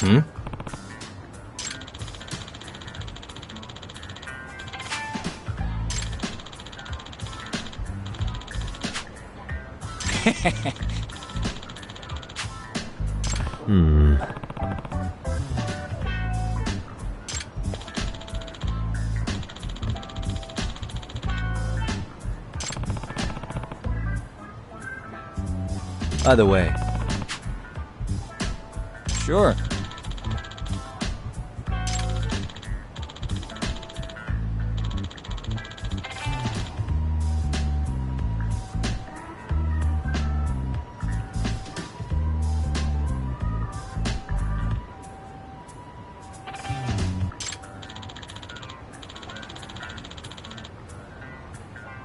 Hmm? Hmm. By the way. Sure.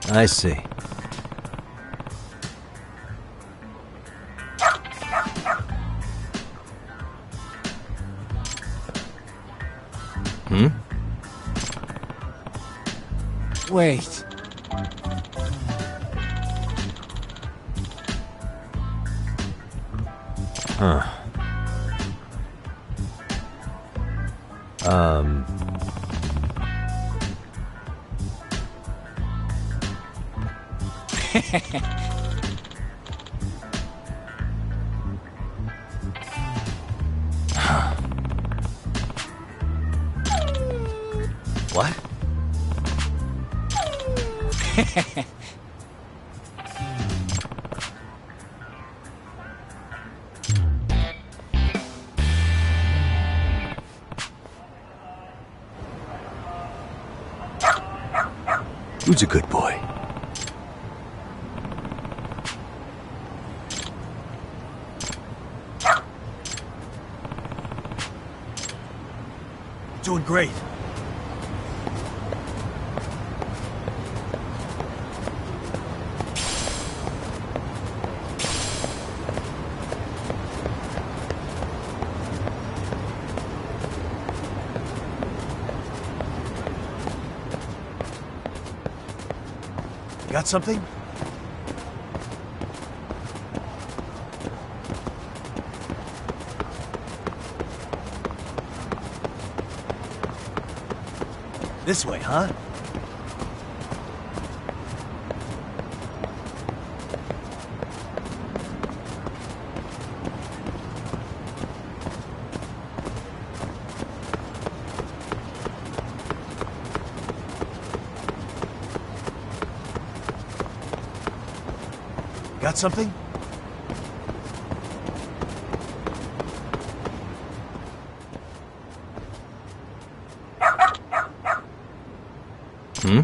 I see. Hmm? Wait. Huh. What? Who's a good boy? Doing great. Got something? This way, huh? Got something? Hmm?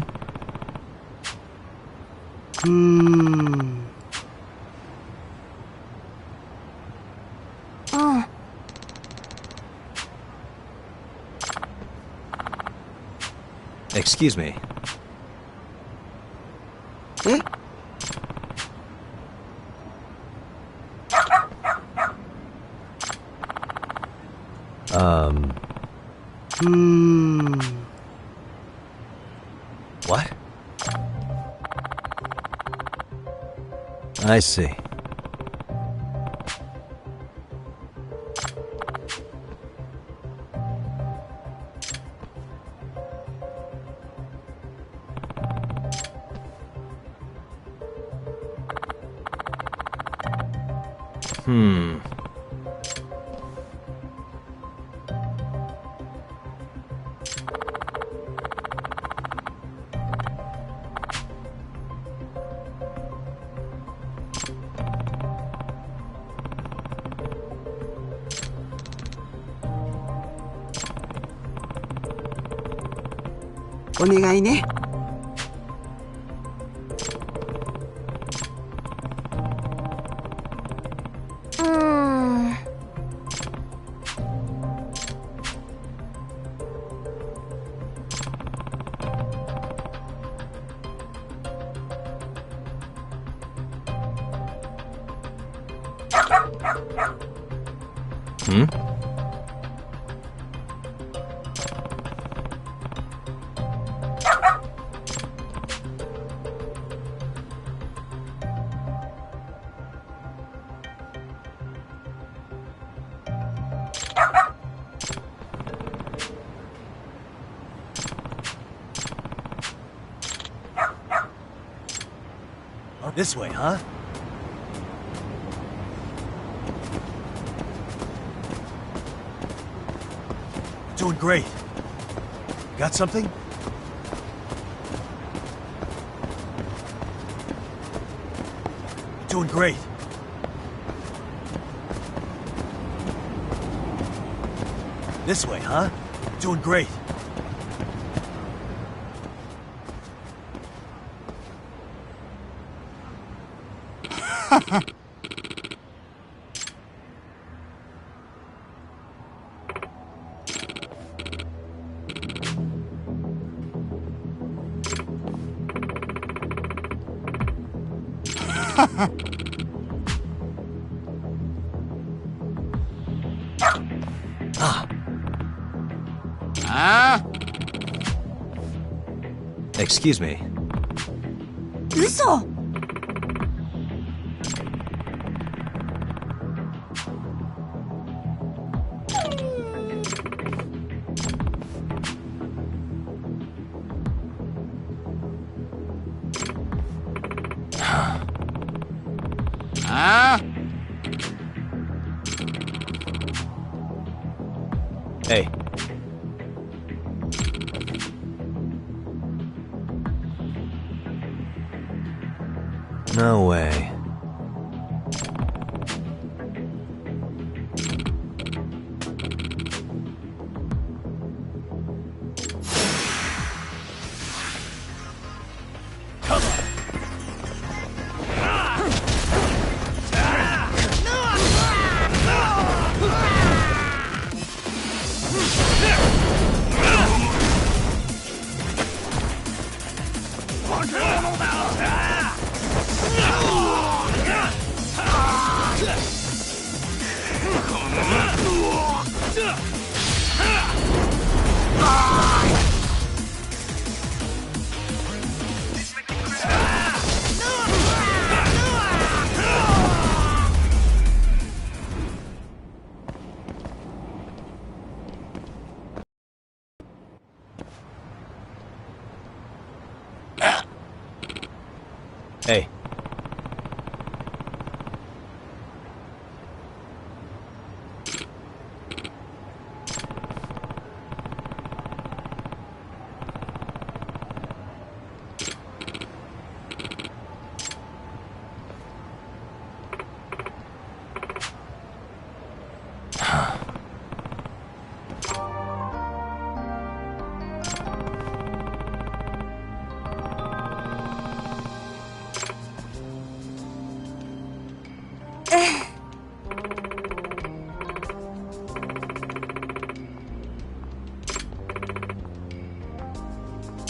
Excuse me. What? I see. Hmm. Hmm? Oh, this way, huh? Doing great. Got something? Doing great. This way, huh? Doing great. Excuse me. 嘘。Hey. No way. Hey.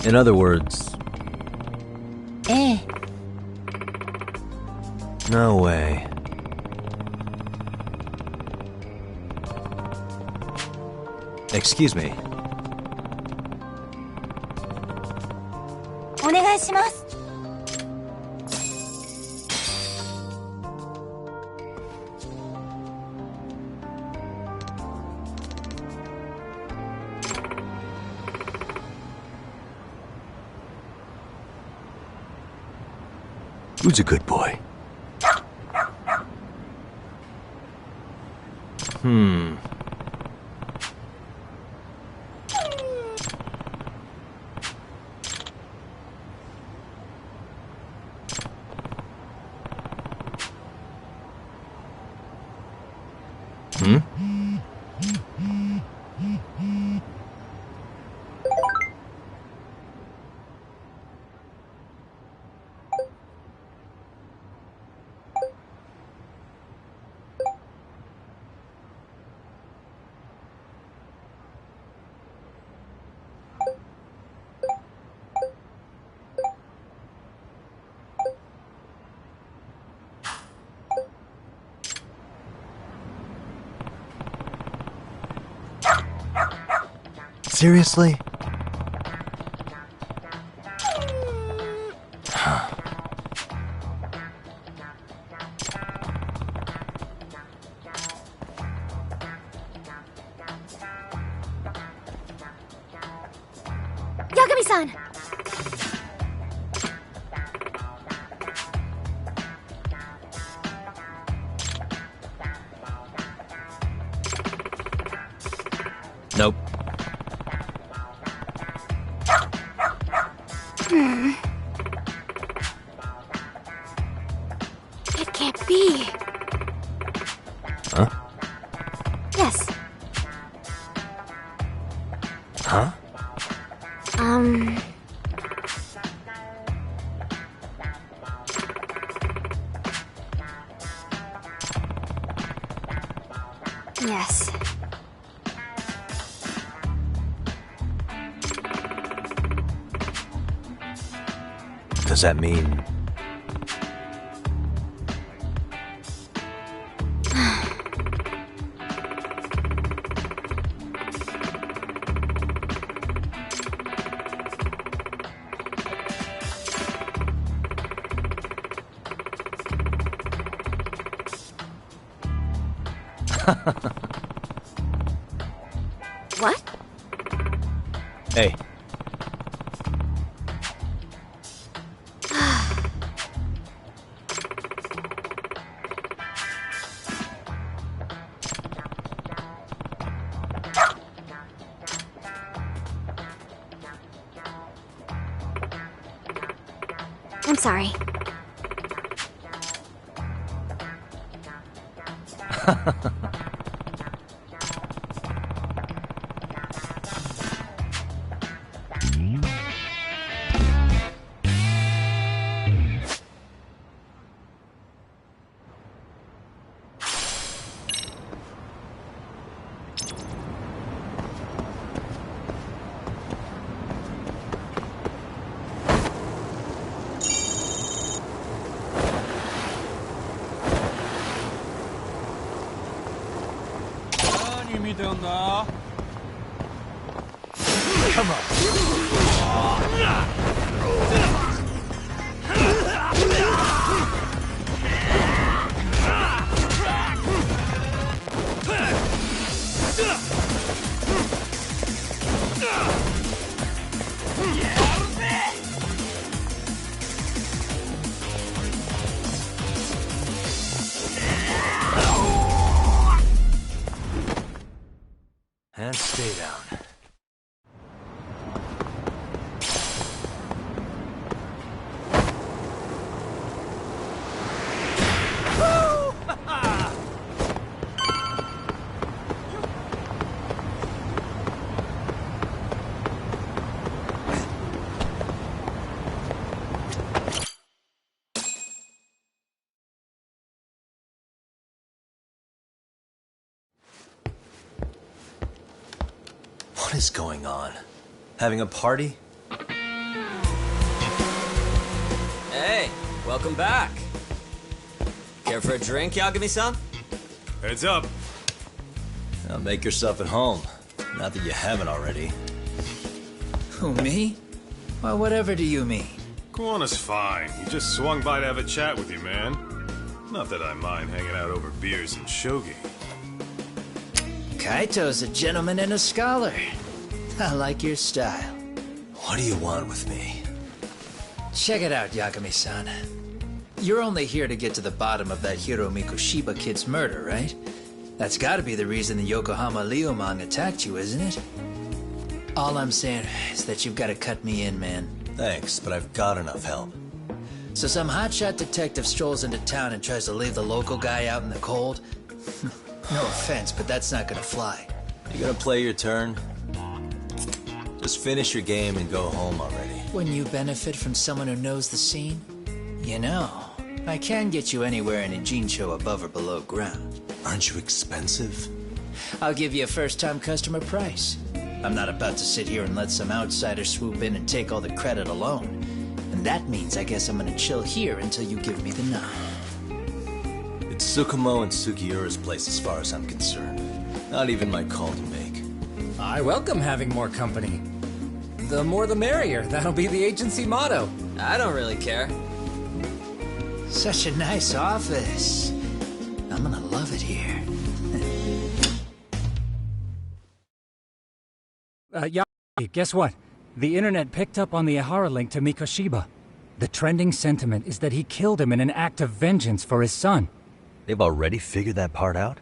In other words, ええ。 no way. Excuse me. お願いします。Who's a good boy? Hmm. Hmm? Seriously? B. Huh? Yes. Huh? Yes. Does that mean... What? Hey. I'm sorry. Come on. And stay down. What is going on? Having a party? Hey, welcome back. Care for a drink, Yagami-san? Heads up. Now make yourself at home. Not that you haven't already. Who, me? Well, whatever do you mean? Kuwana's fine. He just swung by to have a chat with you, man. Not that I mind hanging out over beers and shogi. Kaito's a gentleman and a scholar. I like your style. What do you want with me? Check it out, Yagami-san. You're only here to get to the bottom of that Hiro Mikoshiba kid's murder, right? That's gotta be the reason the Yokohama Liumang attacked you, isn't it? All I'm saying is that you've gotta cut me in, man. Thanks, but I've got enough help. So some hotshot detective strolls into town and tries to leave the local guy out in the cold? No offense, but that's not gonna fly. You gonna play your turn? Just finish your game and go home already. When you benefit from someone who knows the scene? You know, I can get you anywhere in a Jincho above or below ground. Aren't you expensive? I'll give you a first-time customer price. I'm not about to sit here and let some outsider swoop in and take all the credit alone. And that means I guess I'm gonna chill here until you give me the nod. It's Tsukumo and Sugiura's place as far as I'm concerned. Not even my call to make. I welcome having more company. The more the merrier. That'll be the agency motto. I don't really care. Such a nice office. I'm gonna love it here. Yeah, guess what? The internet picked up on the Ihara link to Mikoshiba. The trending sentiment is that he killed him in an act of vengeance for his son. They've already figured that part out?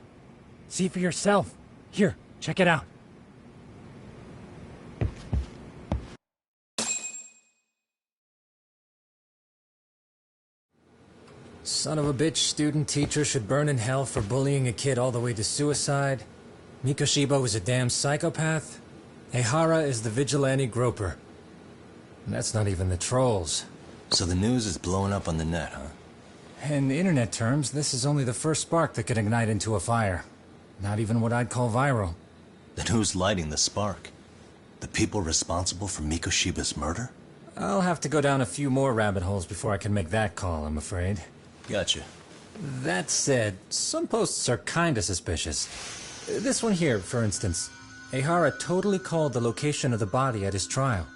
See for yourself. Here, check it out. Son of a bitch student teacher should burn in hell for bullying a kid all the way to suicide. Mikoshiba was a damn psychopath. Ehara is the vigilante groper. And that's not even the trolls. So the news is blowing up on the net, huh? In internet terms, this is only the first spark that could ignite into a fire. Not even what I'd call viral. Then who's lighting the spark? The people responsible for Mikoshiba's murder? I'll have to go down a few more rabbit holes before I can make that call, I'm afraid. Gotcha. That said, some posts are kinda suspicious. This one here, for instance. Ehara totally called the location of the body at his trial.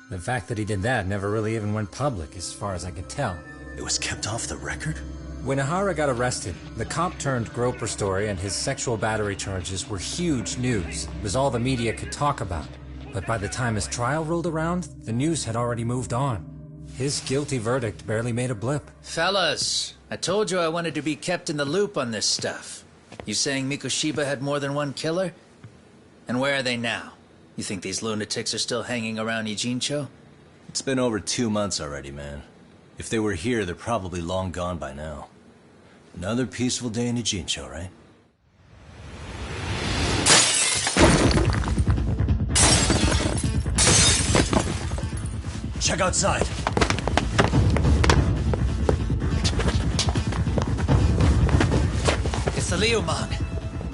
The fact that he did that never really even went public, as far as I can tell. It was kept off the record? When Ehara got arrested, the cop-turned-groper story and his sexual battery charges were huge news. It was all the media could talk about. But by the time his trial rolled around, the news had already moved on. His guilty verdict barely made a blip. Fellas, I told you I wanted to be kept in the loop on this stuff. You saying Mikoshiba had more than one killer? And where are they now? You think these lunatics are still hanging around Ijincho? It's been over 2 months already, man. If they were here, they're probably long gone by now. Another peaceful day in Ijincho, right? Check outside. It's the Liumang.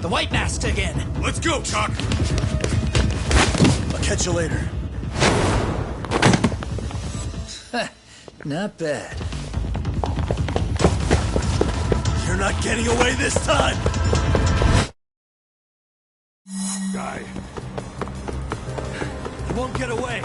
The White Mask again. Let's go, Chuck! I'll catch you later. Not bad. You're not getting away this time! Guy. You won't get away.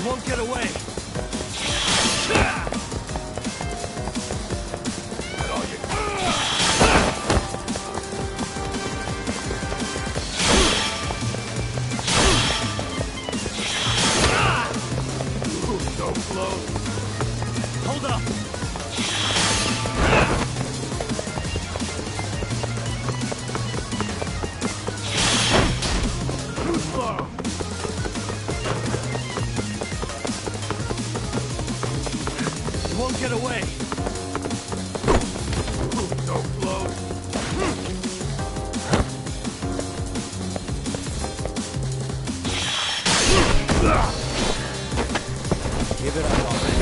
Won't get away. So close. Hold up. Too slow. Won't get away. So close. Give it up already.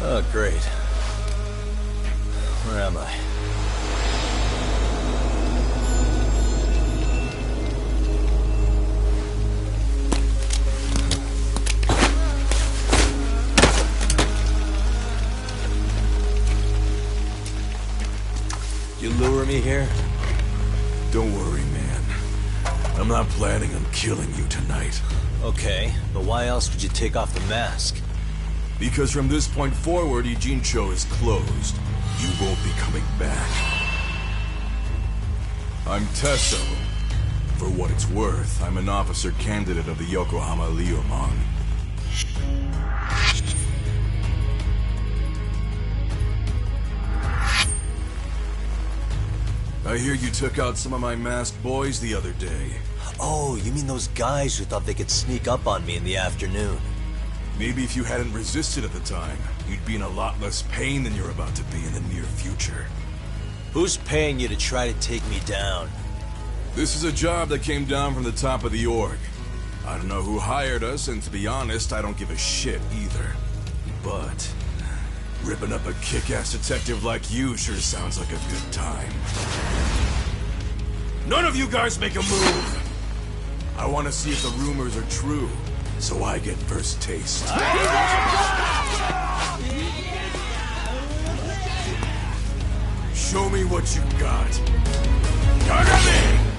Oh, great. Where am I? You lure me here? Don't worry, man. I'm not planning on killing you tonight. Okay, but why else would you take off the mask? Because from this point forward, Ijincho is closed. You won't be coming back. I'm Tesso. For what it's worth, I'm an officer candidate of the Yokohama Liumang. I hear you took out some of my masked boys the other day. Oh, you mean those guys who thought they could sneak up on me in the afternoon? Maybe if you hadn't resisted at the time, you'd be in a lot less pain than you're about to be in the near future. Who's paying you to try to take me down? This is a job that came down from the top of the org. I don't know who hired us, and to be honest, I don't give a shit either. But ripping up a kick-ass detective like you sure sounds like a good time. None of you guys make a move! I want to see if the rumors are true, so I get first taste. Show me what you got. Yagami!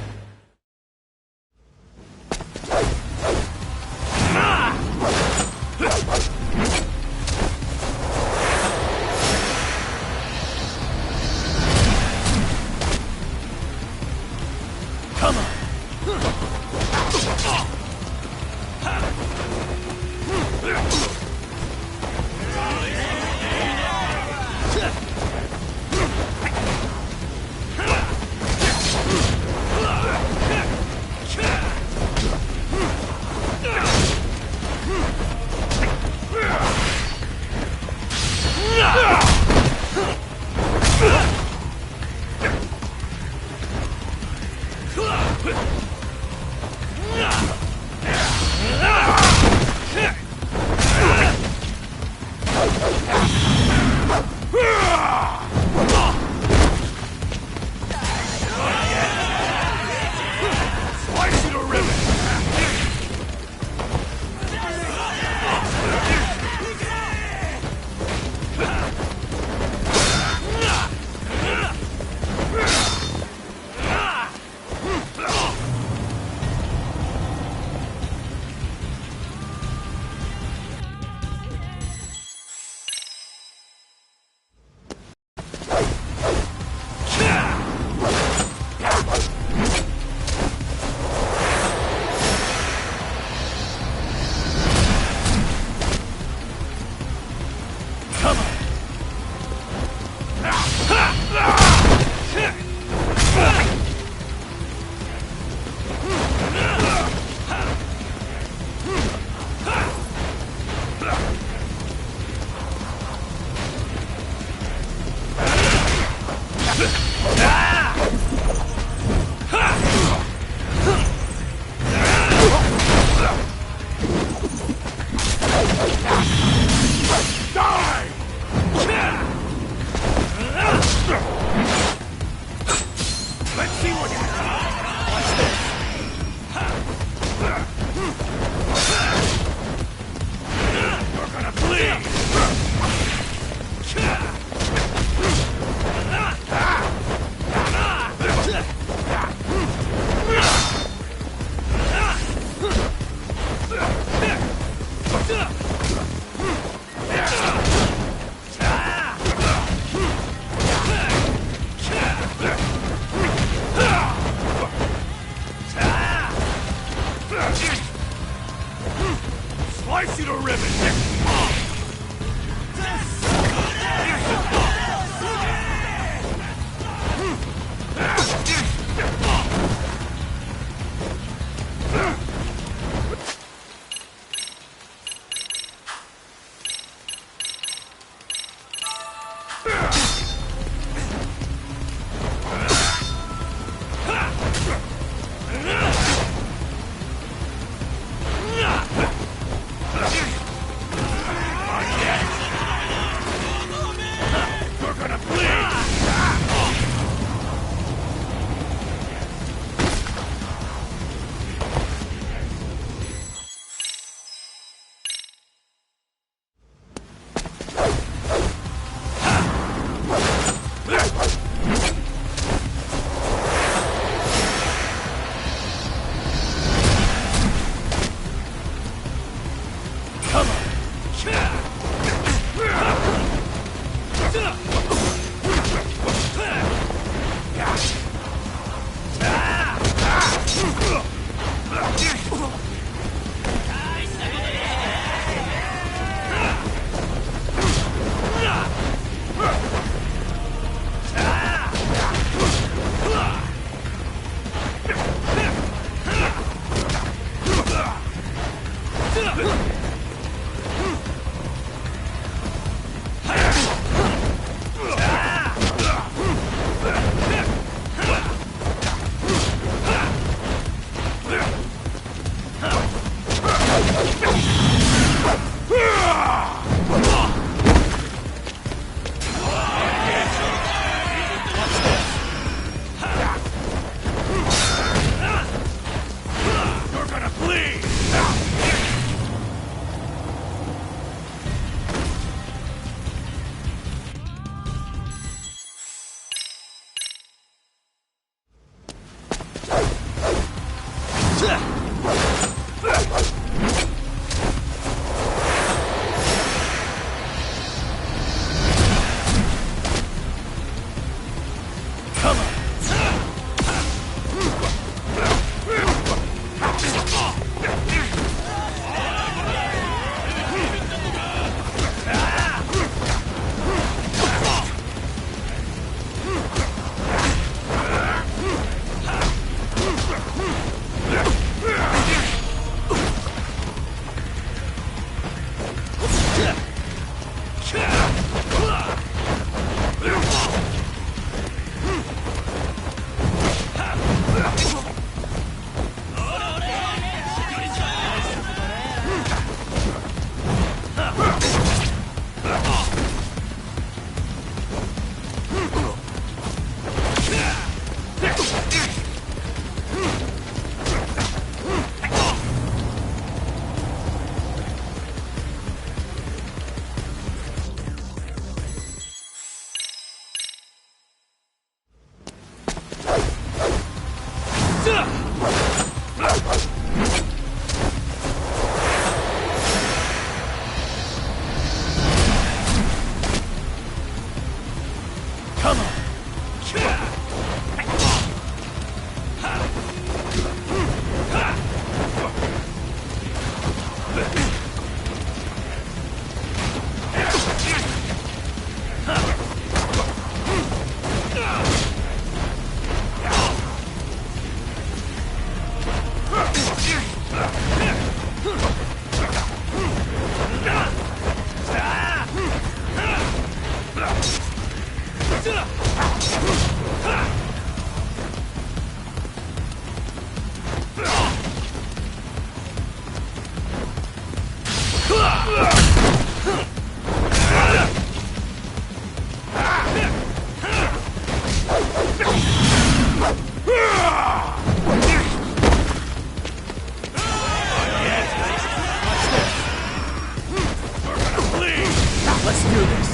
Let's do this.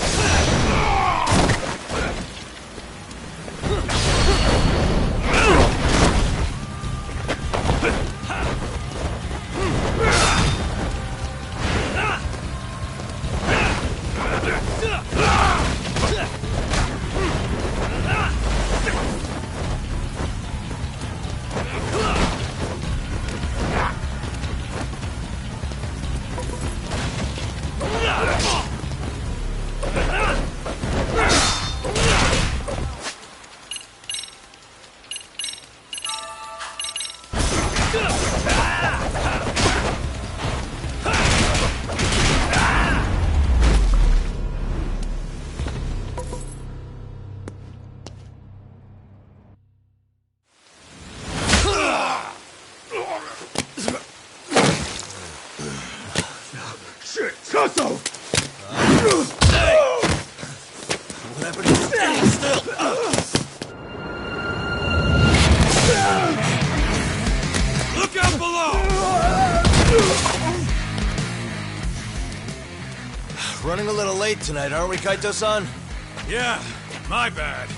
Shit, Tusso! What happened to standing still? Look out below! Running a little late tonight, aren't we, Kaito-san? Yeah, my bad.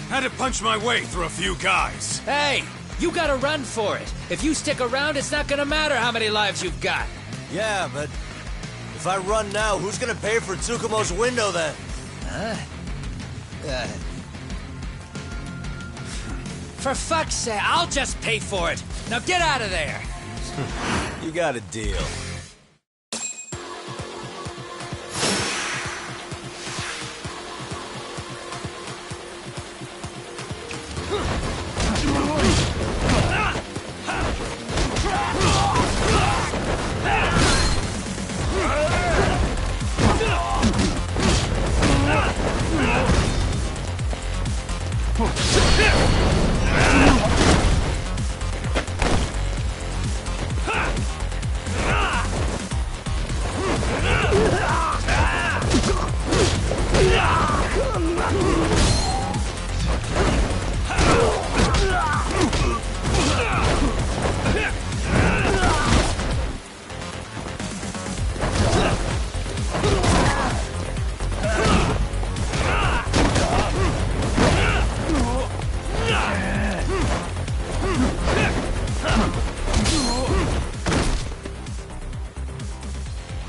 Had to punch my way through a few guys. Hey, you gotta run for it. If you stick around, it's not gonna matter how many lives you've got. Yeah, but if I run now, who's gonna pay for Tsukumo's window then? For fuck's sake, I'll just pay for it. Now get out of there. You got a deal.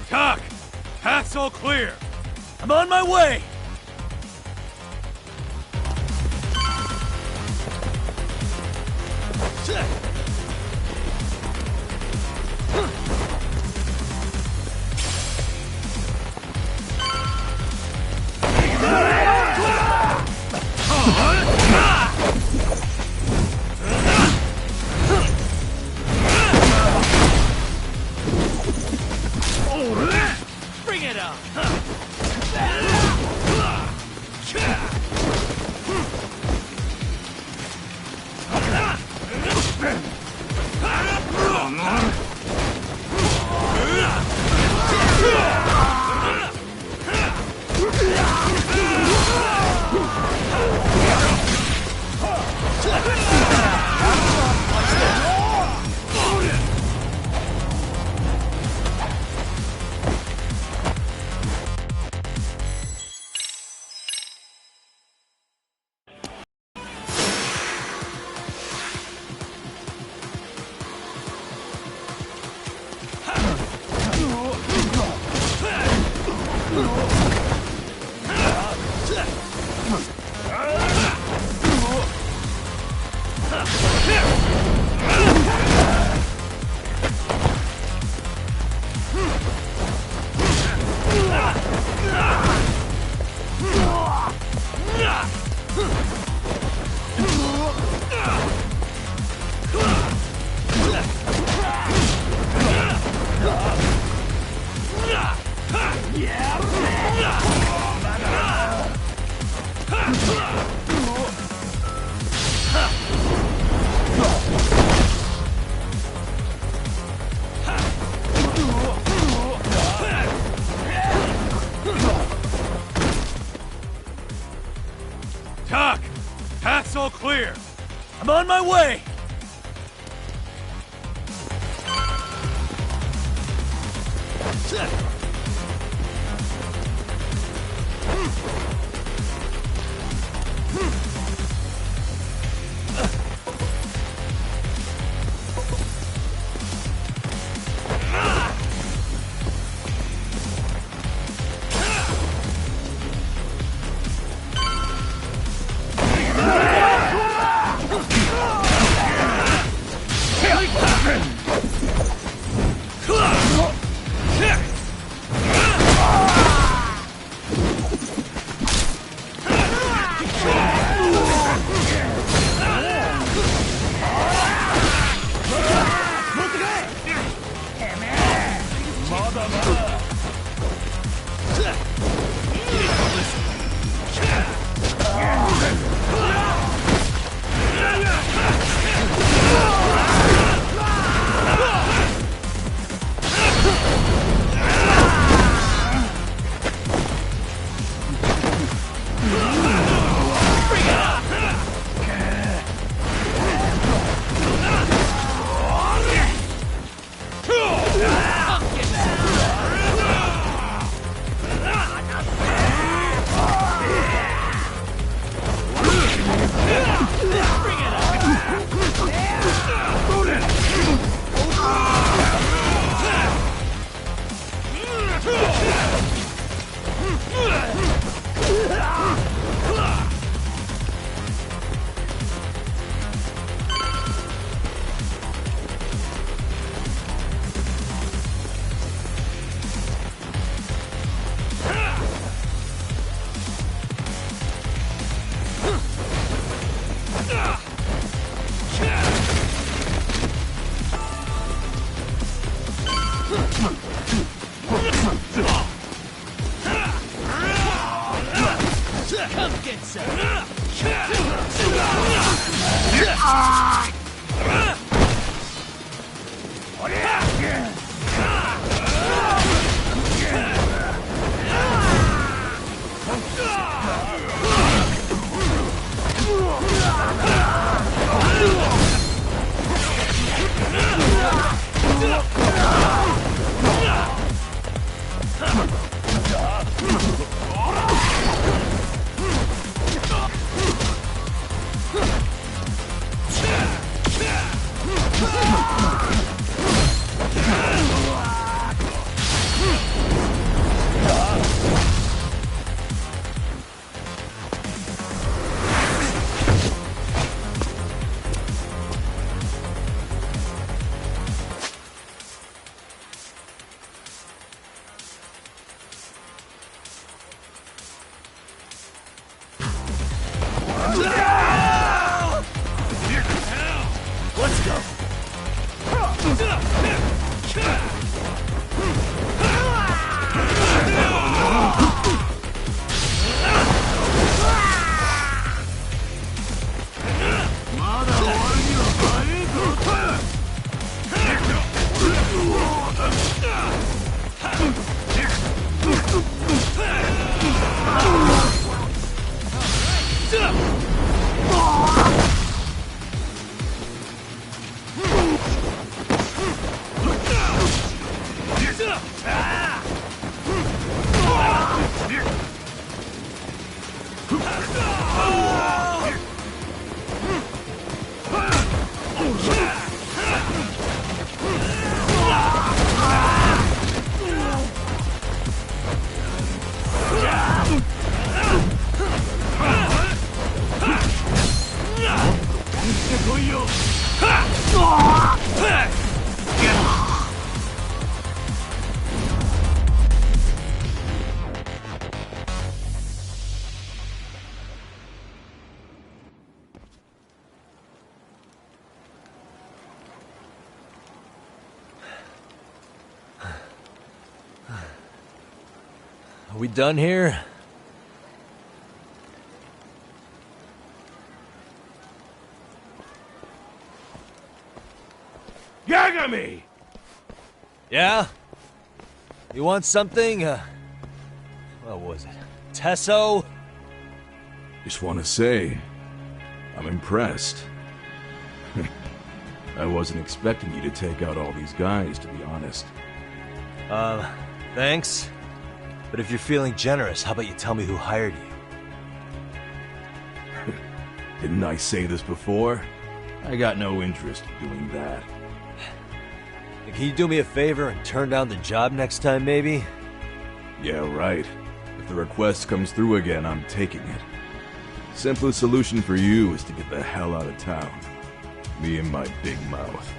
Doc! Path's all clear! I'm on my way! Bring it on. Doc! Path's all clear! I'm on my way! Come get some! Let's go! Are we done here? Yagami! Yeah? You want something? What was it? Tesso? Just want to say, I'm impressed. I wasn't expecting you to take out all these guys, to be honest. Thanks. But if you're feeling generous, how about you tell me who hired you? Didn't I say this before? I got no interest in doing that. Can you do me a favor and turn down the job next time, maybe? Yeah, right. If the request comes through again, I'm taking it. Simplest solution for you is to get the hell out of town. Me and my big mouth.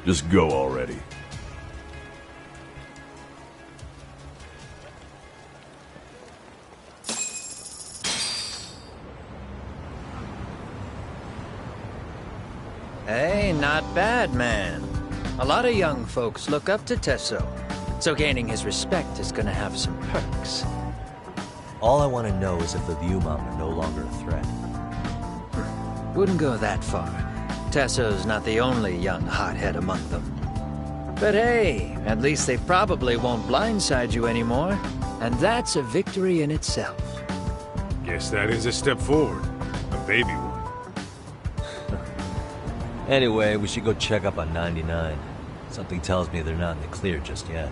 Just go already. Hey, not bad, man. A lot of young folks look up to Tesso, so gaining his respect is gonna have some perks. All I want to know is if the Viewmom are no longer a threat. Wouldn't go that far. Tesso's not the only young hothead among them. But hey, at least they probably won't blindside you anymore, and that's a victory in itself. Guess that is a step forward. A baby one. Anyway, we should go check up on 99. Something tells me they're not in the clear just yet.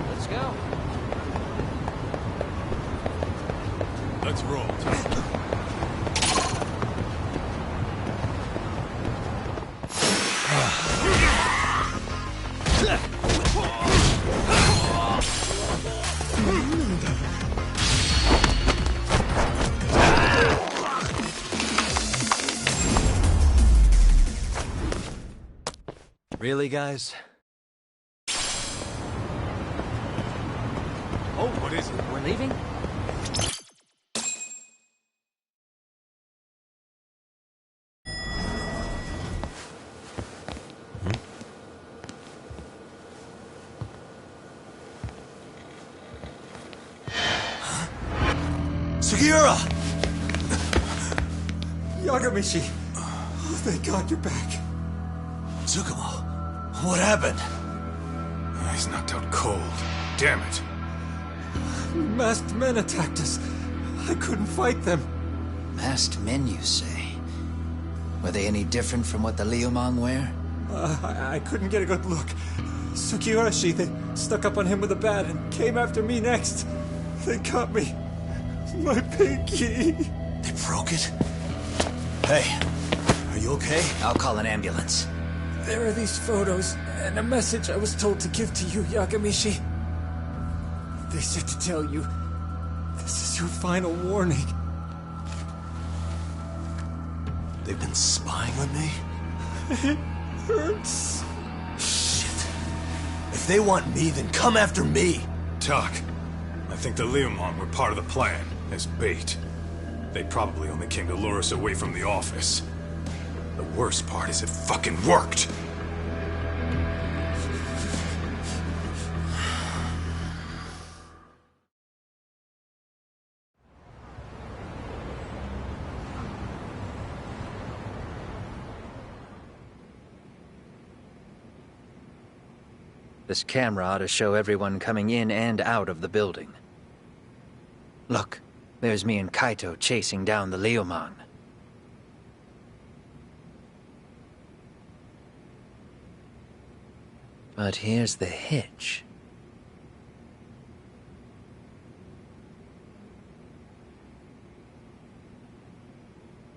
Let's go. Let's roll. Really, guys? Oh, what is it? We're leaving? Sugiura! Yagamishi! Oh, thank God you're back. Tsukumo, what happened? He's knocked out cold. Damn it. Masked men attacked us. I couldn't fight them. Masked men, you say? Were they any different from what the Liumang wear? I couldn't get a good look. Sugiurashi, they stuck up on him with a bat and came after me next. They cut me. My pinky. They broke it? Hey, are you okay? I'll call an ambulance. There are these photos and a message I was told to give to you, Yagamishi. They said to tell you, this is your final warning. They've been spying on me? It hurts. Shit. If they want me, then come after me. Doc, I think the Liumang were part of the plan, as bait. They probably only came to lure us away from the office. The worst part is it fucking worked! This camera ought to show everyone coming in and out of the building. Look, there's me and Kaito chasing down the Liumang. But here's the hitch.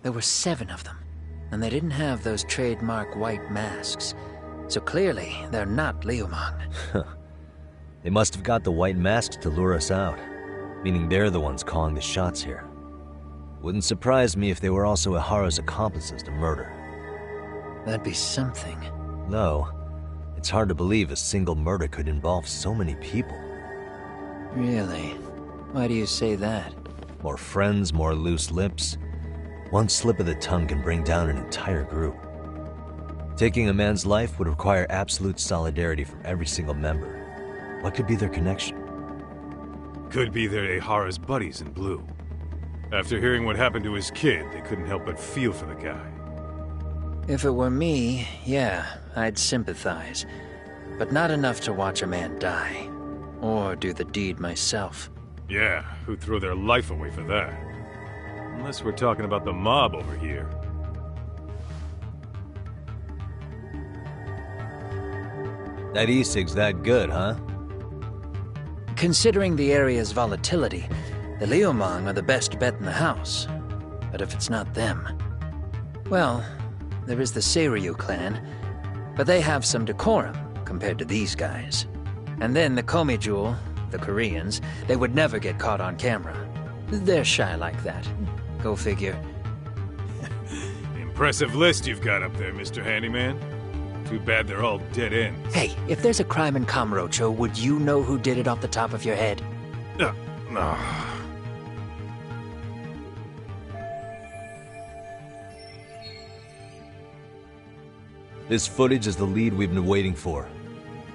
There were 7 of them, and they didn't have those trademark white masks. So clearly, they're not Liumang. They must have got the white masks to lure us out, meaning they're the ones calling the shots here. Wouldn't surprise me if they were also Ihara's accomplices to murder. That'd be something. No, it's hard to believe a single murder could involve so many people. Really? Why do you say that? More friends, more loose lips. One slip of the tongue can bring down an entire group. Taking a man's life would require absolute solidarity from every single member. What could be their connection? Could be they're Ihara's buddies in blue. After hearing what happened to his kid, they couldn't help but feel for the guy. If it were me, yeah, I'd sympathize. But not enough to watch a man die. Or do the deed myself. Yeah, who'd throw their life away for that? Unless we're talking about the mob over here. That e-cig's that good, huh? Considering the area's volatility, the Liumang are the best bet in the house. But if it's not them... Well, there is the Seiryu clan, but they have some decorum compared to these guys. And then the Komijul, the Koreans, they would never get caught on camera. They're shy like that. Go figure. Impressive list you've got up there, Mr. Handyman. Too bad they're all dead ends. Hey, if there's a crime in Kamurocho, would you know who did it off the top of your head? No. This footage is the lead we've been waiting for.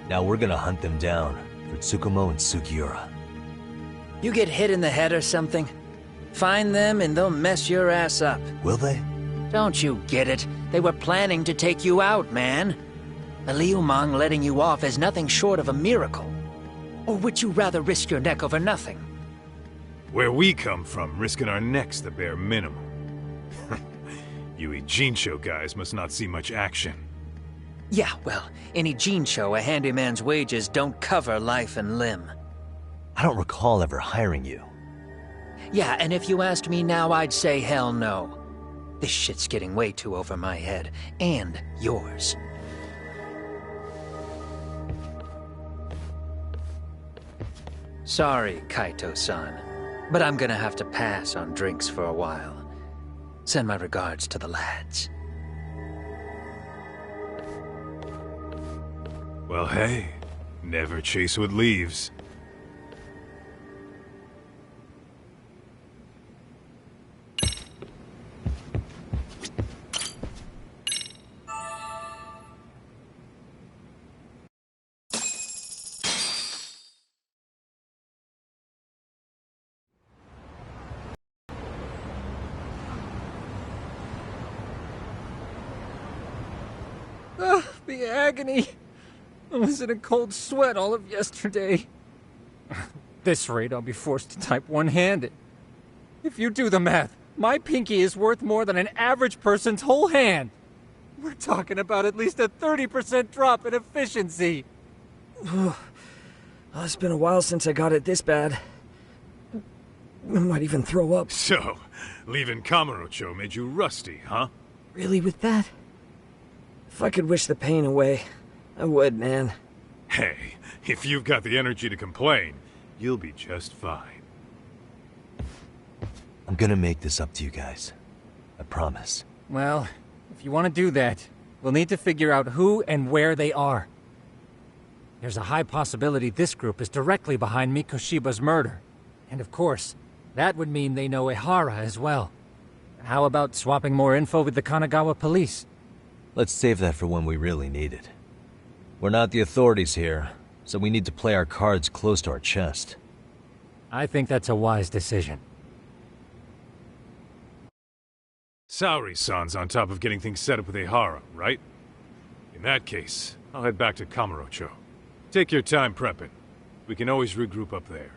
Now we're gonna hunt them down for Tsukumo and Sugiura. You get hit in the head or something? Find them and they'll mess your ass up. Will they? Don't you get it? They were planning to take you out, man. The Liumang letting you off is nothing short of a miracle. Or would you rather risk your neck over nothing? Where we come from, risking our necks the bare minimum. You Ijincho guys must not see much action. Yeah, well, in Ijincho, a handyman's wages don't cover life and limb. I don't recall ever hiring you. Yeah, and if you asked me now, I'd say hell no. This shit's getting way too over my head. And yours. Sorry, Kaito-san, but I'm gonna have to pass on drinks for a while. Send my regards to the lads. Well, hey, never chase what leaves. The agony. I was in a cold sweat all of yesterday. At this rate, I'll be forced to type one-handed. If you do the math, my pinky is worth more than an average person's whole hand. We're talking about at least a 30% drop in efficiency. It's been a while since I got it this bad. I might even throw up. So, leaving Kamurocho made you rusty, huh? Really with that? If I could wish the pain away, I would, man. Hey, if you've got the energy to complain, you'll be just fine. I'm gonna make this up to you guys. I promise. Well, if you want to do that, we'll need to figure out who and where they are. There's a high possibility this group is directly behind Mikoshiba's murder. And of course, that would mean they know Ehara as well. How about swapping more info with the Kanagawa police? Let's save that for when we really need it. We're not the authorities here, so we need to play our cards close to our chest. I think that's a wise decision. Saori-san's on top of getting things set up with Ehara, right? In that case, I'll head back to Kamurocho. Take your time prepping. We can always regroup up there.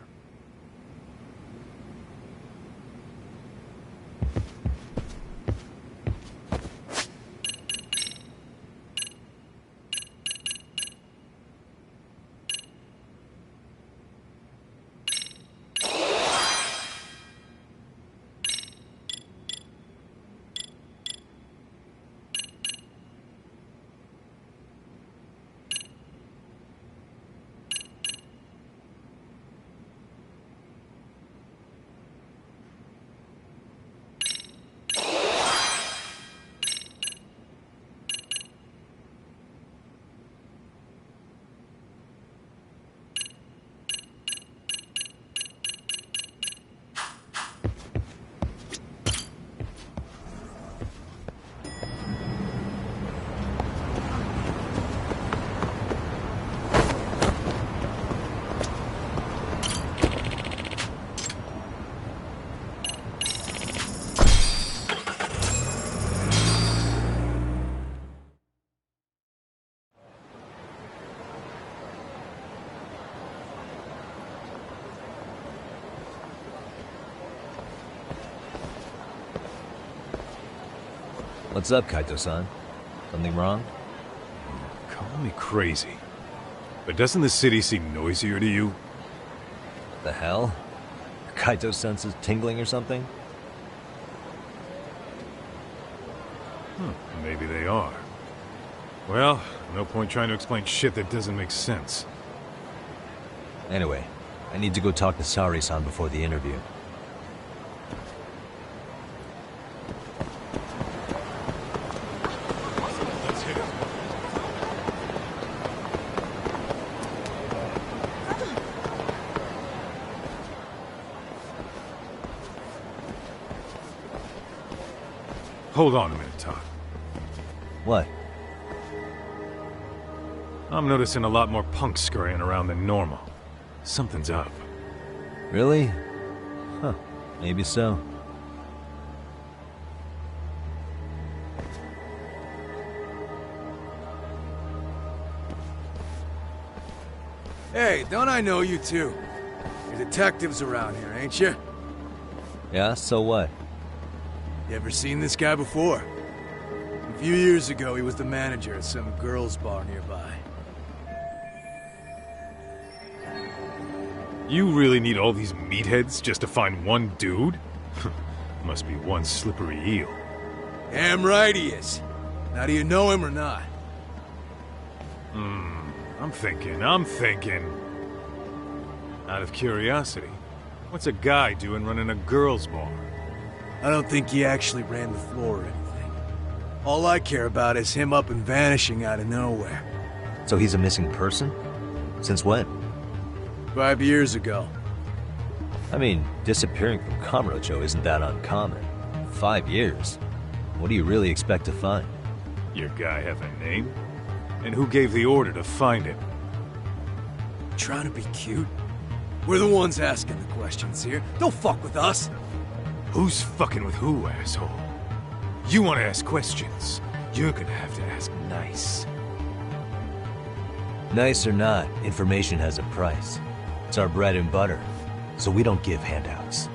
What's up, Kaito-san? Something wrong? Call me crazy, but doesn't the city seem noisier to you? The hell? Kaito's senses tingling or something? Maybe they are. Well, no point trying to explain shit that doesn't make sense. Anyway, I need to go talk to Saori-san before the interview. Let's hit it. Hold on a minute, Todd. What? I'm noticing a lot more punks scurrying around than normal. Something's up. Really? Huh. Maybe so. Hey, don't I know you two? You're detectives around here, ain't you? Yeah, so what? You ever seen this guy before? A few years ago, he was the manager at some girls' bar nearby. You really need all these meatheads just to find one dude? Must be one slippery eel. Damn right he is. Now, do you know him or not? I'm thinking. Out of curiosity, what's a guy doing running a girls' bar? I don't think he actually ran the floor or anything. All I care about is him up and vanishing out of nowhere. So he's a missing person? Since when? 5 years ago. I mean, disappearing from Kamurocho isn't that uncommon. 5 years? What do you really expect to find? Your guy have a name? And who gave the order to find him? Trying to be cute? We're the ones asking the questions here. Don't fuck with us. Who's fucking with who, asshole? You want to ask questions? You're gonna have to ask nice. Nice or not, information has a price. It's our bread and butter, so we don't give handouts.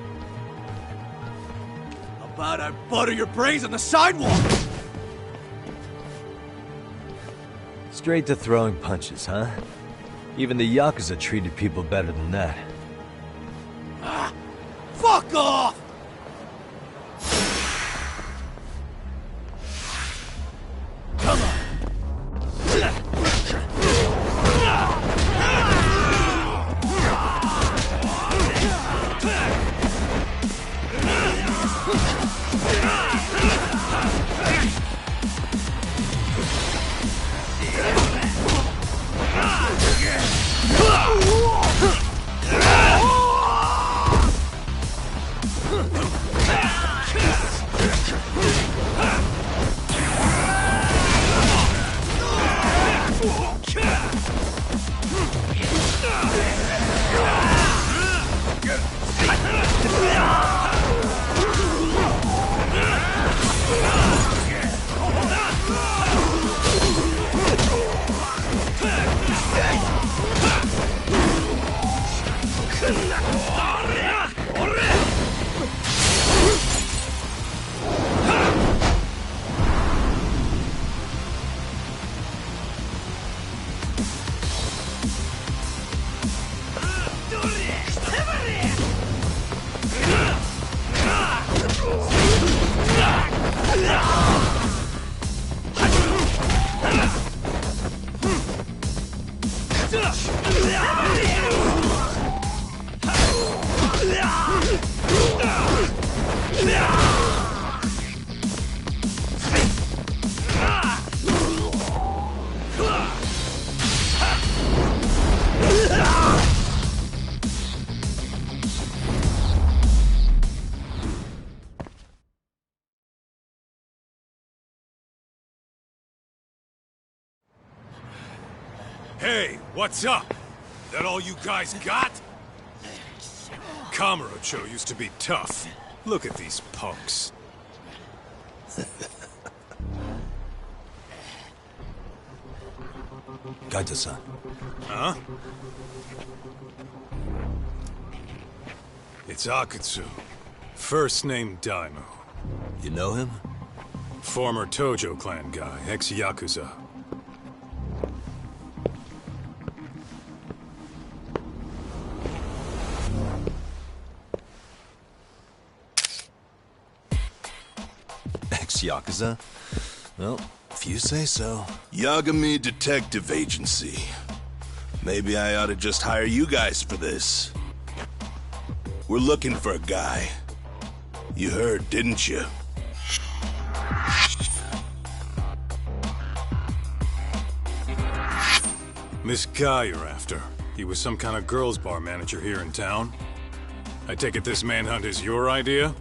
How about I butter your brains on the sidewalk? Straight to throwing punches, huh? Even the Yakuza treated people better than that. Fuck off! Come on. Hey, what's up? That all you guys got? Kamurocho used to be tough. Look at these punks. Kaito-san. Huh? It's Akutsu. First name Daimyo. You know him? Former Tojo clan guy, ex-Yakuza. Ex-Yakuza? Well, if you say so. Yagami Detective Agency. Maybe I ought to just hire you guys for this. We're looking for a guy. You heard, didn't you? This guy you're after, he was some kind of girls' bar manager here in town? I take it this manhunt is your idea?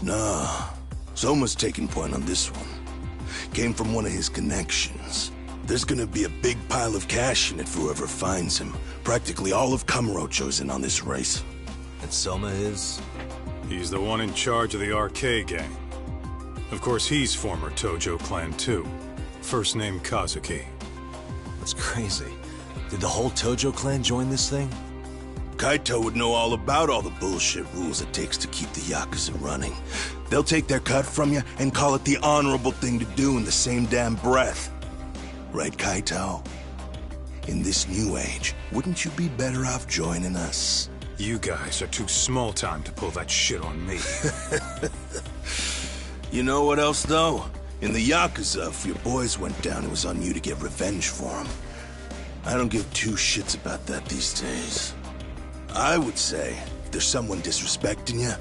Nah. Soma's taking point on this one. Came from one of his connections. There's gonna be a big pile of cash in it for whoever finds him. Practically all of Kamurocho's in on this race. And Soma is? He's the one in charge of the RK gang. Of course, he's former Tojo clan too. First name Kazuki. That's crazy. Did the whole Tojo clan join this thing? Kaito would know all about all the bullshit rules it takes to keep the Yakuza running. They'll take their cut from you and call it the honorable thing to do in the same damn breath. Right, Kaito? In this new age, wouldn't you be better off joining us? You guys are too small time to pull that shit on me. You know what else, though? In the Yakuza, if your boys went down, it was on you to get revenge for them. I don't give two shits about that these days. I would say, if there's someone disrespecting you,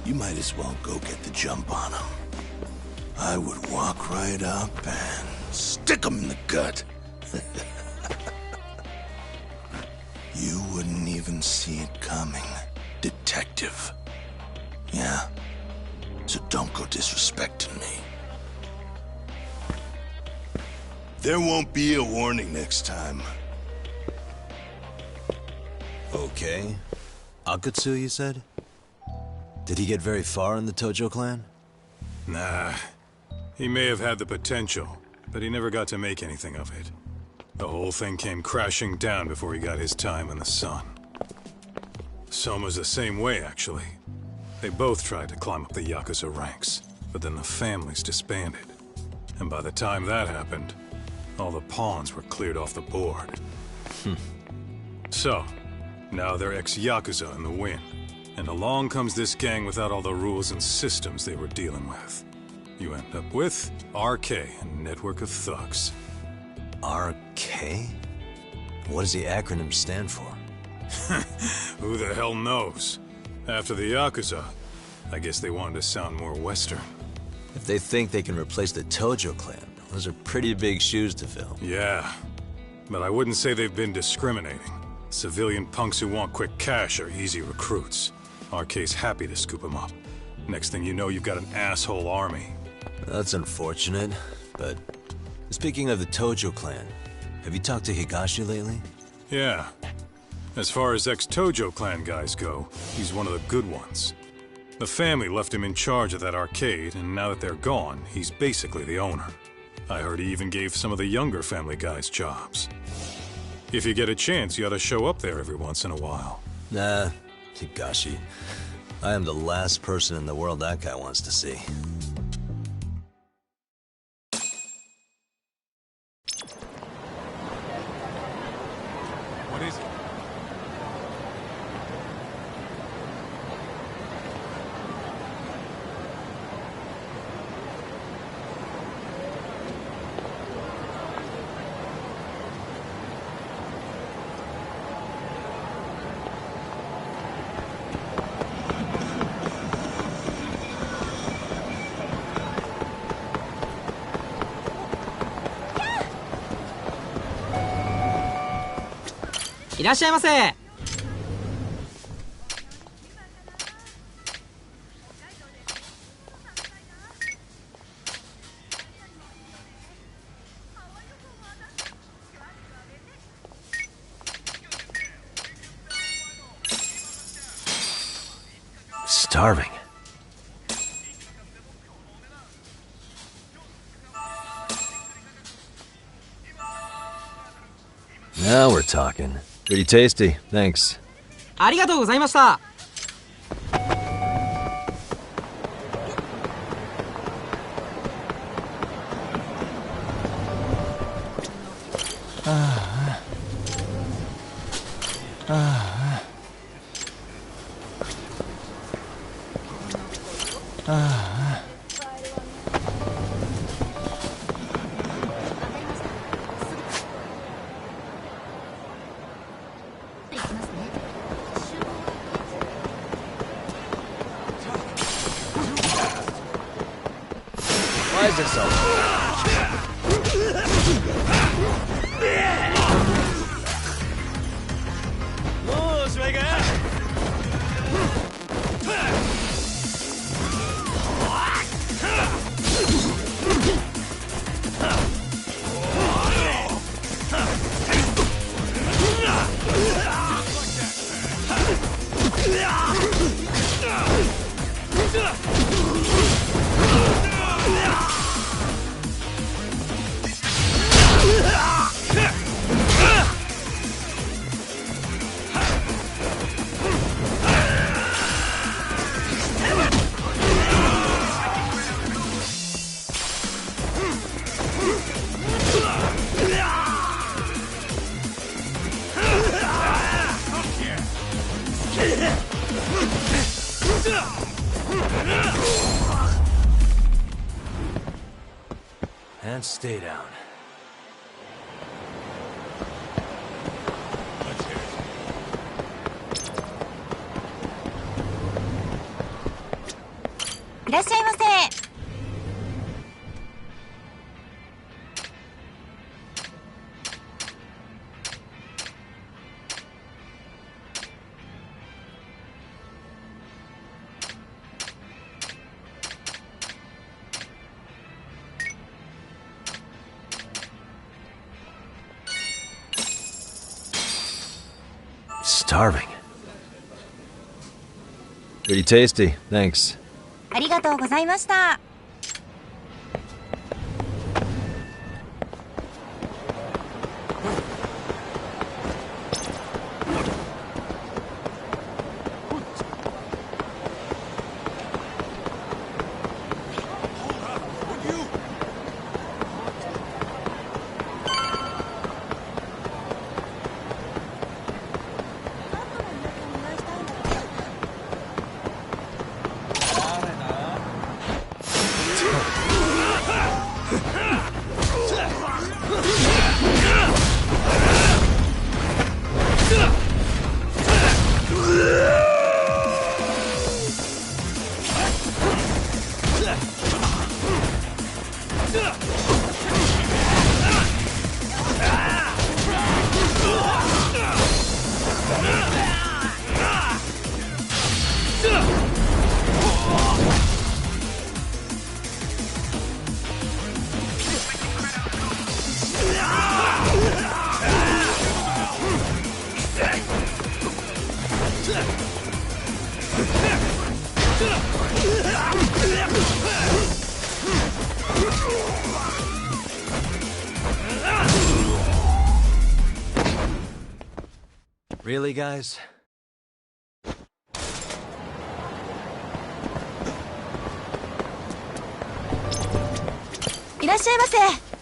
you might as well go get the jump on them. I would walk right up and stick them in the gut. You wouldn't even see it coming, detective. Yeah? So don't go disrespecting me. There won't be a warning next time. Okay. Akatsu, you said? Did he get very far in the Tojo clan? Nah. He may have had the potential, but he never got to make anything of it. The whole thing came crashing down before he got his time in the sun. Soma's the same way, actually. They both tried to climb up the Yakuza ranks, but then the families disbanded. And by the time that happened, all the pawns were cleared off the board. So, now they're ex-Yakuza in the wind. And along comes this gang without all the rules and systems they were dealing with. You end up with RK, a network of thugs. RK? What does the acronym stand for? Who the hell knows? After the Yakuza, I guess they wanted to sound more Western. If they think they can replace the Tojo clan, those are pretty big shoes to fill. Yeah, but I wouldn't say they've been discriminating. Civilian punks who want quick cash are easy recruits. RK's happy to scoop them up. Next thing you know, you've got an asshole army. That's unfortunate, but speaking of the Tojo clan, have you talked to Higashi lately? Yeah. As far as ex-Tojo clan guys go, he's one of the good ones. The family left him in charge of that arcade, and now that they're gone, he's basically the owner. I heard he even gave some of the younger family guys jobs. If you get a chance, you ought to show up there every once in a while. Nah, Higashi. I am the last person in the world that guy wants to see. What is it?いらっしゃいませ。Starving. Now we're talking. Pretty tasty, thanks. ありがとうございました。Why is this so? And stay down.いらっしゃいませ。starving. Pretty tasty, thanks. ありがとうございました。Really, guys? いらっしゃいませ。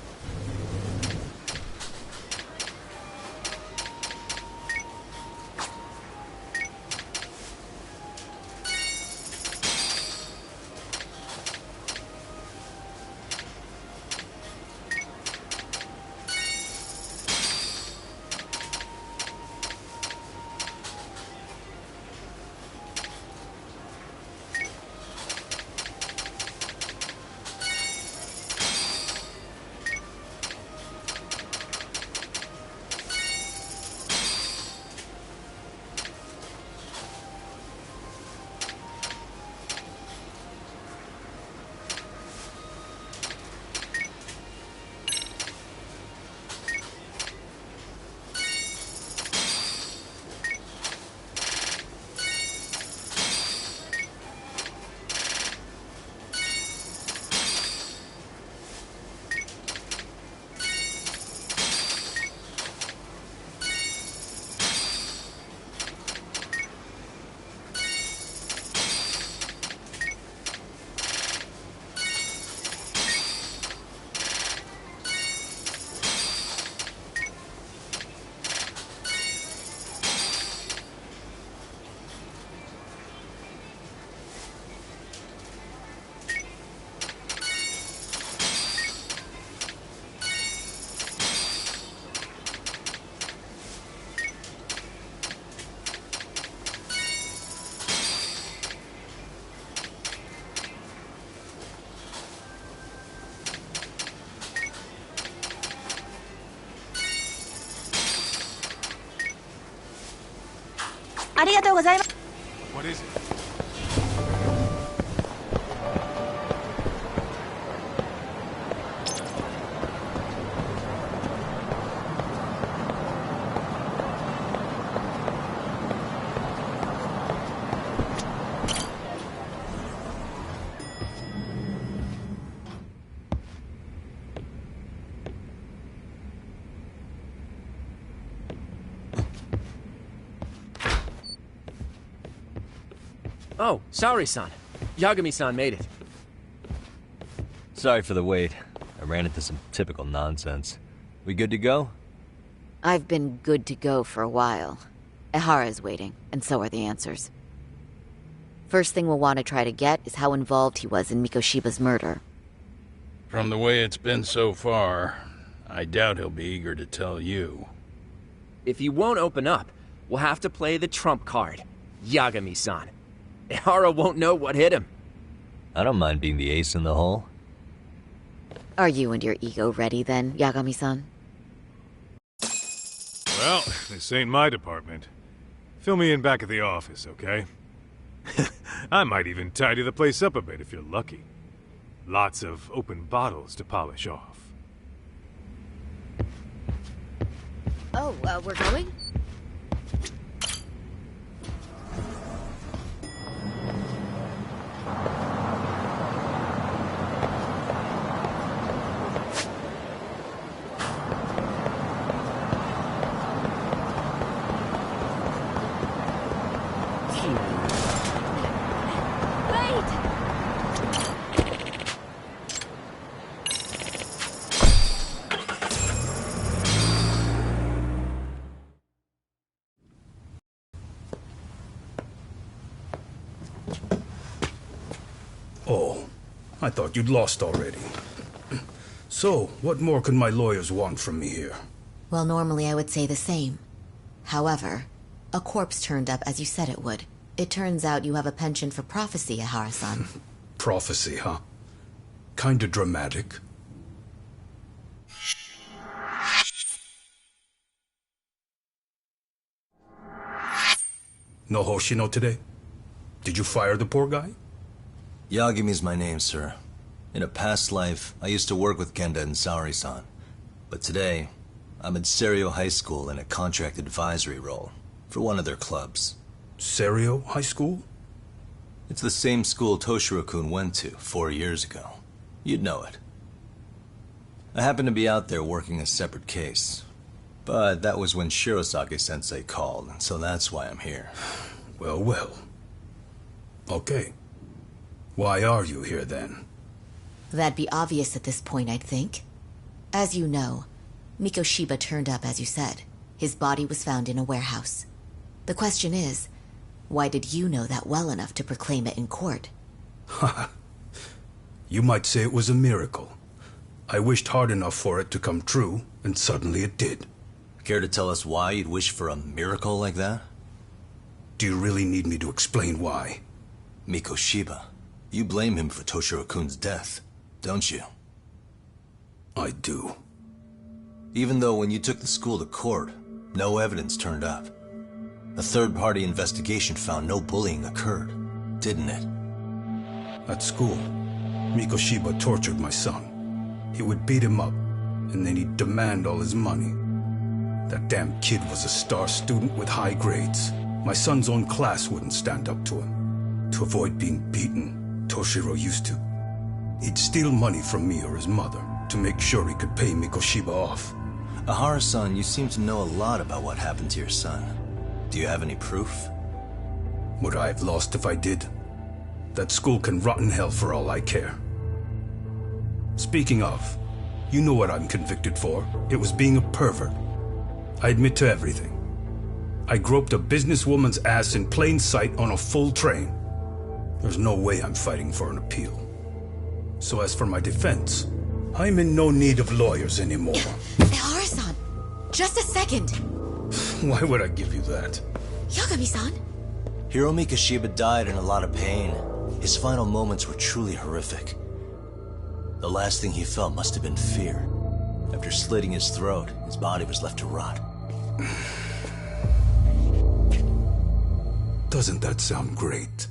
ありがとうございます。 What is it? Oh, Saori-san. Yagami-san made it. Sorry for the wait. I ran into some typical nonsense. We good to go? I've been good to go for a while. Ehara's waiting, and so are the answers. First thing we'll want to try to get is how involved he was in Mikoshiba's murder. From the way it's been so far, I doubt he'll be eager to tell you. If he won't open up, we'll have to play the trump card. Yagami-san. Ehara won't know what hit him. I don't mind being the ace in the hole. Are you and your ego ready then, Yagami-san? Well, this ain't my department. Fill me in back at the office, okay? I might even tidy the place up a bit if you're lucky. Lots of open bottles to polish off. Oh, we're going? I thought you'd lost already. So, what more can my lawyers want from me here? Well, normally I would say the same. However, a corpse turned up as you said it would. It turns out you have a penchant for prophecy, Ihara-san. Prophecy, huh? Kinda dramatic. No Hoshino today? Did you fire the poor guy? Yagami's my name, sir. In a past life, I used to work with Kenda and Saori-san. But today, I'm at Serio High School in a contract advisory role for one of their clubs. Serio High School? It's the same school Toshiro-kun went to 4 years ago. You'd know it. I happened to be out there working a separate case. But that was when Shirosake-sensei called, so that's why I'm here. Well, well. Okay. Why are you here, then? That'd be obvious at this point, I'd think. As you know, Mikoshiba turned up as you said. His body was found in a warehouse. The question is, why did you know that well enough to proclaim it in court? You might say it was a miracle. I wished hard enough for it to come true, and suddenly it did. Care to tell us why you'd wish for a miracle like that? Do you really need me to explain why? Mikoshiba. You blame him for Toshiro-kun's death, don't you? I do. Even though when you took the school to court, no evidence turned up. A third-party investigation found no bullying occurred, didn't it? At school, Mikoshiba tortured my son. He would beat him up, and then he'd demand all his money. That damn kid was a star student with high grades. My son's own class wouldn't stand up to him. To avoid being beaten, Toshiro used to. He'd steal money from me or his mother to make sure he could pay Mikoshiba off. Ihara-san, you seem to know a lot about what happened to your son. Do you have any proof? Would I have lost if I did? That school can rot in hell for all I care. Speaking of, you know what I'm convicted for. It was being a pervert. I admit to everything. I groped a businesswoman's ass in plain sight on a full train. There's no way I'm fighting for an appeal. So as for my defense, I'm in no need of lawyers anymore. Ihara-san, just a second. Why would I give you that? Yagami-san? Hiro Mikoshiba died in a lot of pain. His final moments were truly horrific. The last thing he felt must have been fear. After slitting his throat, his body was left to rot. Doesn't that sound great?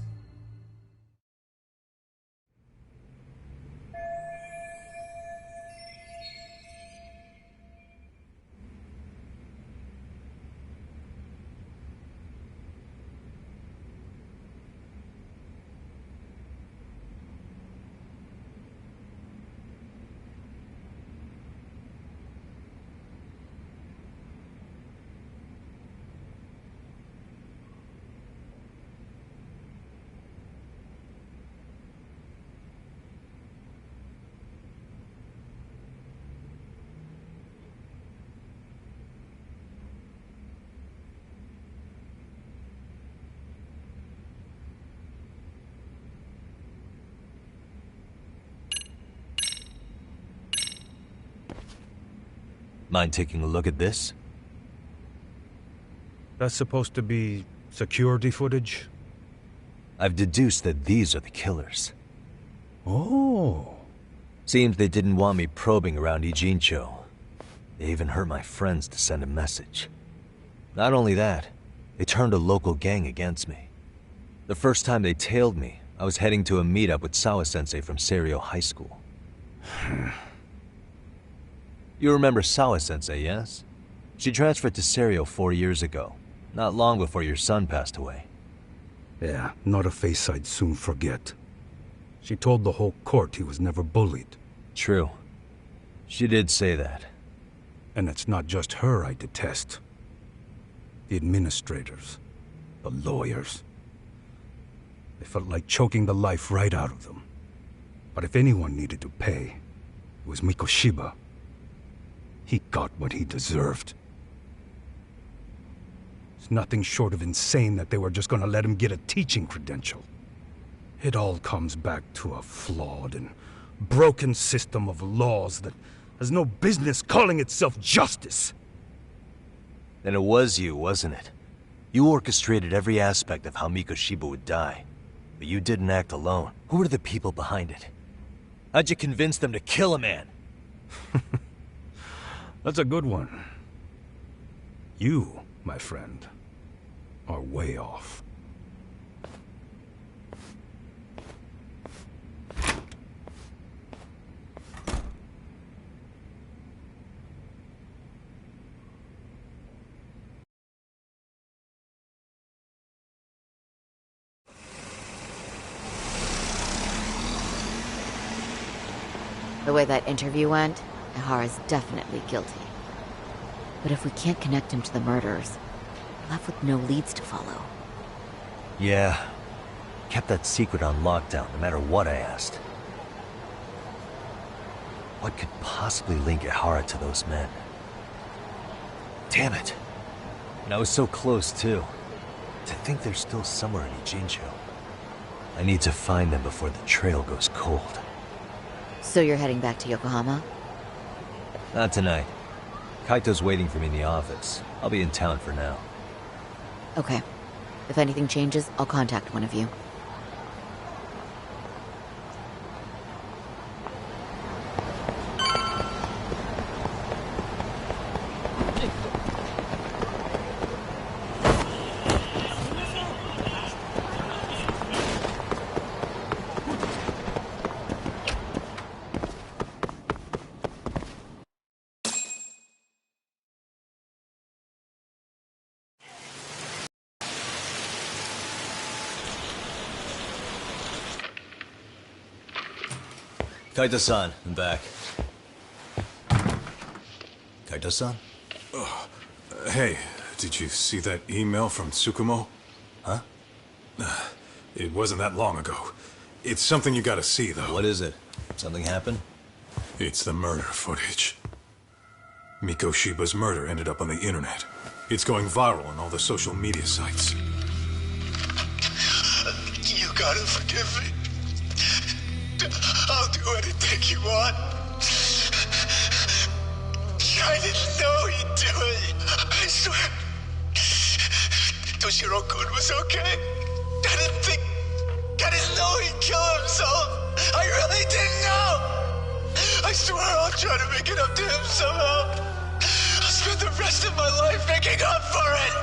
Mind taking a look at this? That's supposed to be security footage? I've deduced that these are the killers. Oh. Seems they didn't want me probing around Ijincho. They even hurt my friends to send a message. Not only that, they turned a local gang against me. The first time they tailed me, I was heading to a meetup with Sawa-sensei from Serio High School. You remember Sawa-sensei, yes? She transferred to Serio 4 years ago, not long before your son passed away. Yeah, not a face I'd soon forget. She told the whole court he was never bullied. True. She did say that. And it's not just her I detest. The administrators, the lawyers. They felt like choking the life right out of them. But if anyone needed to pay, it was Mikoshiba. He got what he deserved. It's nothing short of insane that they were just gonna let him get a teaching credential. It all comes back to a flawed and broken system of laws that has no business calling itself justice. Then it was you, wasn't it? You orchestrated every aspect of how Mikoshiba would die. But you didn't act alone. Who were the people behind it? How'd you convince them to kill a man? That's a good one. You, my friend, are way off. The way that interview went, Ihara's definitely guilty. But if we can't connect him to the murderers, we're left with no leads to follow. Yeah. Kept that secret on lockdown, no matter what I asked. What could possibly link Ihara to those men? Damn it. And I was so close, too. To think they're still somewhere in Ijincho. I need to find them before the trail goes cold. So you're heading back to Yokohama? Not tonight. Kaito's waiting for me in the office. I'll be in town for now. Okay. If anything changes, I'll contact one of you. Kaito-san, I'm back. Kaito-san? Hey, did you see that email from Tsukumo? Huh? It wasn't that long ago. It's something you gotta see, though. What is it? Something happened? It's the murder footage. Mikoshiba's murder ended up on the internet. It's going viral on all the social media sites. You gotta forgive me. I'll do anything you want. I didn't know he'd do it. I swear. Toshiro-kun was okay. I didn't know he'd kill himself. I really didn't know. I swear I'll try to make it up to him somehow. I'll spend the rest of my life making up for it.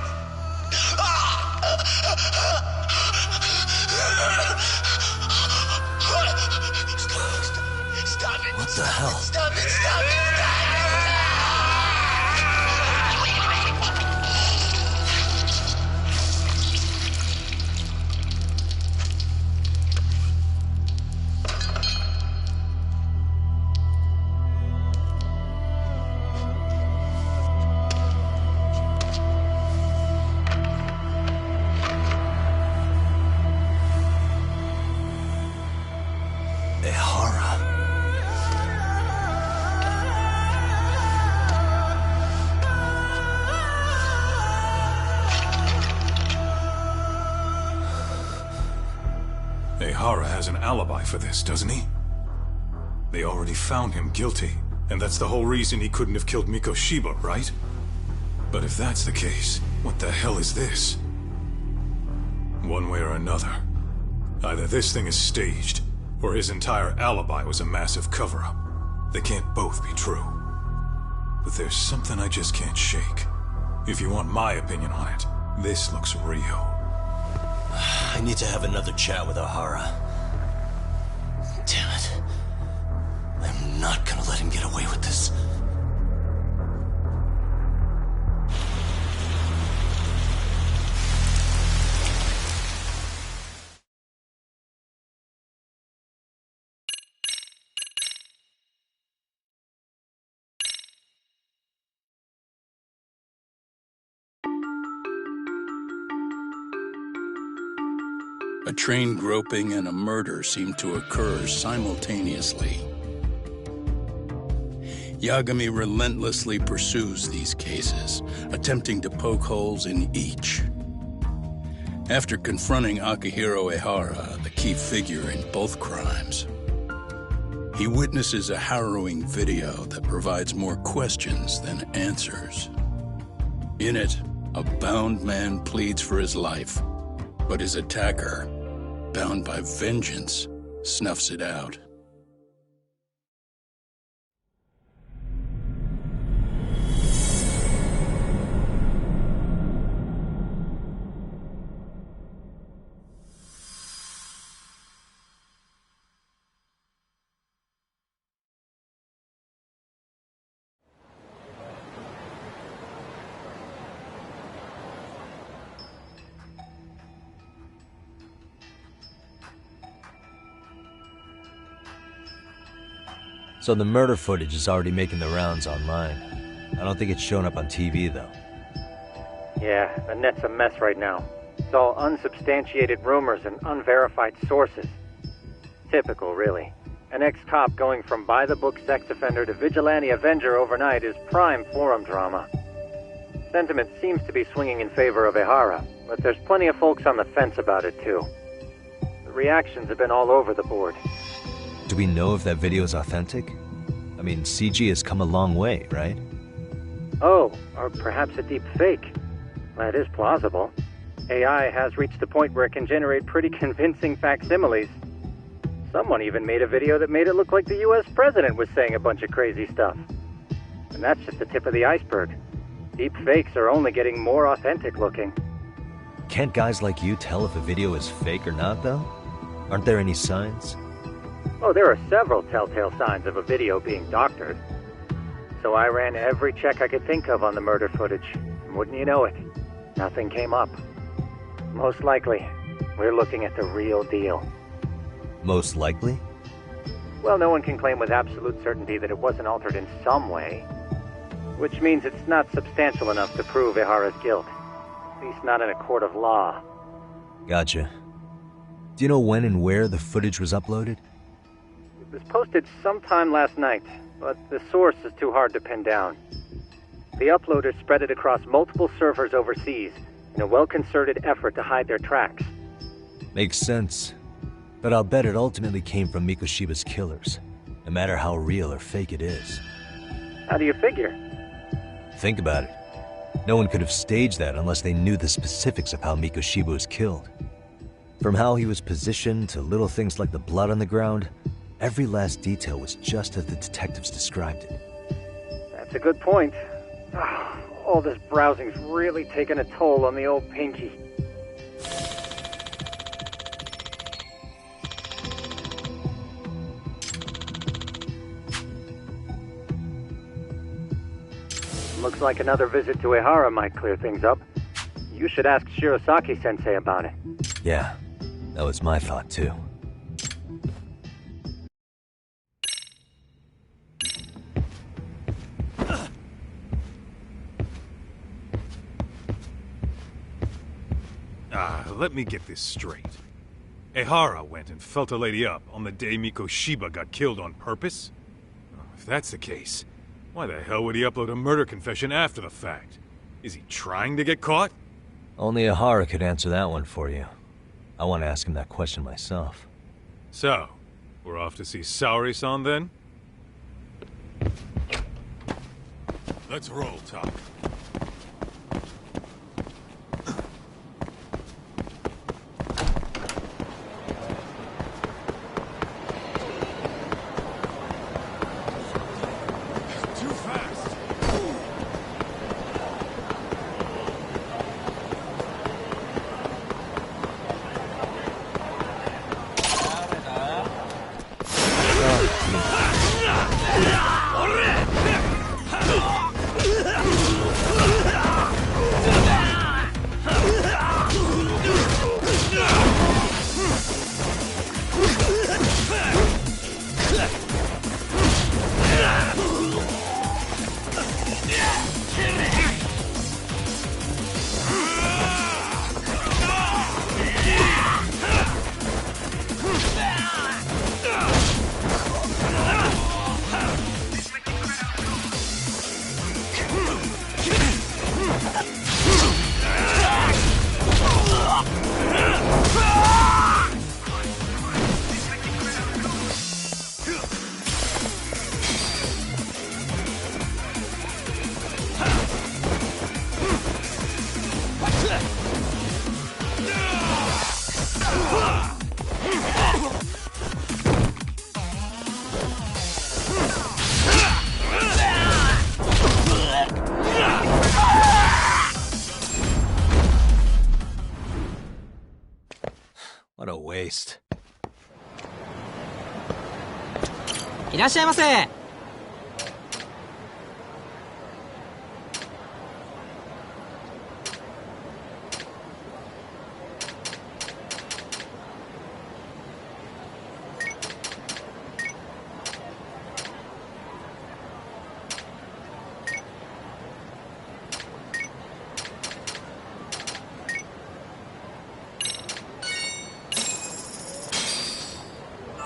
Stop it. What the hell? Stop it, stop it, stop it! Ihara has an alibi for this, doesn't he? They already found him guilty, and that's the whole reason he couldn't have killed Mikoshiba, right? But if that's the case, what the hell is this? One way or another, either this thing is staged, or his entire alibi was a massive cover-up. They can't both be true. But there's something I just can't shake. If you want my opinion on it, this looks real. I need to have another chat with Ihara. Damn it. I'm not gonna let him get away with this. A train groping and a murder seem to occur simultaneously. Yagami relentlessly pursues these cases, attempting to poke holes in each. After confronting Akihiro Ihara, the key figure in both crimes, He witnesses a harrowing video that provides more questions than answers. In it, a bound man pleads for his life, but his attacker, bound by vengeance, snuffs it out. So the murder footage is already making the rounds online. I don't think it's showing up on TV, though. Yeah, the net's a mess right now. It's all unsubstantiated rumors and unverified sources. Typical, really. An ex-cop going from by-the-book sex offender to vigilante avenger overnight is prime forum drama. Sentiment seems to be swinging in favor of Ehara, but there's plenty of folks on the fence about it, too. The reactions have been all over the board. Do we know if that video is authentic? I mean, CG has come a long way, right? Oh, or perhaps a deep fake. That is plausible. AI has reached the point where it can generate pretty convincing facsimiles. Someone even made a video that made it look like the US president was saying a bunch of crazy stuff. And that's just the tip of the iceberg. Deep fakes are only getting more authentic looking. Can't guys like you tell if a video is fake or not, though? Aren't there any signs? Oh, there are several telltale signs of a video being doctored. So I ran every check I could think of on the murder footage. And wouldn't you know it, nothing came up. Most likely, we're looking at the real deal. Most likely? Well, no one can claim with absolute certainty that it wasn't altered in some way. Which means it's not substantial enough to prove Ehara's guilt. At least not in a court of law. Gotcha. Do you know when and where the footage was uploaded? It was posted sometime last night, but the source is too hard to pin down. The uploaders spread it across multiple servers overseas in a well-concerted effort to hide their tracks. Makes sense. But I'll bet it ultimately came from Mikoshiba's killers, no matter how real or fake it is. How do you figure? Think about it. No one could have staged that unless they knew the specifics of how Mikoshiba was killed. From how he was positioned to little things like the blood on the ground, every last detail was just as the detectives described it. That's a good point. All this browsing's really taken a toll on the old pinky. Looks like another visit to Ehara might clear things up. You should ask Shirosaki-sensei about it. Yeah, that was my thought too. Let me get this straight. Ehara went and felt a lady up on the day Mikoshiba got killed on purpose? If that's the case, why the hell would he upload a murder confession after the fact? Is he trying to get caught? Only Ehara could answer that one for you. I want to ask him that question myself. So, we're off to see Saori-san then? Let's roll, Top. waste. いらっしゃいませ。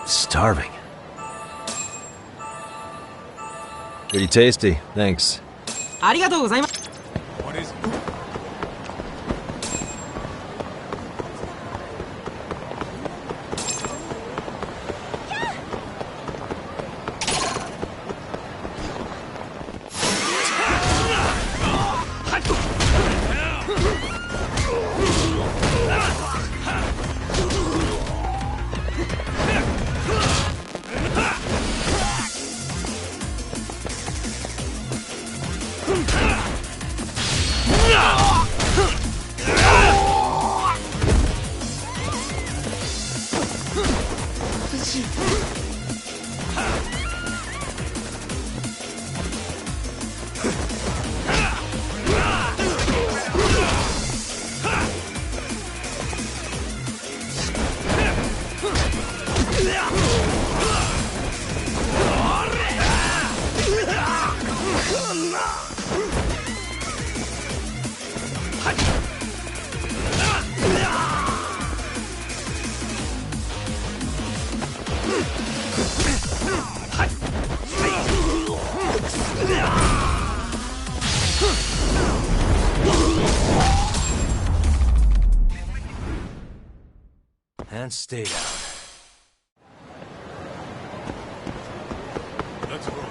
Starving. Pretty tasty, thanks. ありがとうございます。 What is... And stay down. Let's roll.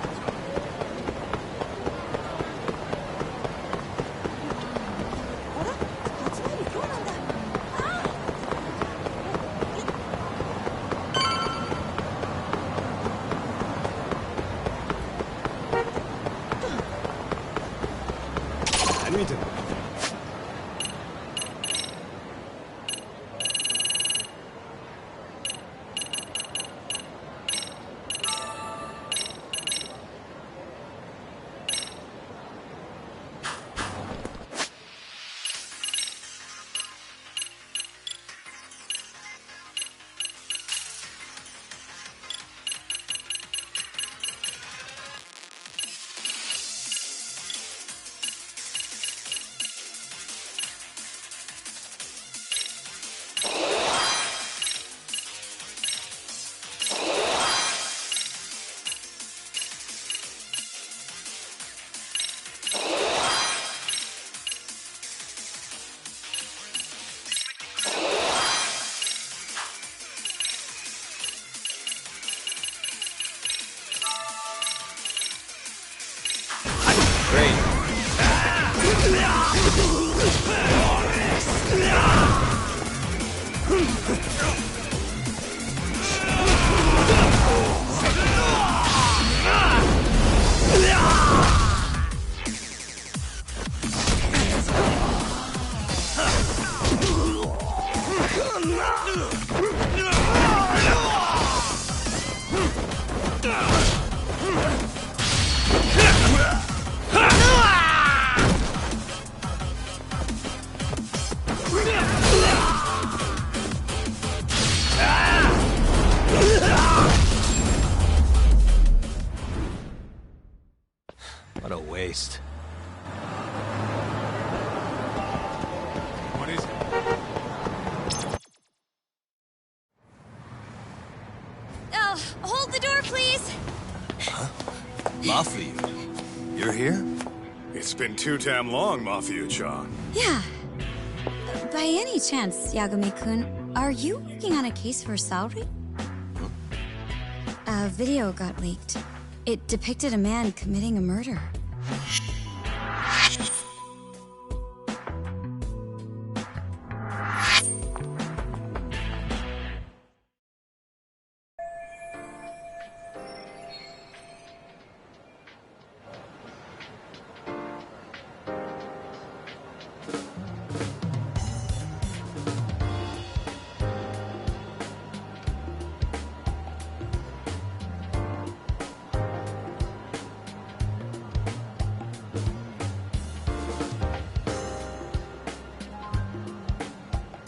What a waste. What is it? Hold the door, please. Mafia, you're here? It's been too damn long, Mafia-chan. Yeah. By any chance, Yagami-kun, are you working on a case for Saori? A video got leaked. It depicted a man committing a murder.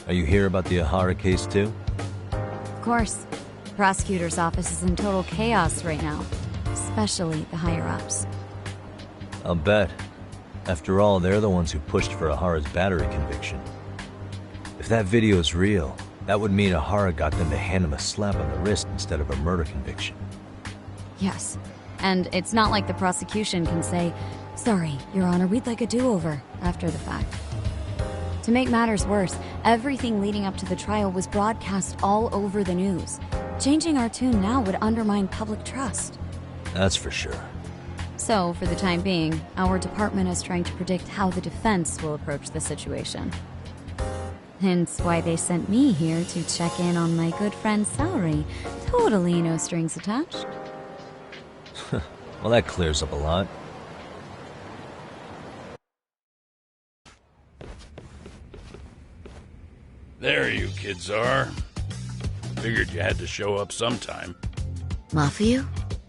Are you here about the Ihara case too? Of course. The prosecutor's office is in total chaos right now, especially the higher-ups. I'll bet. After all, they're the ones who pushed for Ihara's battery conviction. If that video is real, that would mean Ihara got them to hand him a slap on the wrist instead of a murder conviction. Yes. And it's not like the prosecution can say, "Sorry, Your Honor, we'd like a do-over," after the fact. To make matters worse, everything leading up to the trial was broadcast all over the news. Changing our tune now would undermine public trust. That's for sure. So, for the time being, our department is trying to predict how the defense will approach the situation. Hence why they sent me here to check in on my good friend Saori. Totally no strings attached. Well, that clears up a lot. There you kids are. Figured you had to show up sometime. Mafiu?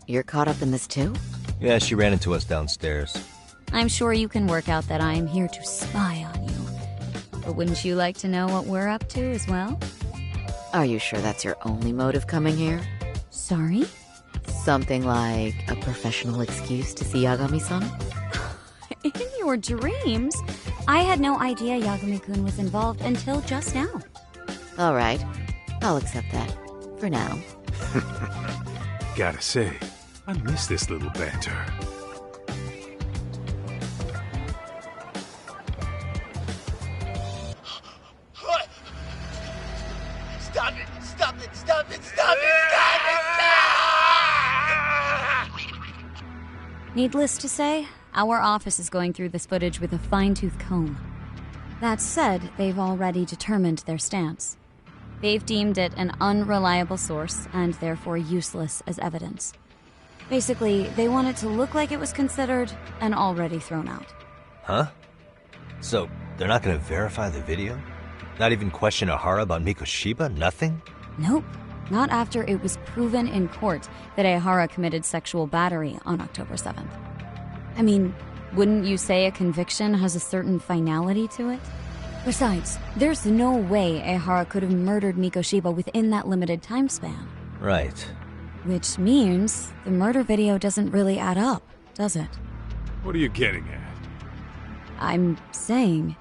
You're caught up in this too? Yeah, she ran into us downstairs. I'm sure you can work out that I'm here to spy on you. But wouldn't you like to know what we're up to as well? Are you sure that's your only motive coming here? Sorry? Something like a professional excuse to see Yagami-san? In your dreams? I had no idea Yagami-kun was involved until just now. All right. I'll accept that. For now. Gotta say, I miss this little banter. What? Stop it! Stop it! Stop it! Stop it! Stop it! Needless to say, our office is going through this footage with a fine-tooth comb. That said, they've already determined their stance. They've deemed it an unreliable source and therefore useless as evidence. Basically, they want it to look like it was considered and already thrown out. Huh? So, they're not gonna verify the video? Not even question Ihara about Mikoshiba? Nothing? Nope. Not after it was proven in court that Ihara committed sexual battery on October 7th. I mean, wouldn't you say a conviction has a certain finality to it? Besides, there's no way Ihara could have murdered Mikoshiba within that limited time span. Right. Which means the murder video doesn't really add up, does it? What are you getting at? I'm saying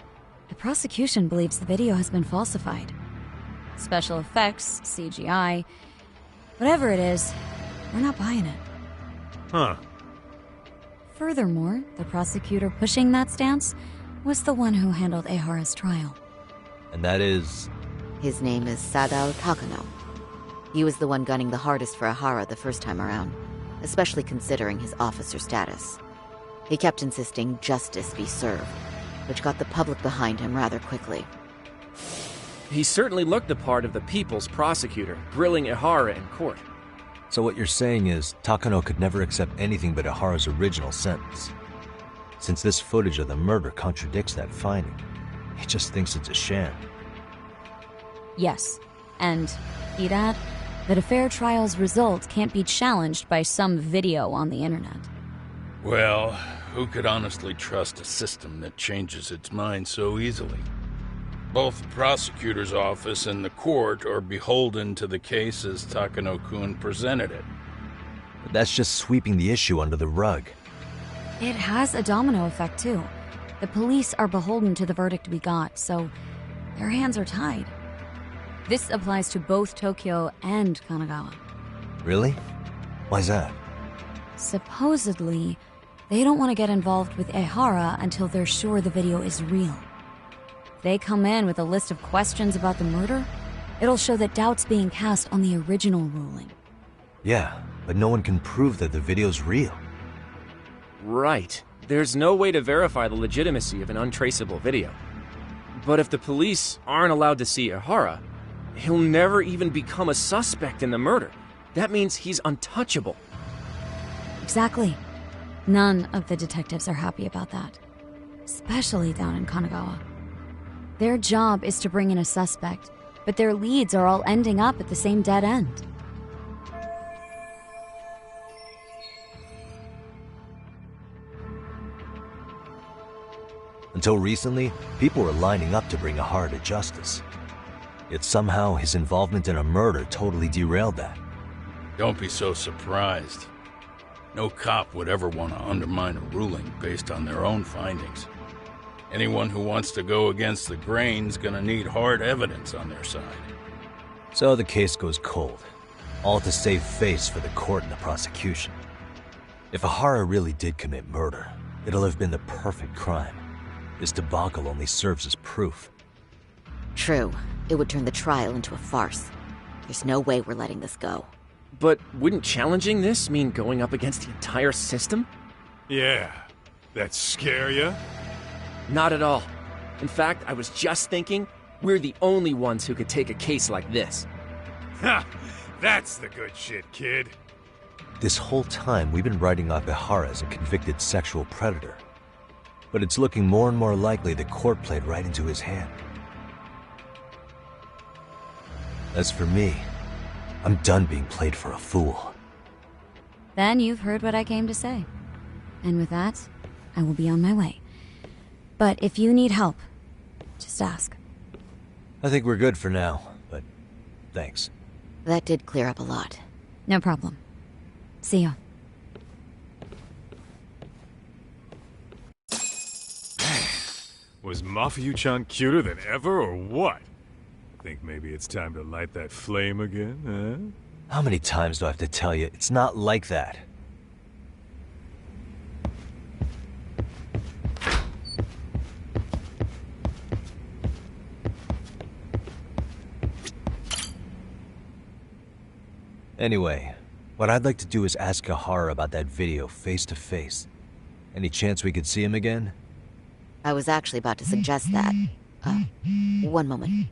the prosecution believes the video has been falsified. Special effects, CGI, whatever it is, we're not buying it. Huh. Furthermore, the prosecutor pushing that stance was the one who handled Ihara's trial. And that is? His name is Sadao Takano. He was the one gunning the hardest for Ihara the first time around, especially considering his officer status. He kept insisting justice be served, which got the public behind him rather quickly. He certainly looked the part of the people's prosecutor, grilling Ihara in court. So what you're saying is, Takano could never accept anything but Ihara's original sentence. Since this footage of the murder contradicts that finding, he just thinks it's a sham. Yes, and, he'd add, that a fair trial's result can't be challenged by some video on the internet. Well, who could honestly trust a system that changes its mind so easily? Both the prosecutor's office and the court are beholden to the case as Takano-kun presented it. But that's just sweeping the issue under the rug. It has a domino effect, too. The police are beholden to the verdict we got, so their hands are tied. This applies to both Tokyo and Kanagawa. Really? Why's that? Supposedly, they don't want to get involved with Ihara until they're sure the video is real. If they come in with a list of questions about the murder, it'll show that doubt's being cast on the original ruling. Yeah, but no one can prove that the video's real. Right. There's no way to verify the legitimacy of an untraceable video. But if the police aren't allowed to see Ihara, he'll never even become a suspect in the murder. That means he's untouchable. Exactly. None of the detectives are happy about that. Especially down in Kanagawa. Their job is to bring in a suspect, but their leads are all ending up at the same dead end. Until recently, people were lining up to bring Ihara to justice. Yet somehow his involvement in a murder totally derailed that. Don't be so surprised. No cop would ever want to undermine a ruling based on their own findings. Anyone who wants to go against the grain's gonna need hard evidence on their side. So the case goes cold, all to save face for the court and the prosecution. If Ahara really did commit murder, it'll have been the perfect crime. This debacle only serves as proof. True. It would turn the trial into a farce. There's no way we're letting this go. But wouldn't challenging this mean going up against the entire system? Yeah. That scare ya? Not at all. In fact, I was just thinking, we're the only ones who could take a case like this. Ha! That's the good shit, kid. This whole time, we've been writing off Ihara as a convicted sexual predator. But it's looking more and more likely the court played right into his hand. As for me, I'm done being played for a fool. Then you've heard what I came to say. And with that, I will be on my way. But if you need help, just ask. I think we're good for now, but thanks. That did clear up a lot. No problem. See ya. Was Mafuyu-chan cuter than ever, or what? Think maybe it's time to light that flame again, huh? How many times do I have to tell you, it's not like that? Anyway, what I'd like to do is ask Ahara about that video face to face. Any chance we could see him again? I was actually about to suggest that. One moment.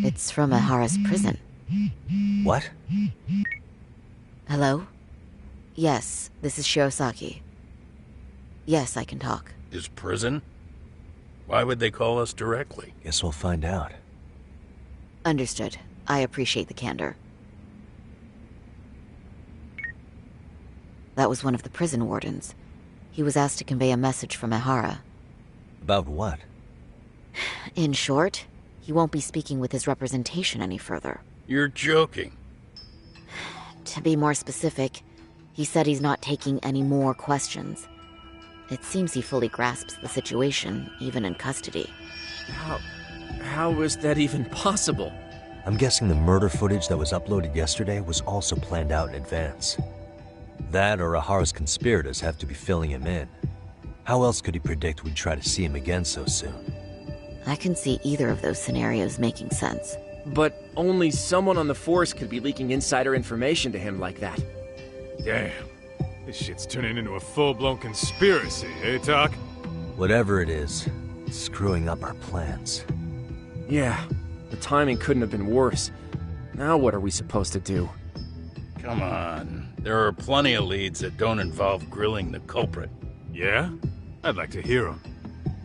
It's from Ahara's prison. What? Hello? Yes, this is Shirosaki. Yes, I can talk. His prison? Why would they call us directly? Guess we'll find out. Understood. I appreciate the candor. That was one of the prison wardens. He was asked to convey a message from Ahara. About what? In short, he won't be speaking with his representation any further. You're joking. To be more specific, he said he's not taking any more questions. It seems he fully grasps the situation, even in custody. How is that even possible? I'm guessing the murder footage that was uploaded yesterday was also planned out in advance. That or Ahara's conspirators have to be filling him in. How else could he predict we'd try to see him again so soon? I can see either of those scenarios making sense. But only someone on the force could be leaking insider information to him like that. Damn. This shit's turning into a full-blown conspiracy, eh, Talk? Whatever it is, it's screwing up our plans. Yeah, the timing couldn't have been worse. Now what are we supposed to do? Come on. There are plenty of leads that don't involve grilling the culprit. Yeah? I'd like to hear them.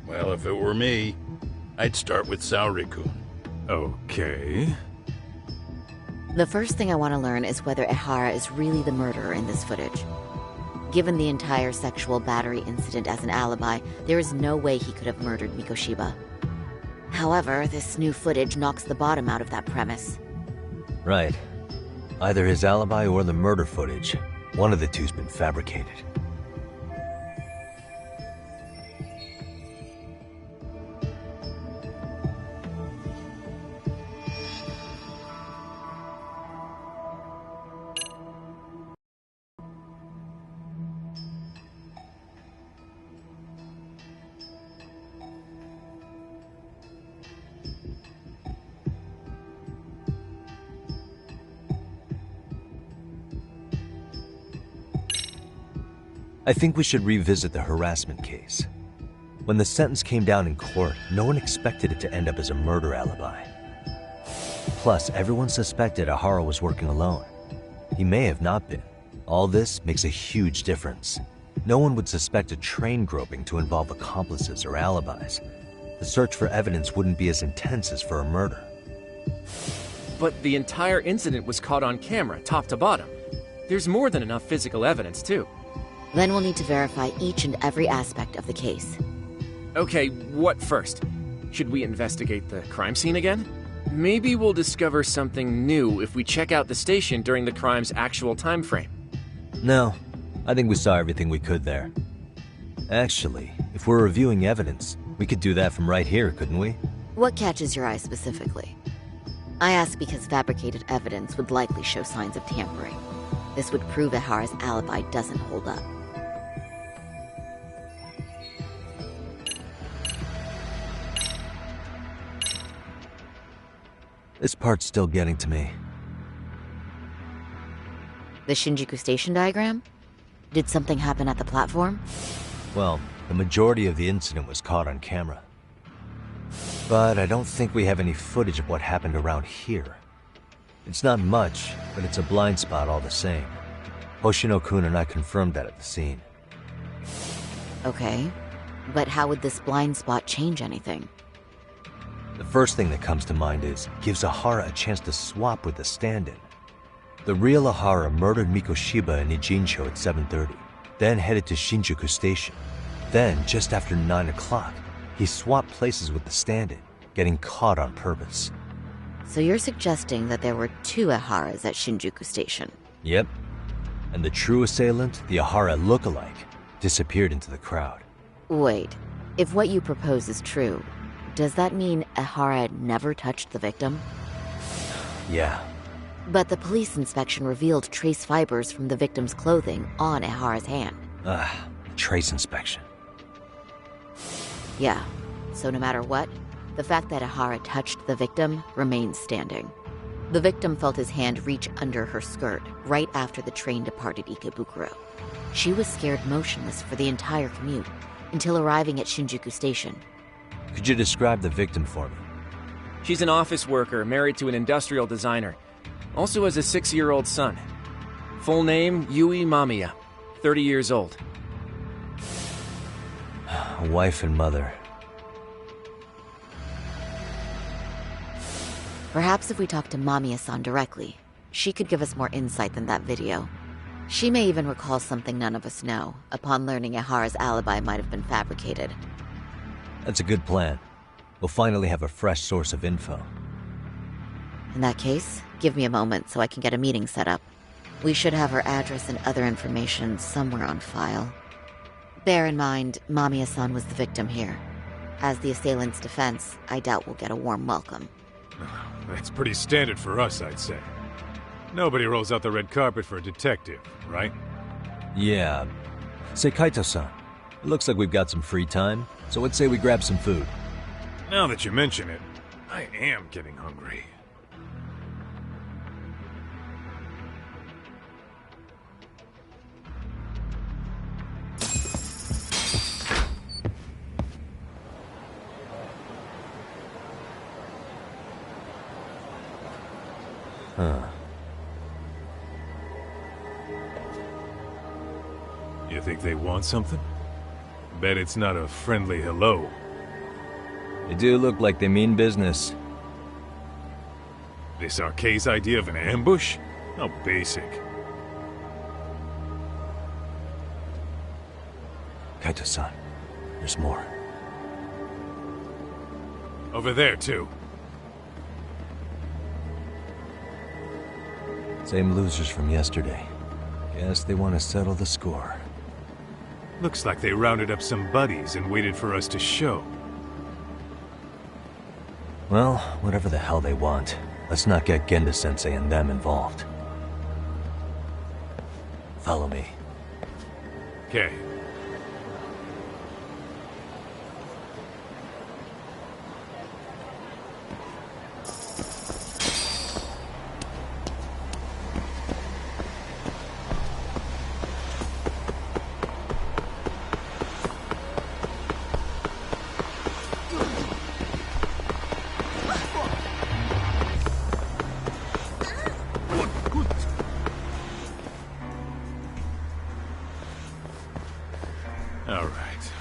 Well, if it were me, I'd start with Saori-kun. Okay. The first thing I want to learn is whether Ihara is really the murderer in this footage. Given the entire sexual battery incident as an alibi, there is no way he could have murdered Mikoshiba. However, this new footage knocks the bottom out of that premise. Right. Either his alibi or the murder footage. One of the two's been fabricated. I think we should revisit the harassment case. When the sentence came down in court, no one expected it to end up as a murder alibi. Plus, everyone suspected Ahara was working alone. He may have not been. All this makes a huge difference. No one would suspect a train groping to involve accomplices or alibis. The search for evidence wouldn't be as intense as for a murder. But the entire incident was caught on camera, top to bottom. There's more than enough physical evidence, too. Then we'll need to verify each and every aspect of the case. Okay, what first? Should we investigate the crime scene again? Maybe we'll discover something new if we check out the station during the crime's actual time frame. No, I think we saw everything we could there. Actually, if we're reviewing evidence, we could do that from right here, couldn't we? What catches your eye specifically? I ask because fabricated evidence would likely show signs of tampering. This would prove Ihara's alibi doesn't hold up. This part's still getting to me. The Shinjuku Station diagram? Did something happen at the platform? Well, the majority of the incident was caught on camera. But I don't think we have any footage of what happened around here. It's not much, but it's a blind spot all the same. Hoshino-kun and I confirmed that at the scene. Okay, but how would this blind spot change anything? The first thing that comes to mind is, gives Ihara a chance to swap with the stand-in. The real Ihara murdered Mikoshiba in Ijincho at 7:30, then headed to Shinjuku Station. Then, just after 9 o'clock, he swapped places with the stand-in, getting caught on purpose. So you're suggesting that there were two Iharas at Shinjuku Station? Yep. And the true assailant, the Ihara look-alike, disappeared into the crowd. Wait, if what you propose is true, does that mean Ihara never touched the victim? Yeah. But the police inspection revealed trace fibers from the victim's clothing on Ihara's hand. Trace inspection. Yeah, so no matter what, the fact that Ihara touched the victim remains standing. The victim felt his hand reach under her skirt right after the train departed Ikebukuro. She was scared motionless for the entire commute, until arriving at Shinjuku Station. Could you describe the victim for me? She's an office worker married to an industrial designer. Also has a 6-year-old son. Full name, Yui Mamiya, 30 years old. A wife and mother. Perhaps if we talk to Mamiya-san directly, she could give us more insight than that video. She may even recall something none of us know, upon learning Ihara's alibi might have been fabricated. That's a good plan. We'll finally have a fresh source of info. In that case, give me a moment so I can get a meeting set up. We should have her address and other information somewhere on file. Bear in mind, Mamiya-san was the victim here. As the assailant's defense, I doubt we'll get a warm welcome. That's pretty standard for us, I'd say. Nobody rolls out the red carpet for a detective, right? Yeah. Say, Kaito-san, it looks like we've got some free time, so let's say we grab some food. Now that you mention it, I am getting hungry. Huh. You think they want something? Bet it's not a friendly hello. They do look like they mean business. This Arcade's idea of an ambush? How basic. Kaito-san, there's more. Over there, too. Same losers from yesterday. Guess they want to settle the score. Looks like they rounded up some buddies and waited for us to show. Well, whatever the hell they want, let's not get Genda-sensei and them involved. Follow me. Okay.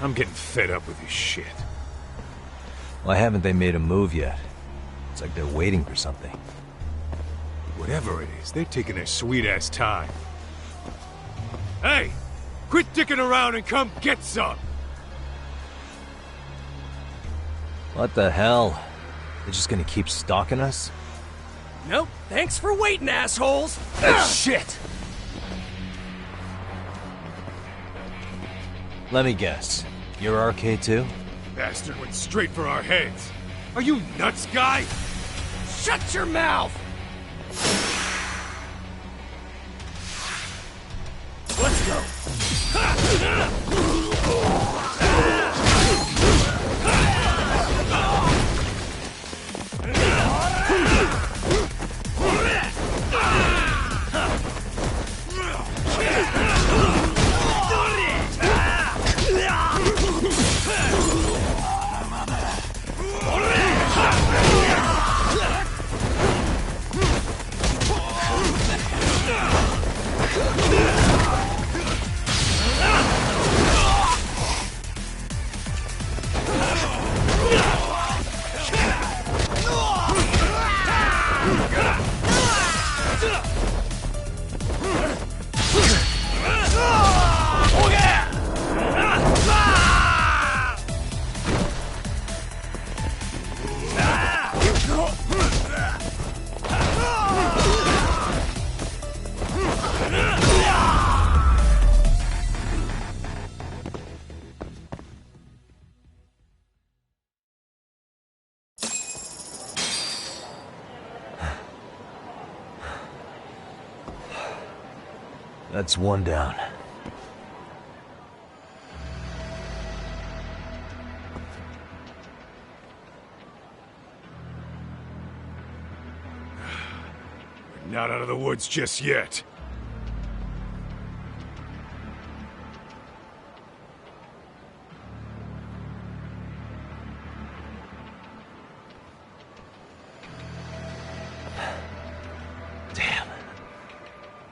I'm getting fed up with this shit. Why haven't they made a move yet? It's like they're waiting for something. Whatever it is, they're taking their sweet-ass time. Hey! Quit dicking around and come get some! What the hell? They're just gonna keep stalking us? Nope. Thanks for waiting, assholes. Shit! Let me guess. You're RK too? Bastard went straight for our heads. Are you nuts, guy? Shut your mouth! Let's go. That's one down. We're not out of the woods just yet.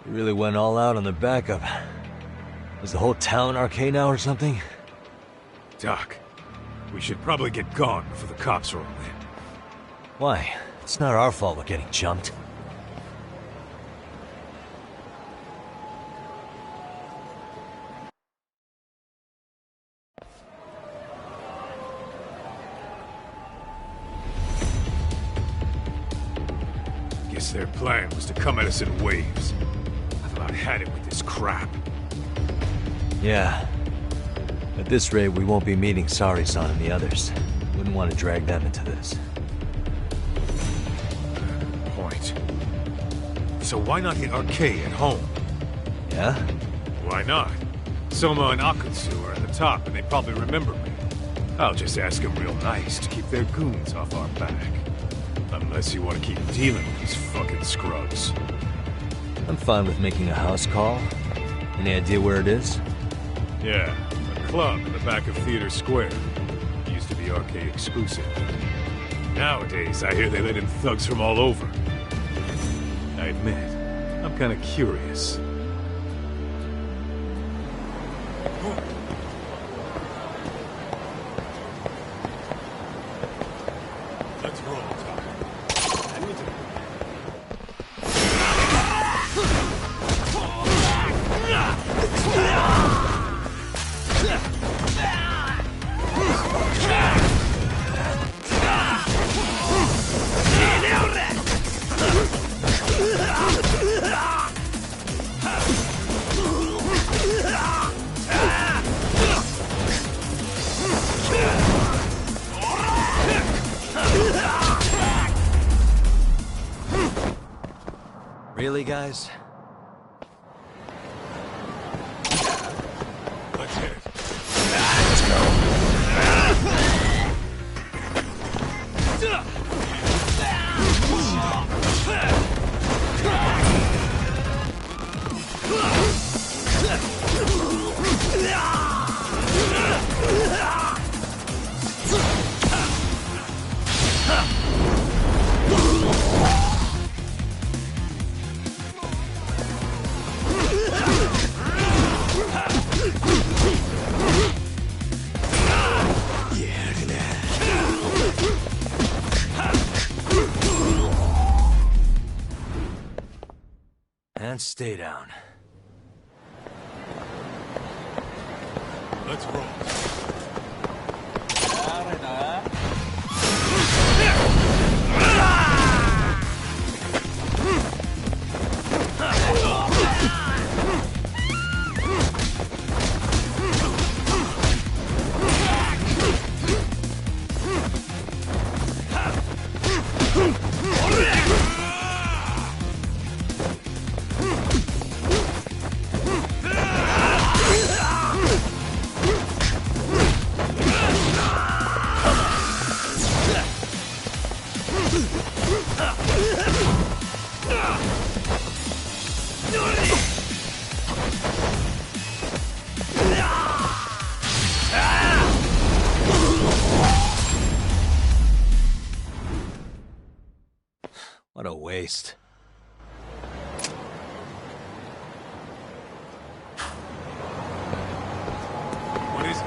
You really went all out on the backup. Was the whole town RK now or something? Doc, we should probably get gone before the cops roll in. Why? It's not our fault we're getting jumped. Guess their plan was to come at us in waves. I've about had it with this crap. Yeah. At this rate, we won't be meeting Sari-san and the others. Wouldn't want to drag them into this. Point. So why not hit RK at home? Yeah? Why not? Soma and Akutsu are at the top, and they probably remember me. I'll just ask them real nice to keep their goons off our back. Unless you want to keep dealing with these fucking scrubs. I'm fine with making a house call. Any idea where it is? Yeah, a club in the back of Theater Square. Used to be RK exclusive. Nowadays, I hear they let in thugs from all over. I admit, I'm kinda curious. Let's roll, Tom. Really, guys? Let's hit it. Let's go. And stay down. Let's roll. waste. What is it?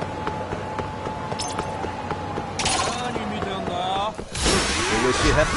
I wish you had...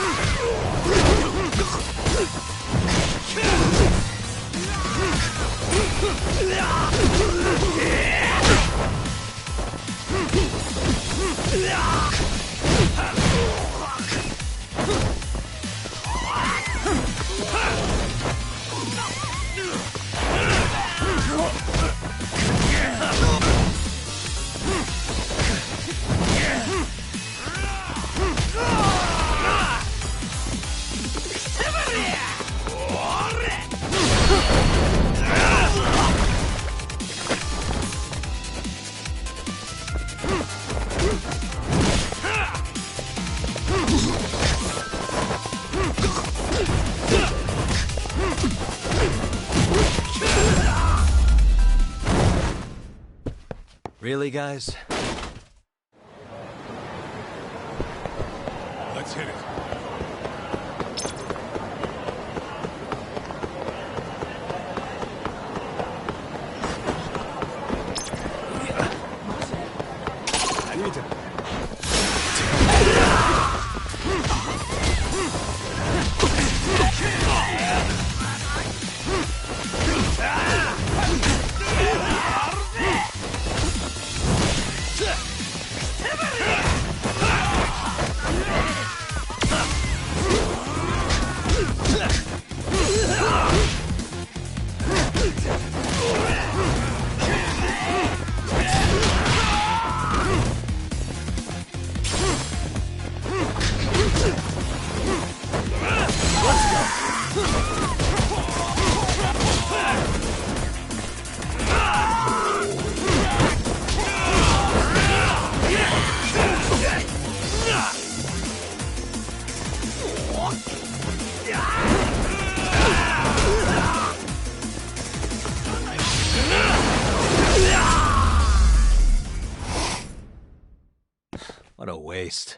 Really, guys? Let's hit it. What a waste.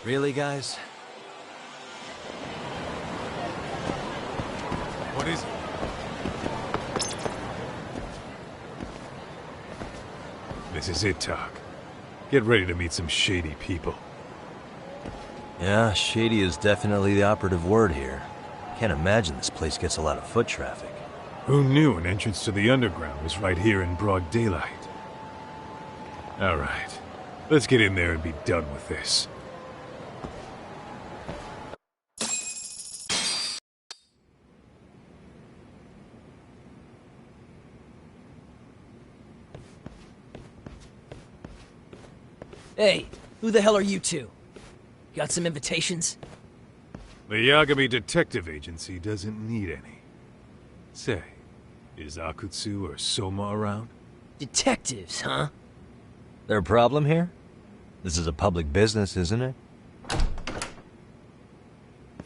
Really, guys? What is it? This is it, Talk. Get ready to meet some shady people. Yeah, shady is definitely the operative word here. Can't imagine this place gets a lot of foot traffic. Who knew an entrance to the underground was right here in broad daylight? Alright, let's get in there and be done with this. Hey, who the hell are you two? Got some invitations? The Yagami Detective Agency doesn't need any. Say, is Akutsu or Soma around? Detectives, huh? There a problem here? This is a public business, isn't it?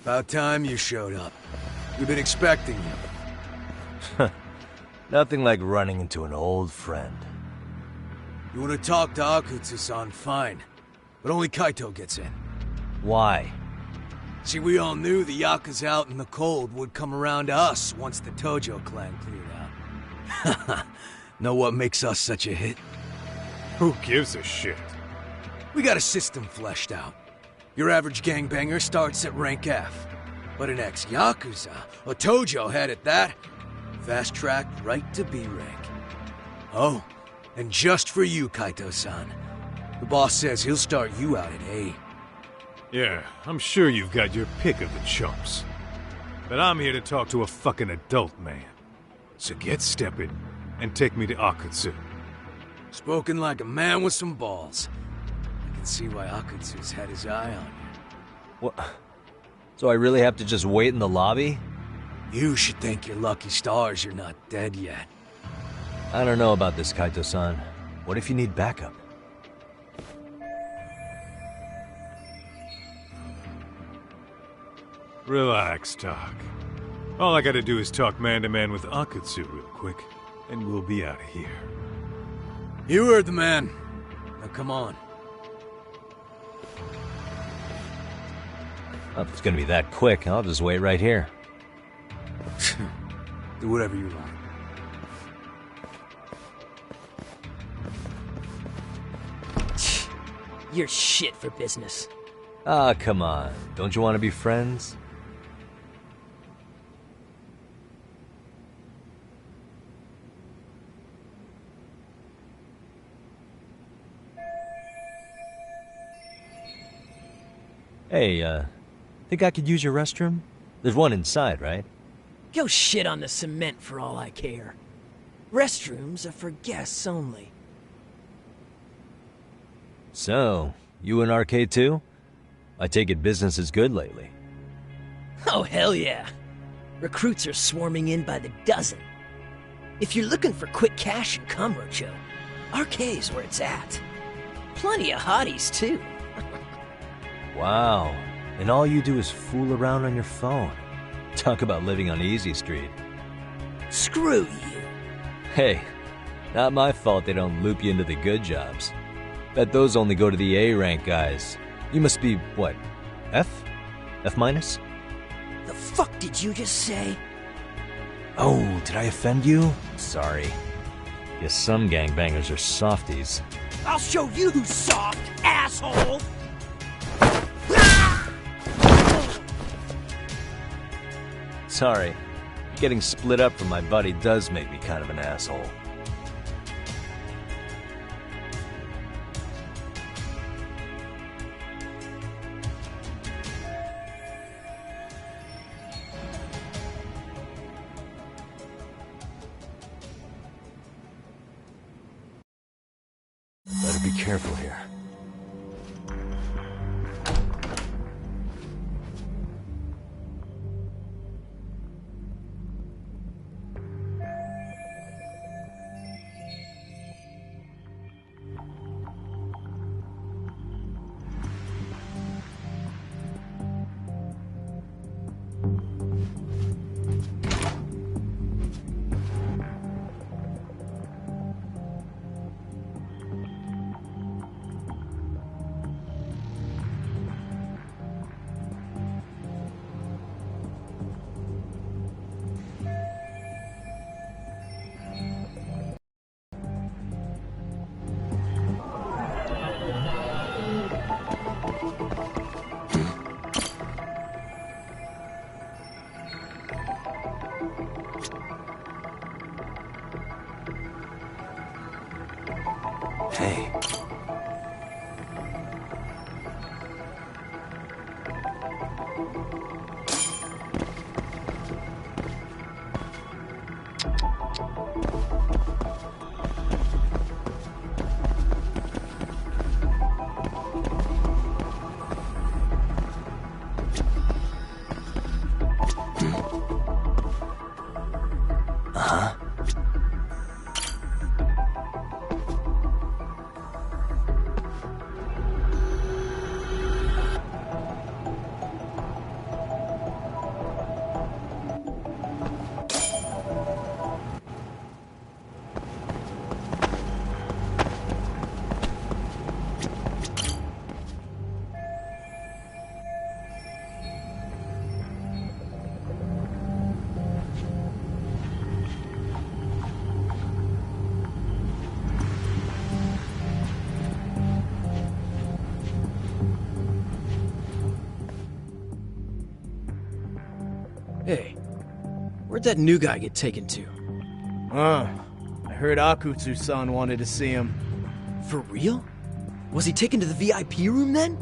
About time you showed up. We've been expecting you. Nothing like running into an old friend. You want to talk to Akutsu-san, fine. But only Kaito gets in. Why? See, we all knew the Yakuza out in the cold would come around to us once the Tojo clan cleared out. Know what makes us such a hit? Who gives a shit? We got a system fleshed out. Your average gangbanger starts at rank F. But an ex-Yakuza, a Tojo head at that, fast-tracked right to B rank. Oh, and just for you, Kaito-san. The boss says he'll start you out at A. Yeah, I'm sure you've got your pick of the chumps. But I'm here to talk to a fucking adult man. So get stepping and take me to Akutsu. Spoken like a man with some balls. I can see why Akutsu's had his eye on you. What? So I really have to just wait in the lobby? You should thank your lucky stars you're not dead yet. I don't know about this, Kaito-san. What if you need backup? Relax, Doc. All I gotta do is talk man-to-man with Akutsu real quick, and we'll be out of here. You heard the man. Now come on. Well, if it's gonna be that quick, I'll just wait right here. Do whatever you like. You're shit for business. Ah, come on. Don't you want to be friends? Hey, think I could use your restroom? There's one inside, right? Go shit on the cement for all I care. Restrooms are for guests only. So, you in arcade too? I take it business is good lately. Oh, hell yeah. Recruits are swarming in by the dozen. If you're looking for quick cash in Kamurocho, arcade's where it's at. Plenty of hotties, too. Wow. And all you do is fool around on your phone. Talk about living on Easy Street. Screw you. Hey, not my fault they don't loop you into the good jobs. Bet those only go to the A-rank guys. You must be, what, F? F minus? The fuck did you just say? Oh, did I offend you? Sorry. Guess some gangbangers are softies. I'll show you who's soft, asshole! Sorry. Getting split up from my buddy does make me kind of an asshole. Better be careful here. Hey. Where'd that new guy get taken to? I heard Akutsu-san wanted to see him. For real? Was he taken to the VIP room then?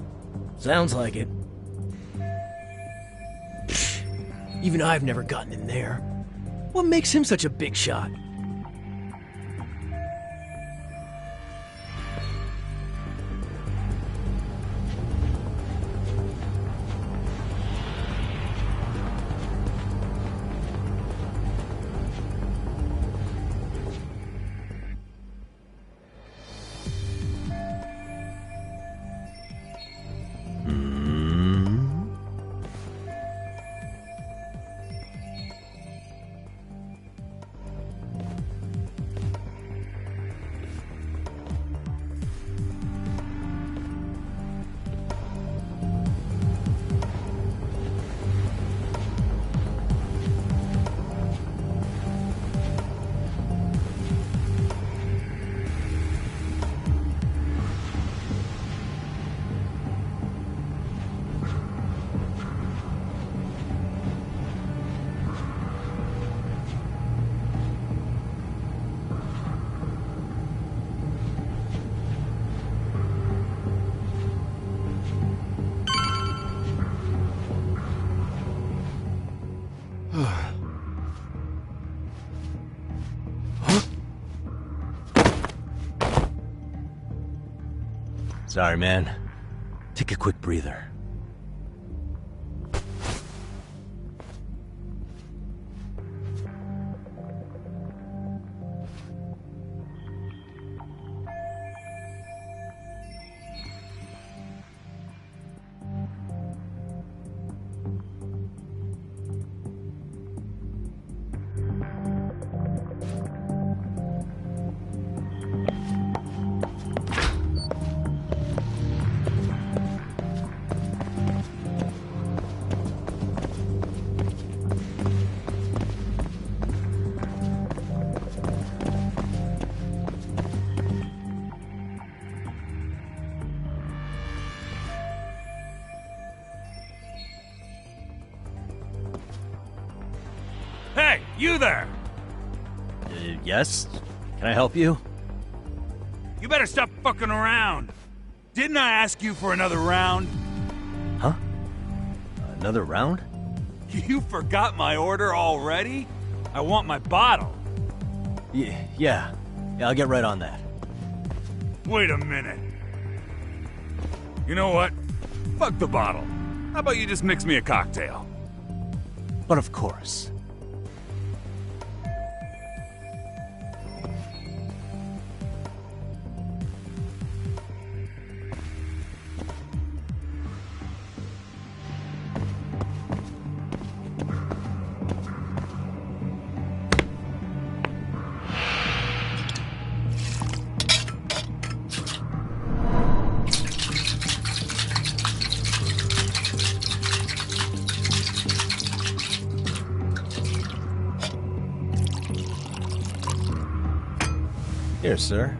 Sounds like it. Even I've never gotten in there. What makes him such a big shot? Sorry, man. Take a quick breather. Hey, you there! Yes? Can I help you? You better stop fucking around! Didn't I ask you for another round? Huh? Another round? You forgot my order already? I want my bottle. Yeah, I'll get right on that. Wait a minute. You know what? Fuck the bottle. How about you just mix me a cocktail? But of course. Here, sir.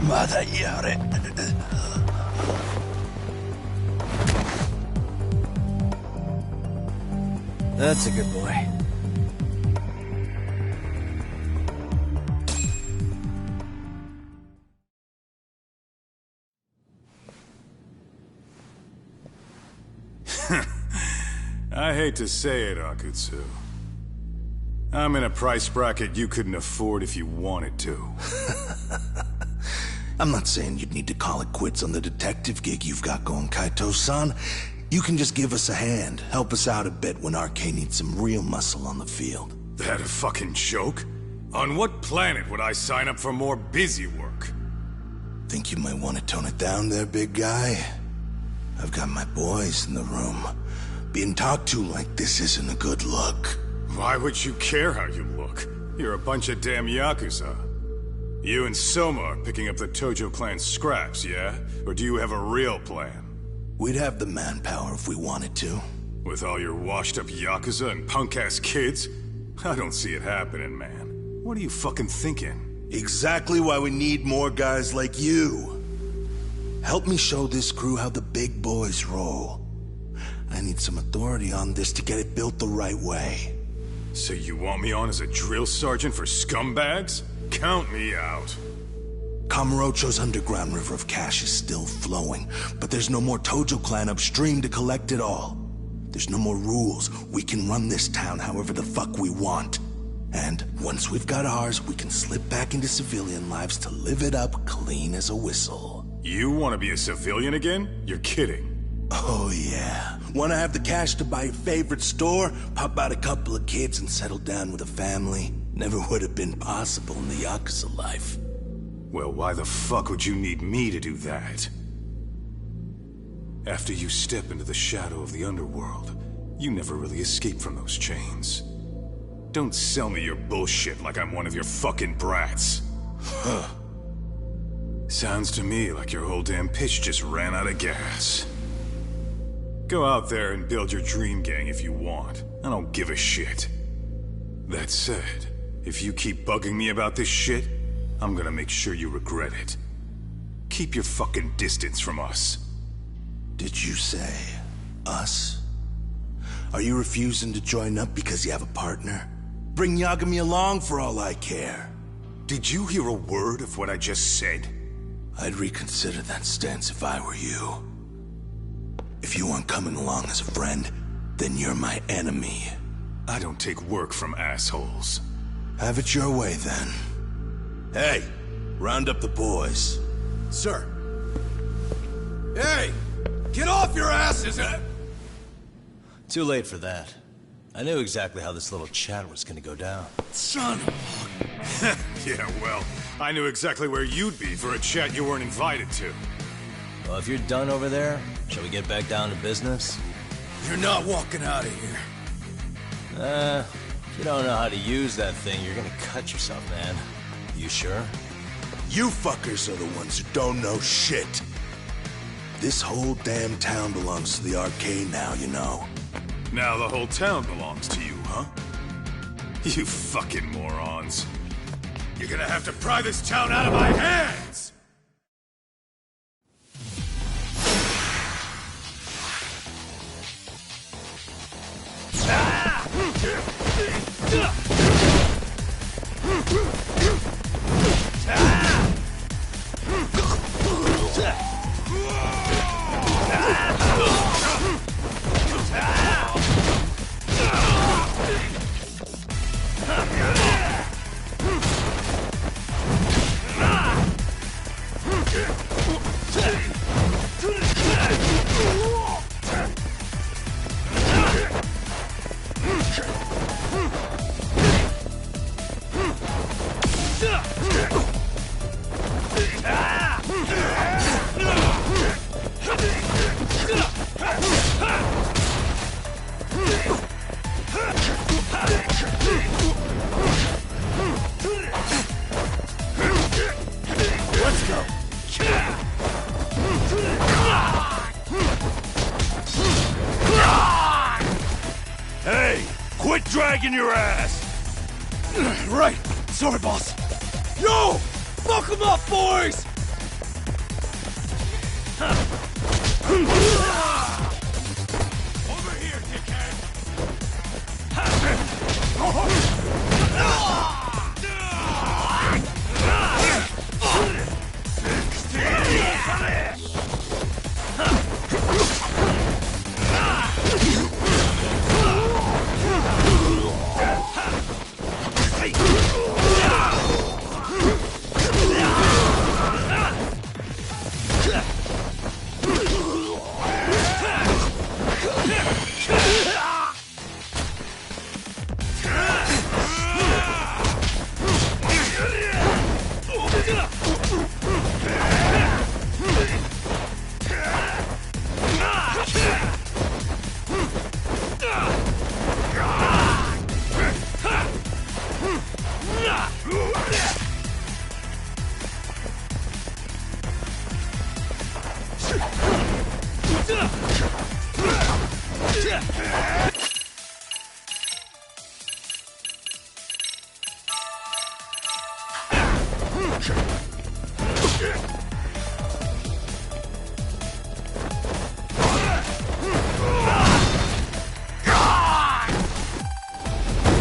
Mada yare. That's a good boy. I hate to say it, Akutsu. I'm in a price bracket you couldn't afford if you wanted to. I'm not saying you'd need to call it quits on the detective gig you've got going, Kaito-san. You can just give us a hand, help us out a bit when RK needs some real muscle on the field. That a fucking joke? On what planet would I sign up for more busy work? Think you might want to tone it down there, big guy? I've got my boys in the room. Being talked to like this isn't a good look. Why would you care how you look? You're a bunch of damn Yakuza. You and Soma are picking up the Tojo clan's scraps, yeah? Or do you have a real plan? We'd have the manpower if we wanted to. With all your washed-up Yakuza and punk-ass kids? I don't see it happening, man. What are you fucking thinking? Exactly why we need more guys like you. Help me show this crew how the big boys roll. I need some authority on this to get it built the right way. So you want me on as a drill sergeant for scumbags? Count me out. Kamurocho's underground river of cash is still flowing, but there's no more Tojo clan upstream to collect it all. There's no more rules. We can run this town however the fuck we want. And once we've got ours, we can slip back into civilian lives to live it up clean as a whistle. You want to be a civilian again? You're kidding. Oh yeah. Want to have the cash to buy your favorite store, pop out a couple of kids and settle down with a family? Never would have been possible in the Yakuza life. Well, why the fuck would you need me to do that? After you step into the shadow of the underworld, you never really escape from those chains. Don't sell me your bullshit like I'm one of your fucking brats. Huh. Sounds to me like your whole damn pitch just ran out of gas. Go out there and build your dream gang if you want. I don't give a shit. That said, if you keep bugging me about this shit, I'm gonna make sure you regret it. Keep your fucking distance from us. Did you say us? Are you refusing to join up because you have a partner? Bring Yagami along for all I care. Did you hear a word of what I just said? I'd reconsider that stance if I were you. If you aren't coming along as a friend, then you're my enemy. I don't take work from assholes. Have it your way, then. Hey, round up the boys. Sir. Hey! Get off your asses! Too late for that. I knew exactly how this little chat was gonna go down. Son of Yeah, well, I knew exactly where you'd be for a chat you weren't invited to. Well, if you're done over there, shall we get back down to business? You're not walking out of here. If you don't know how to use that thing, you're gonna cut yourself, man. You sure? You fuckers are the ones who don't know shit. This whole damn town belongs to the arcade now, you know. Now the whole town belongs to you, huh? You fucking morons. You're gonna have to pry this town out of my hands! Hey, quit dragging your ass! Right. Sorry, boss. Yo! Fuck them up, boys! here, dickhead!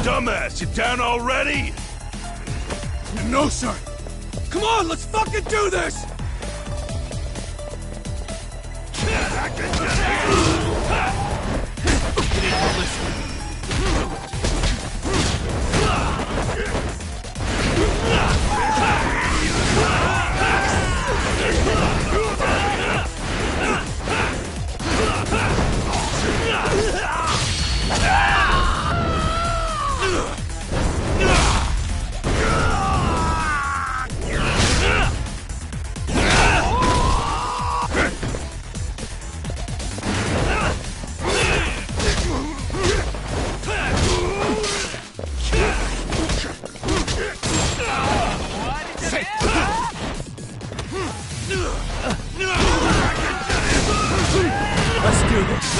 Dumbass, you down already? No, sir. Come on, let's fucking do this! Let's do this.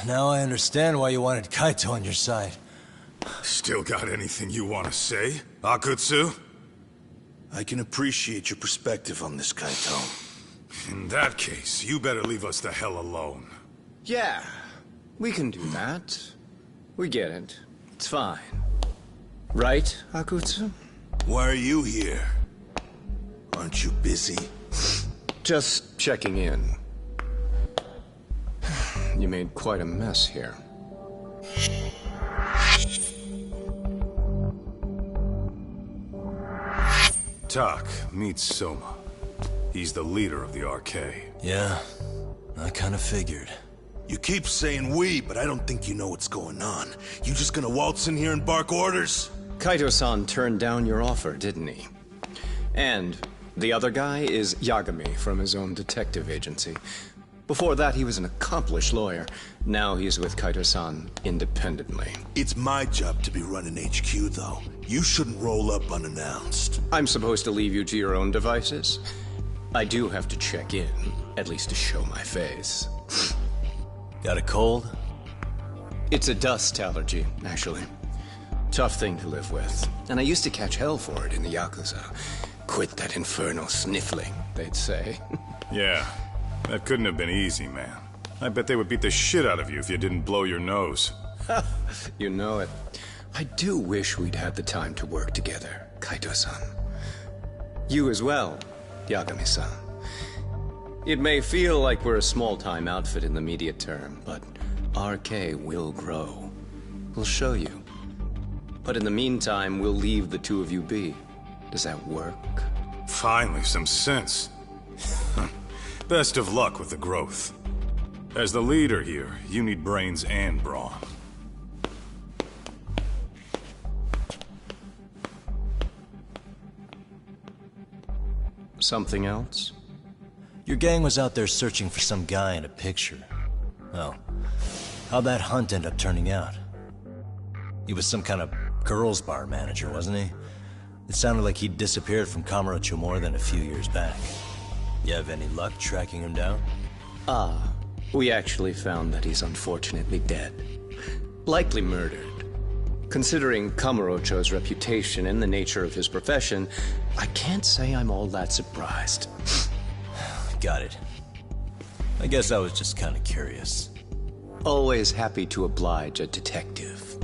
Now I understand why you wanted Kaito on your side. Still got anything you want to say, Akutsu? I can appreciate your perspective on this, Kaito. In that case, you better leave us the hell alone. Yeah, we can do that. We get it. It's fine. Right, Akutsu? Why are you here? Aren't you busy? Just checking in. You made quite a mess here. Tak, meet Soma. He's the leader of the RK. Yeah, I kinda figured. You keep saying we, but I don't think you know what's going on. You just gonna waltz in here and bark orders? Kaito-san turned down your offer, didn't he? And the other guy is Yagami from his own detective agency. Before that, he was an accomplished lawyer. Now he's with Kaito-san independently. It's my job to be running HQ, though. You shouldn't roll up unannounced. I'm supposed to leave you to your own devices? I do have to check in, at least to show my face. Got a cold? It's a dust allergy, actually. Tough thing to live with. And I used to catch hell for it in the Yakuza. Quit that infernal sniffling, they'd say. Yeah, that couldn't have been easy, man. I bet they would beat the shit out of you if you didn't blow your nose. You know it. I do wish we'd had the time to work together, Kaito-san. You as well, Yagami-san. It may feel like we're a small-time outfit in the immediate term, but RK will grow. We'll show you. But in the meantime, we'll leave the two of you be. Does that work? Finally, some sense. Best of luck with the growth. As the leader here, you need brains and brawn. Something else? Your gang was out there searching for some guy in a picture. Oh, how'd that hunt end up turning out? He was some kind of girls' bar manager, wasn't he? It sounded like he'd disappeared from Kamurocho more than a few years back. You have any luck tracking him down? We actually found that he's unfortunately dead. Likely murdered. Considering Kamurocho's reputation and the nature of his profession, I can't say I'm all that surprised. Got it. I guess I was just kind of curious. Always happy to oblige a detective.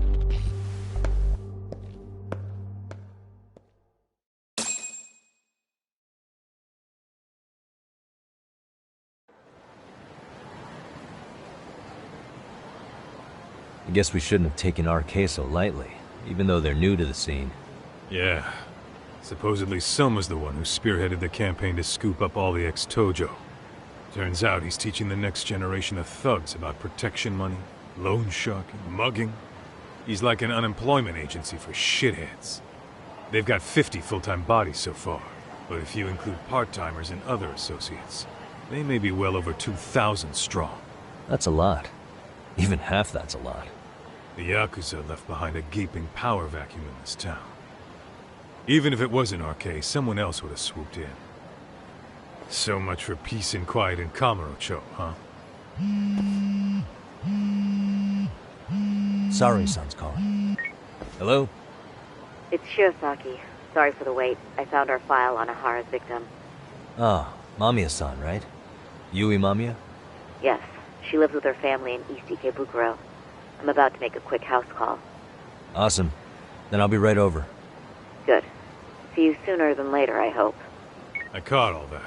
I guess we shouldn't have taken RK so lightly, even though they're new to the scene. Yeah. Supposedly Soma's the one who spearheaded the campaign to scoop up all the ex-Tojo. Turns out he's teaching the next generation of thugs about protection money, loan sharking, mugging. He's like an unemployment agency for shitheads. They've got 50 full-time bodies so far, but if you include part-timers and other associates, they may be well over 2,000 strong. That's a lot. Even half that's a lot. The Yakuza left behind a gaping power vacuum in this town. Even if it wasn't RK, someone else would have swooped in. So much for peace and quiet in Kamurocho, huh? Sari-san's calling. Hello? It's Shiosaki. Sorry for the wait. I found our file on Ahara's victim. Ah, Mamiya-san, right? Yui Mamiya? Yes. She lives with her family in East Ikebukuro. I'm about to make a quick house call. Awesome. Then I'll be right over. Good. See you sooner than later, I hope. I caught all that.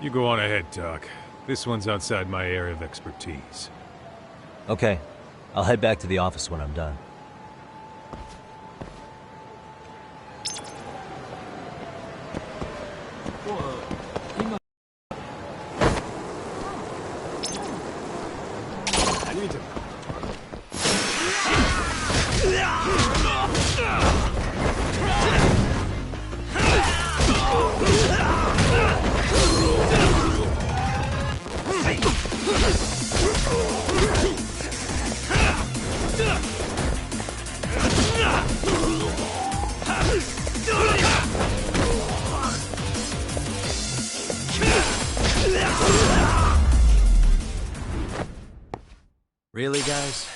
You go on ahead, Doc. This one's outside my area of expertise. Okay. I'll head back to the office when I'm done. Really, guys?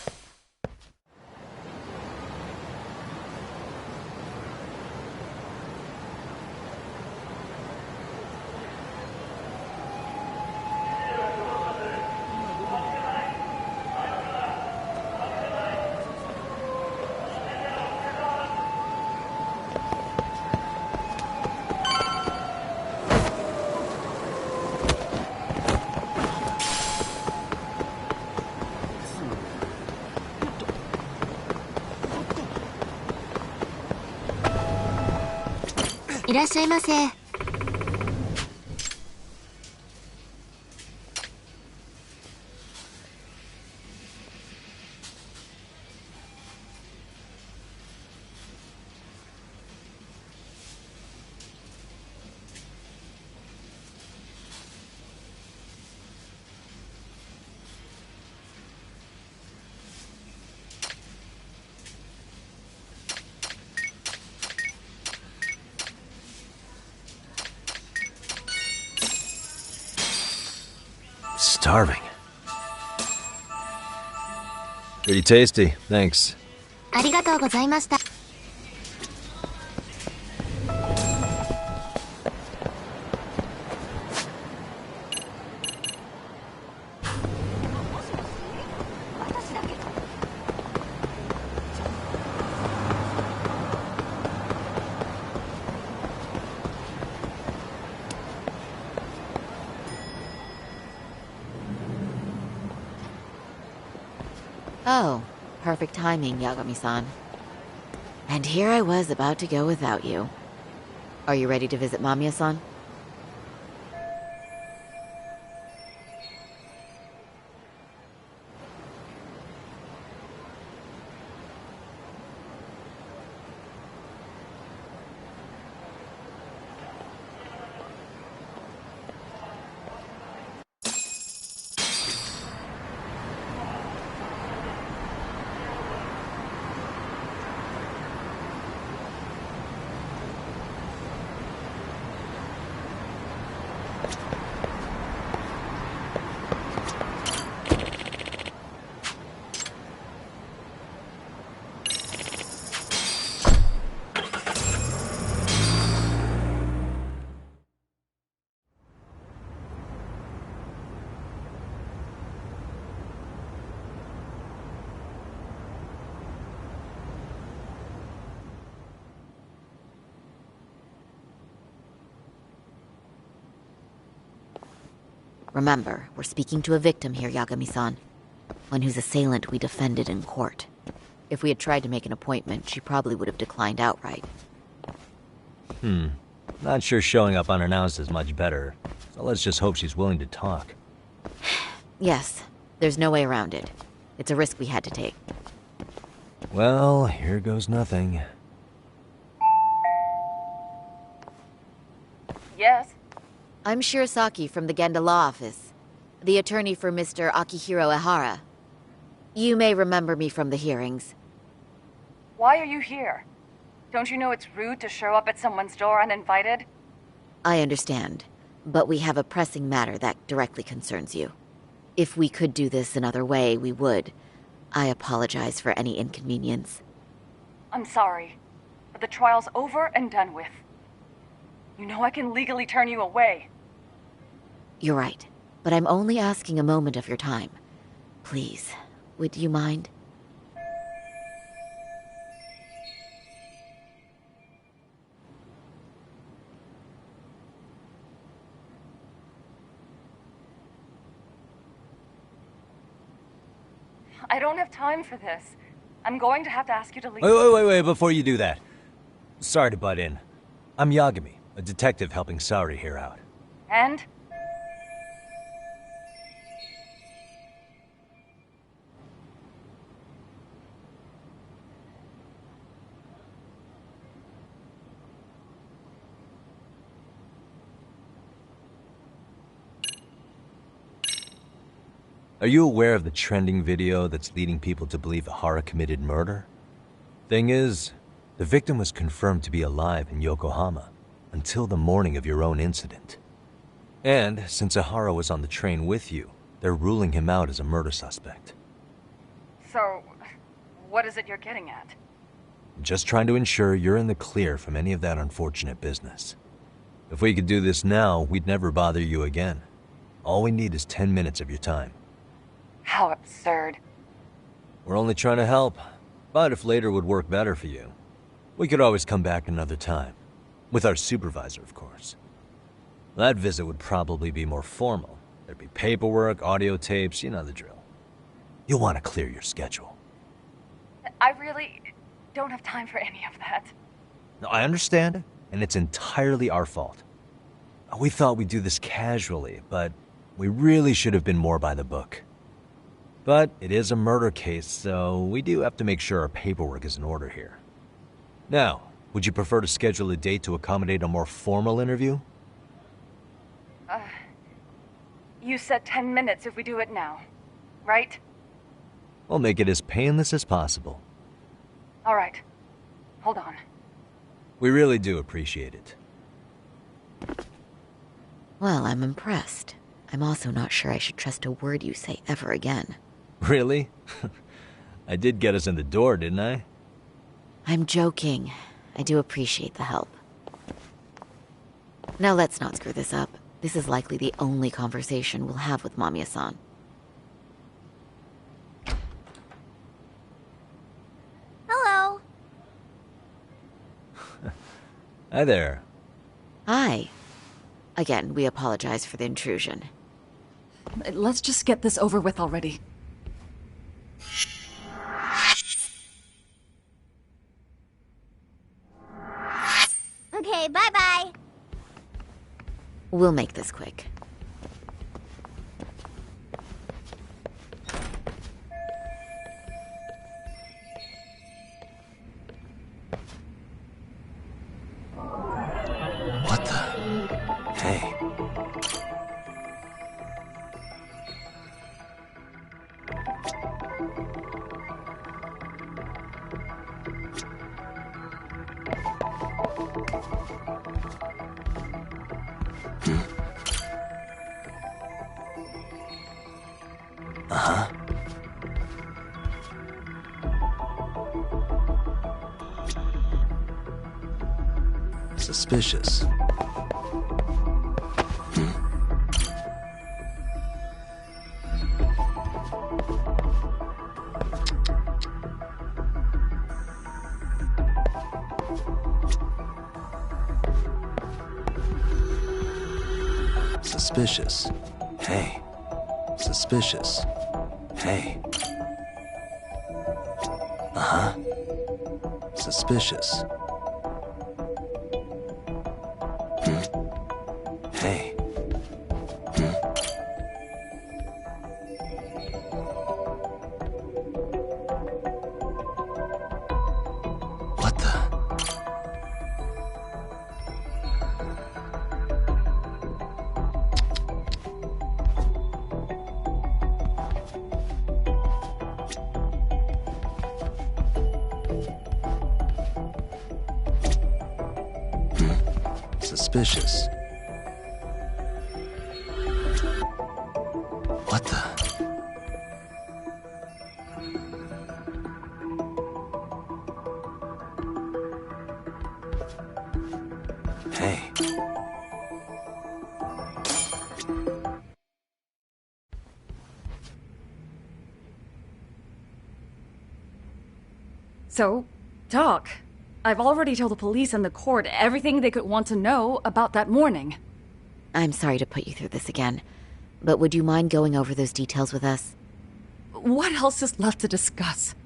いらっしゃいませ。Starving. Pretty tasty, thanks. ありがとうございました。Oh, perfect timing, Yagami-san. And here I was about to go without you. Are you ready to visit Mamiya-san? Remember, we're speaking to a victim here, Yagami-san. One whose assailant we defended in court. If we had tried to make an appointment, she probably would have declined outright. Not sure showing up unannounced is much better. So let's just hope she's willing to talk. Yes, there's no way around it. It's a risk we had to take. Well, here goes nothing. Yes? I'm Shirasaki from the Genda Law Office, the attorney for Mr. Akihiro Ehara. You may remember me from the hearings. Why are you here? Don't you know it's rude to show up at someone's door uninvited? I understand, but we have a pressing matter that directly concerns you. If we could do this another way, we would. I apologize for any inconvenience. I'm sorry, but the trial's over and done with. You know I can legally turn you away. You're right, but I'm only asking a moment of your time. Please, would you mind? I don't have time for this. I'm going to have to ask you to leave. Wait, before you do that. Sorry to butt in. I'm Yagami, a detective helping Saori here out. And? Are you aware of the trending video that's leading people to believe Ehara committed murder? Thing is, the victim was confirmed to be alive in Yokohama until the morning of your own incident. And since Ehara was on the train with you, they're ruling him out as a murder suspect. So, what is it you're getting at? Just trying to ensure you're in the clear from any of that unfortunate business. If we could do this now, we'd never bother you again. All we need is 10 minutes of your time. How absurd. We're only trying to help, but if later would work better for you, we could always come back another time. With our supervisor, of course. That visit would probably be more formal. There'd be paperwork, audio tapes, you know the drill. You'll want to clear your schedule. I really don't have time for any of that. No, I understand, and it's entirely our fault. We thought we'd do this casually, but we really should have been more by the book. But it is a murder case, so we do have to make sure our paperwork is in order here. Now, would you prefer to schedule a date to accommodate a more formal interview? You said 10 minutes if we do it now, right? We'll make it as painless as possible. All right. Hold on. We really do appreciate it. Well, I'm impressed. I'm also not sure I should trust a word you say ever again. Really? I did get us in the door, didn't I? I'm joking. I do appreciate the help. Now let's not screw this up. This is likely the only conversation we'll have with Mamiya-san. Hello. Hi there. Hi. Again, we apologize for the intrusion. Let's just get this over with already. Okay, bye-bye. We'll make this quick. What the? Hey. Uh-huh. Suspicious. Suspicious. Hey. Suspicious. Hey. Uh-huh. Suspicious. Hey. What the? Suspicious. What the? Hey. So, Doc, I've already told the police and the court everything they could want to know about that morning. I'm sorry to put you through this again, but would you mind going over those details with us? What else is left to discuss?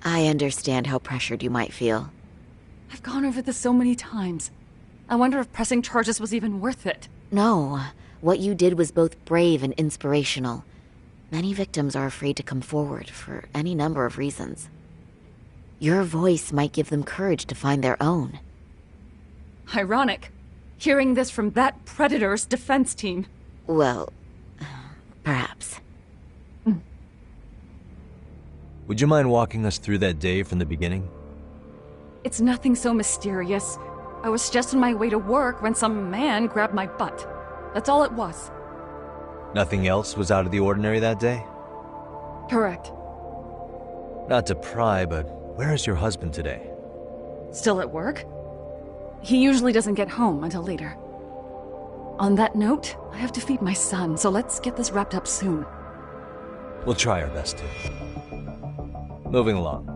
I understand how pressured you might feel. I've gone over this so many times. I wonder if pressing charges was even worth it. No, what you did was both brave and inspirational. Many victims are afraid to come forward for any number of reasons. Your voice might give them courage to find their own. Ironic, hearing this from that predator's defense team. Well, perhaps. Would you mind walking us through that day from the beginning? It's nothing so mysterious. I was just on my way to work when some man grabbed my butt. That's all it was. Nothing else was out of the ordinary that day? Correct. Not to pry, but where is your husband today? Still at work? He usually doesn't get home until later. On that note, I have to feed my son, so let's get this wrapped up soon. We'll try our best to. Moving along.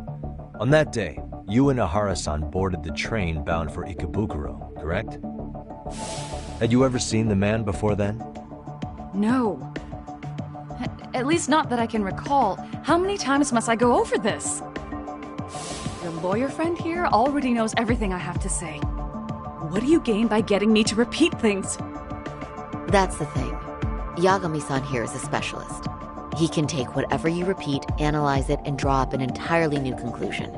On that day, you and Ahara-san boarded the train bound for Ikebukuro, correct? Had you ever seen the man before then? No. At least not that I can recall. How many times must I go over this? Your lawyer friend here already knows everything I have to say. What do you gain by getting me to repeat things? That's the thing. Yagami-san here is a specialist. He can take whatever you repeat, analyze it, and draw up an entirely new conclusion.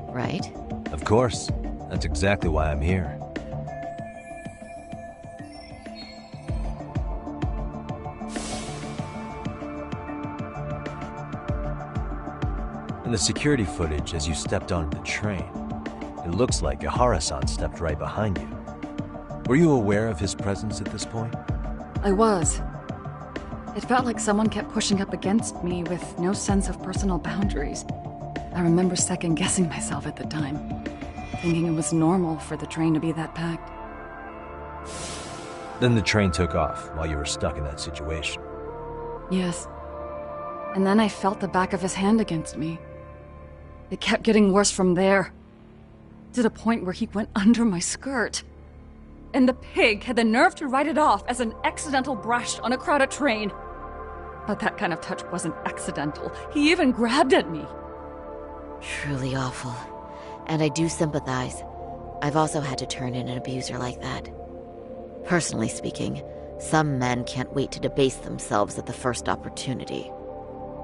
Right? Of course. That's exactly why I'm here. In the security footage as you stepped onto the train, it looks like Ihara-san stepped right behind you. Were you aware of his presence at this point? I was. It felt like someone kept pushing up against me with no sense of personal boundaries. I remember second-guessing myself at the time, thinking it was normal for the train to be that packed. Then the train took off while you were stuck in that situation. Yes. And then I felt the back of his hand against me. It kept getting worse from there, to the point where he went under my skirt. And the pig had the nerve to write it off as an accidental brush on a crowded train. But that kind of touch wasn't accidental. He even grabbed at me. Truly awful. And I do sympathize. I've also had to turn in an abuser like that. Personally speaking, some men can't wait to debase themselves at the first opportunity.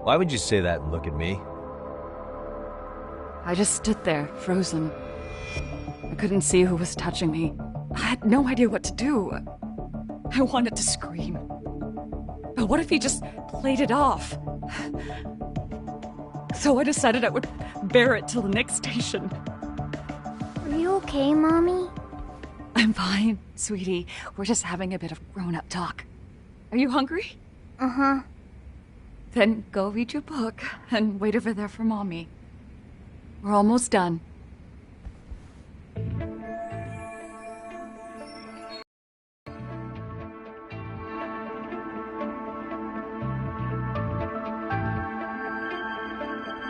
Why would you say that and look at me? I just stood there, frozen. I couldn't see who was touching me. I had no idea what to do. I wanted to scream. But what if he just played it off? So I decided I would bear it till the next station. Are you okay, Mommy? I'm fine, sweetie. We're just having a bit of grown-up talk. Are you hungry? Uh-huh. Then go read your book and wait over there for Mommy. We're almost done.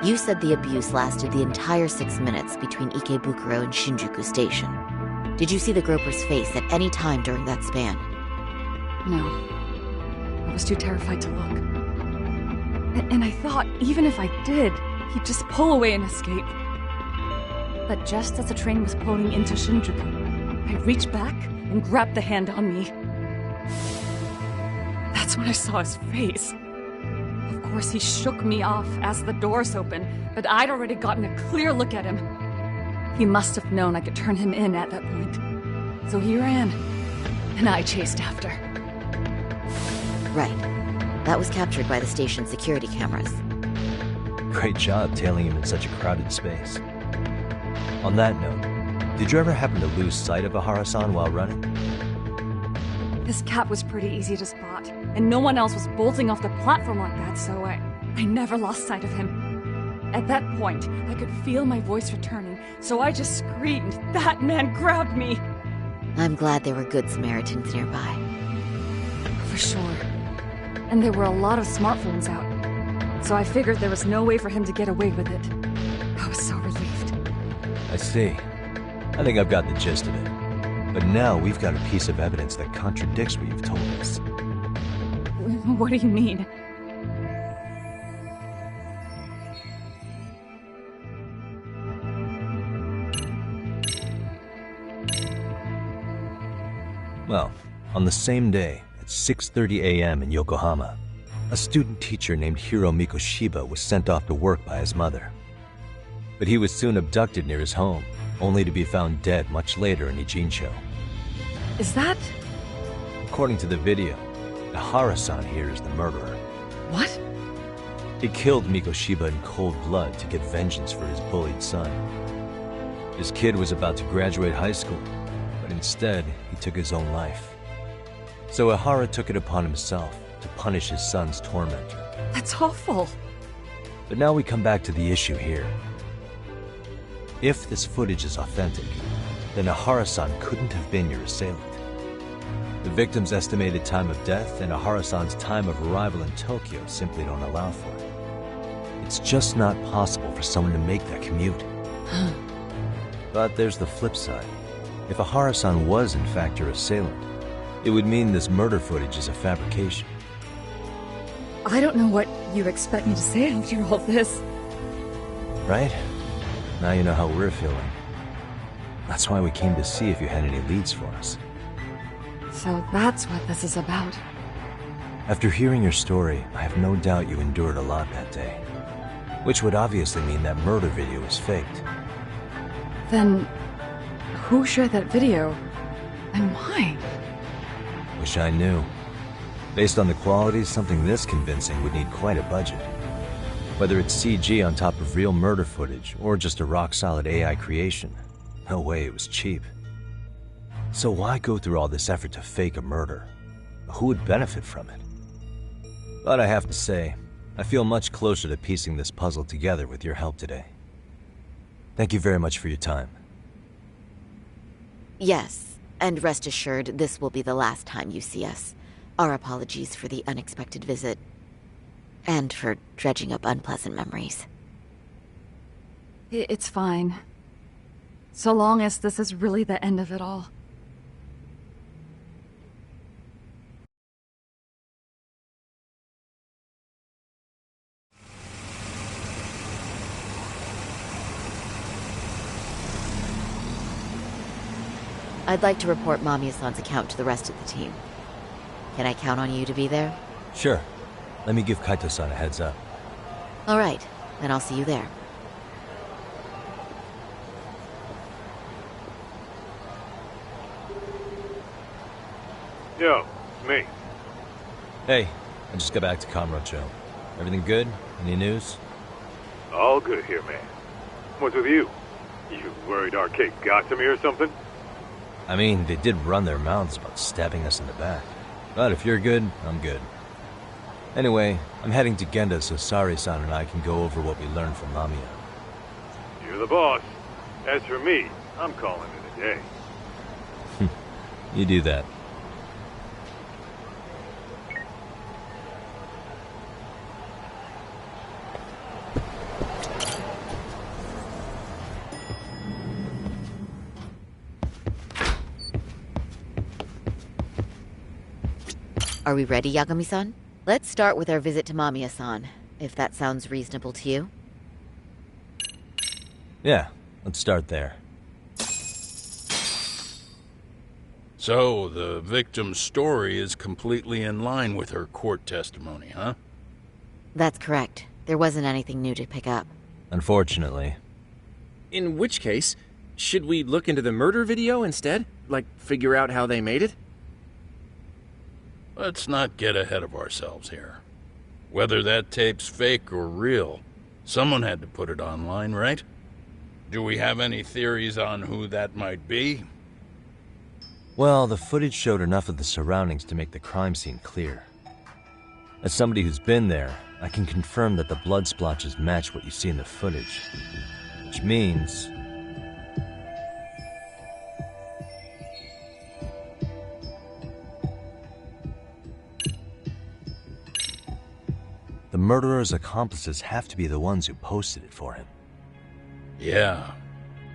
You said the abuse lasted the entire 6 minutes between Ikebukuro and Shinjuku Station. Did you see the groper's face at any time during that span? No. I was too terrified to look. And I thought, even if I did, he'd just pull away and escape. But just as the train was pulling into Shinjuku, I reached back and grabbed the hand on me. That's when I saw his face. Of course, he shook me off as the doors opened, but I'd already gotten a clear look at him. He must have known I could turn him in at that point. So he ran, and I chased after. Right. That was captured by the station's security cameras. Great job tailing him in such a crowded space. On that note, did you ever happen to lose sight of Ihara-san while running? His cap was pretty easy to spot, and no one else was bolting off the platform like that, so I never lost sight of him. At that point, I could feel my voice returning, so I just screamed. That man grabbed me! I'm glad there were good Samaritans nearby. For sure. And there were a lot of smartphones out, so I figured there was no way for him to get away with it. I was so relieved. I see. I think I've got the gist of it. But now we've got a piece of evidence that contradicts what you've told us. What do you mean? Well, on the same day, at 6:30 a.m. in Yokohama, a student teacher named Hiro Mikoshiba was sent off to work by his mother. But he was soon abducted near his home, only to be found dead much later in Ijincho. Is that... According to the video, Ihara-san here is the murderer. What? He killed Mikoshiba in cold blood to get vengeance for his bullied son. His kid was about to graduate high school, but instead, he took his own life. So Ihara took it upon himself to punish his son's tormentor. That's awful. But now we come back to the issue here. If this footage is authentic, then Ihara-san couldn't have been your assailant. The victim's estimated time of death and Ihara-san's time of arrival in Tokyo simply don't allow for it. It's just not possible for someone to make that commute. But there's the flip side. If Ihara-san was in fact your assailant, it would mean this murder footage is a fabrication. I don't know what you expect me to say after all this. Right? Now you know how we're feeling. That's why we came to see if you had any leads for us. So that's what this is about. After hearing your story, I have no doubt you endured a lot that day. Which would obviously mean that murder video was faked. Then, who shared that video? And why? Wish I knew. Based on the quality, something this convincing would need quite a budget. Whether it's CG on top of real murder footage, or just a rock-solid AI creation, no way it was cheap. So why go through all this effort to fake a murder? Who would benefit from it? But I have to say, I feel much closer to piecing this puzzle together with your help today. Thank you very much for your time. Yes, and rest assured, this will be the last time you see us. Our apologies for the unexpected visit, and for dredging up unpleasant memories. It's fine. So long as this is really the end of it all. I'd like to report Mamiya-san's account to the rest of the team. Can I count on you to be there? Sure. Let me give Kaito-san a heads up. All right, then I'll see you there. Yo, it's me. Hey, I just got back to Kamurocho. Everything good? Any news? All good here, man. What's with you? You worried Arcade got to me or something? I mean, they did run their mouths about stabbing us in the back. But if you're good, I'm good. Anyway, I'm heading to Genda so Sari-san and I can go over what we learned from Mamiya. You're the boss. As for me, I'm calling it a day. You do that. Are we ready, Yagami-san? Let's start with our visit to Mamiya-san, if that sounds reasonable to you. Yeah, let's start there. So, the victim's story is completely in line with her court testimony, huh? That's correct. There wasn't anything new to pick up. Unfortunately. In which case, should we look into the murder video instead? Like, figure out how they made it? Let's not get ahead of ourselves here. Whether that tape's fake or real, someone had to put it online, right? Do we have any theories on who that might be? Well, the footage showed enough of the surroundings to make the crime scene clear. As somebody who's been there, I can confirm that the blood splotches match what you see in the footage. Which means... the murderer's accomplices have to be the ones who posted it for him. Yeah,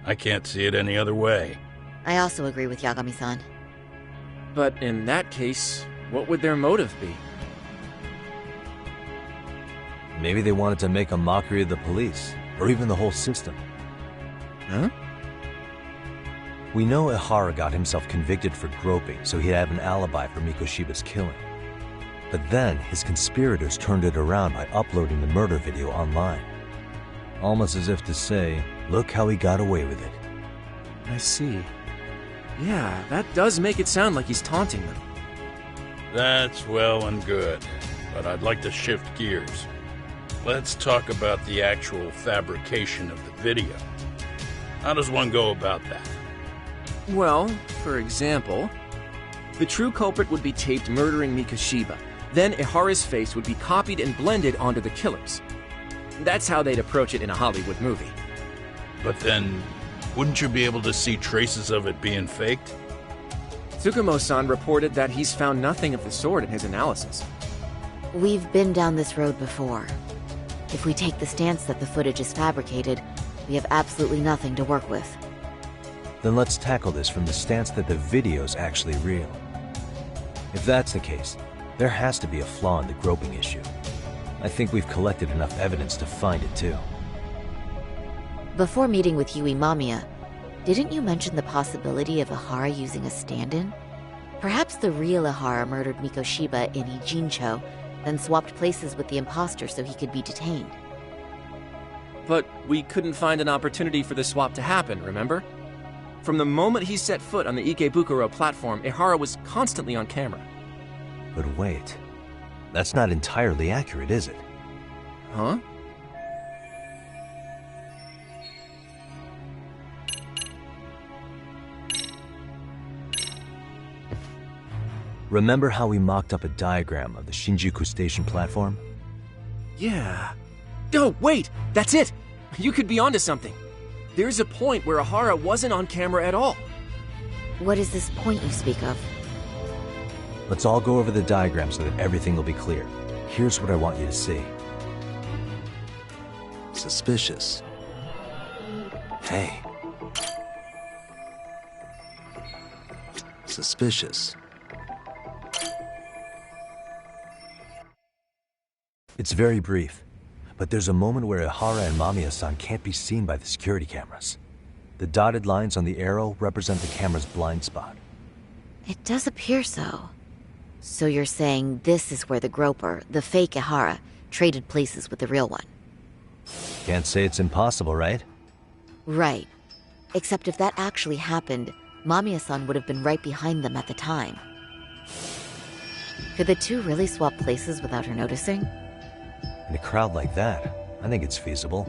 I can't see it any other way. I also agree with Yagami-san. But in that case, what would their motive be? Maybe they wanted to make a mockery of the police, or even the whole system. Huh? We know Ihara got himself convicted for groping, so he'd have an alibi for Mikoshiba's killing. But then, his conspirators turned it around by uploading the murder video online. Almost as if to say, look how he got away with it. I see. Yeah, that does make it sound like he's taunting them. That's well and good, but I'd like to shift gears. Let's talk about the actual fabrication of the video. How does one go about that? Well, for example, the true culprit would be taped murdering Mikoshiba. Then Ihara's face would be copied and blended onto the killers. That's how they'd approach it in a Hollywood movie. But then, wouldn't you be able to see traces of it being faked? Tsukumo-san reported that he's found nothing of the sort in his analysis. We've been down this road before. If we take the stance that the footage is fabricated, we have absolutely nothing to work with. Then let's tackle this from the stance that the video's actually real. If that's the case, there has to be a flaw in the groping issue. I think we've collected enough evidence to find it too. Before meeting with Yui Mamiya, Didn't you mention the possibility of Ihara using a stand-in? Perhaps the real Ihara murdered Mikoshiba in Ijincho, then swapped places with the imposter so he could be detained. But we couldn't find an opportunity for the swap to happen, remember? From the moment he set foot on the Ikebukuro platform, Ihara was constantly on camera. But wait, that's not entirely accurate, is it? Huh? Remember how we mocked up a diagram of the Shinjuku Station platform? Yeah. Oh, wait! That's it! You could be onto something. There's a point where Ihara wasn't on camera at all. What is this point you speak of? Let's all go over the diagram so that everything will be clear. Here's what I want you to see. Suspicious. Hey. Suspicious. It's very brief, but there's a moment where Ihara and Mamiya-san can't be seen by the security cameras. The dotted lines on the arrow represent the camera's blind spot. It does appear so. So you're saying this is where the groper, the fake Ihara, traded places with the real one? Can't say it's impossible, right? Right. Except if that actually happened, Mamiya-san would have been right behind them at the time. Could the two really swap places without her noticing? In a crowd like that, I think it's feasible.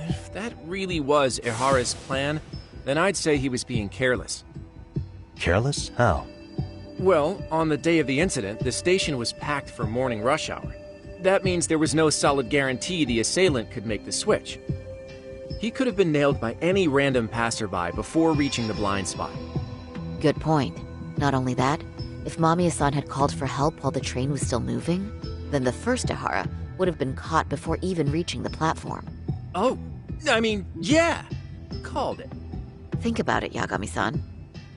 If that really was Ihara's plan, then I'd say he was being careless. Careless? How? Well, on the day of the incident, the station was packed for morning rush hour. That means there was no solid guarantee the assailant could make the switch. He could have been nailed by any random passerby before reaching the blind spot. Good point. Not only that, if Mamiya-san had called for help while the train was still moving, then the first Ihara would have been caught before even reaching the platform. Oh, I mean, yeah! Called it. Think about it, Yagami-san.